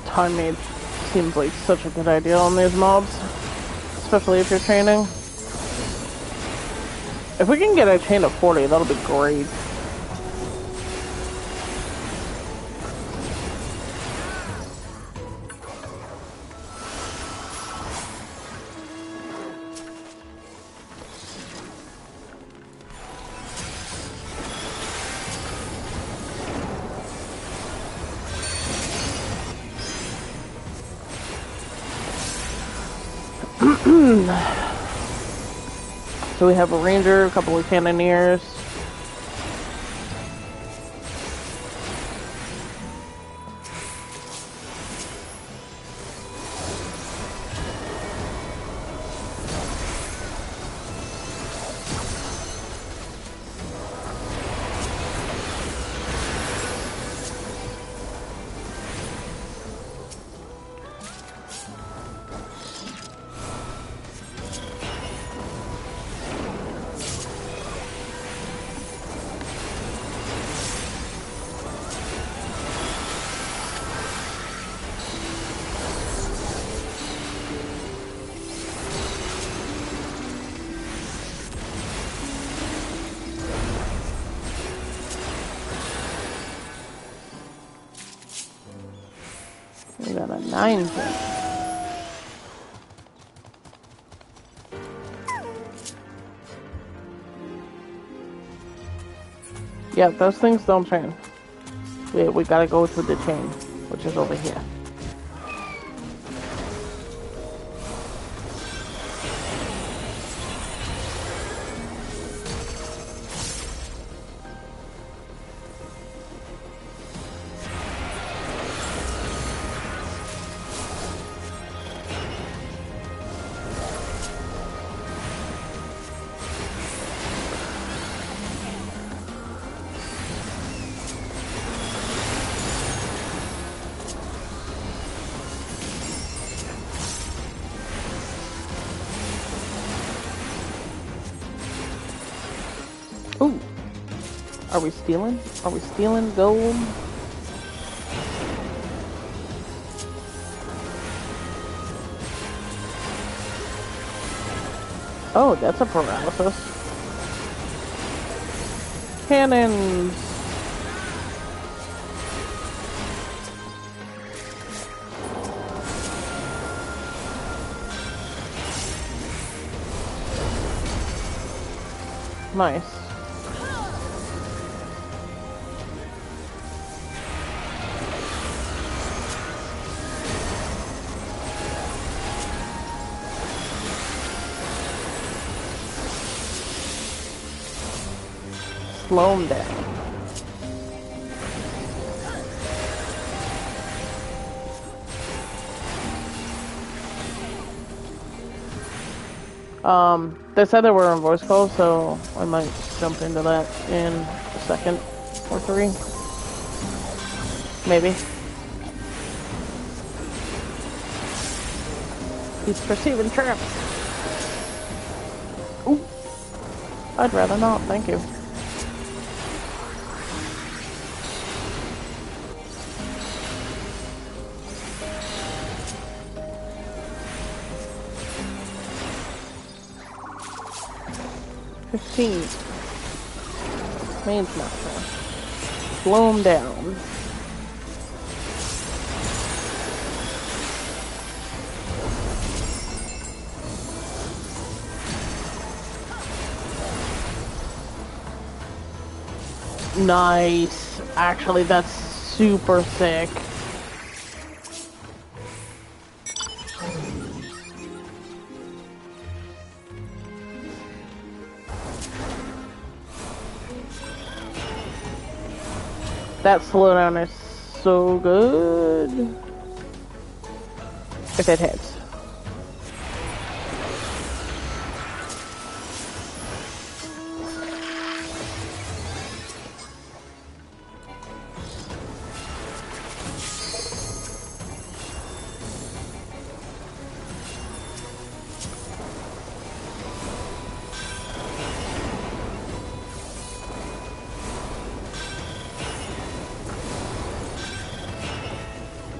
Time made seems like such a good idea on these mobs, especially if you're chaining. If we can get a chain of 40, that'll be great. So we have a ranger, a couple of cannoneers. We got a 9 pin. Yeah, those things don't turn. We gotta go through the chain, which is over here. Ooh. Are we stealing? Are we stealing gold? Oh, that's a paralysis. Cannons! Nice. Slow him down. They said there were in voice calls, so I might jump into that in a second or 3. Maybe. He's perceiving traps. Ooh. I'd rather not, thank you. Main smasher. Slow him down. Nice. Actually, that's super sick. That slowdown is so good. If it hits.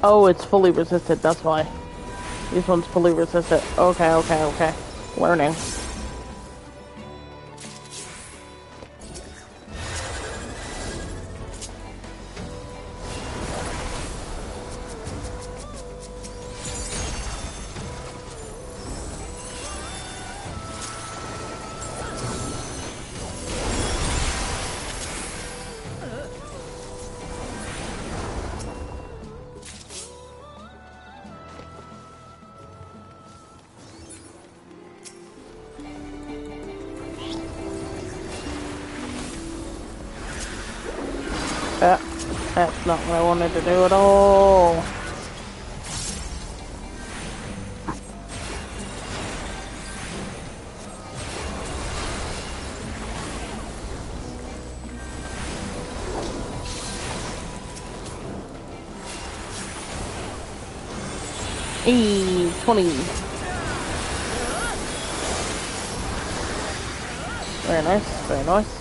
Oh, it's fully resisted, that's why. This one's fully resisted. Okay. Learning. That's not what I wanted to do at all. E 20. Very nice, very nice.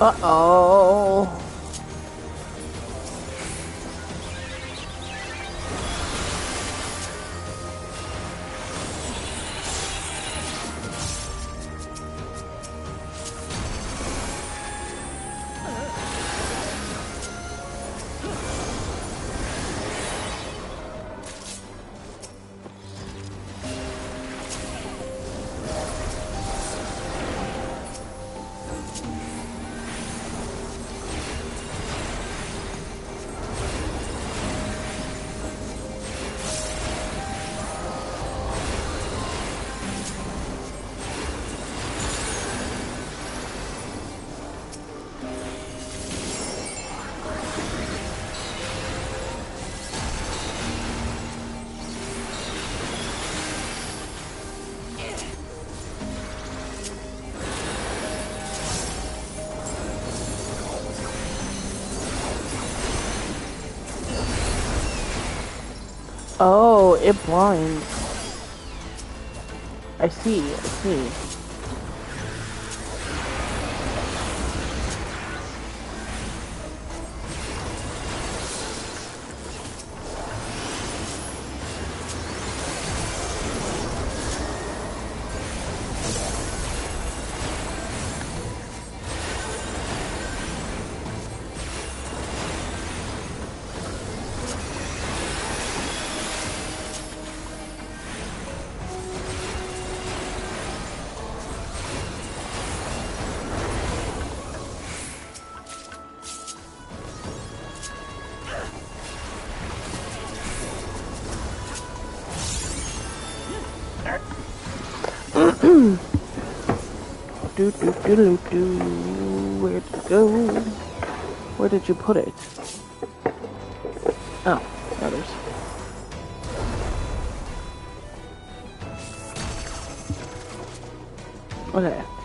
Uh-oh. Oh, it blinds. I see, I see. Do do do do do. Where'd it go? Where did you put it? Oh, there it is. Okay.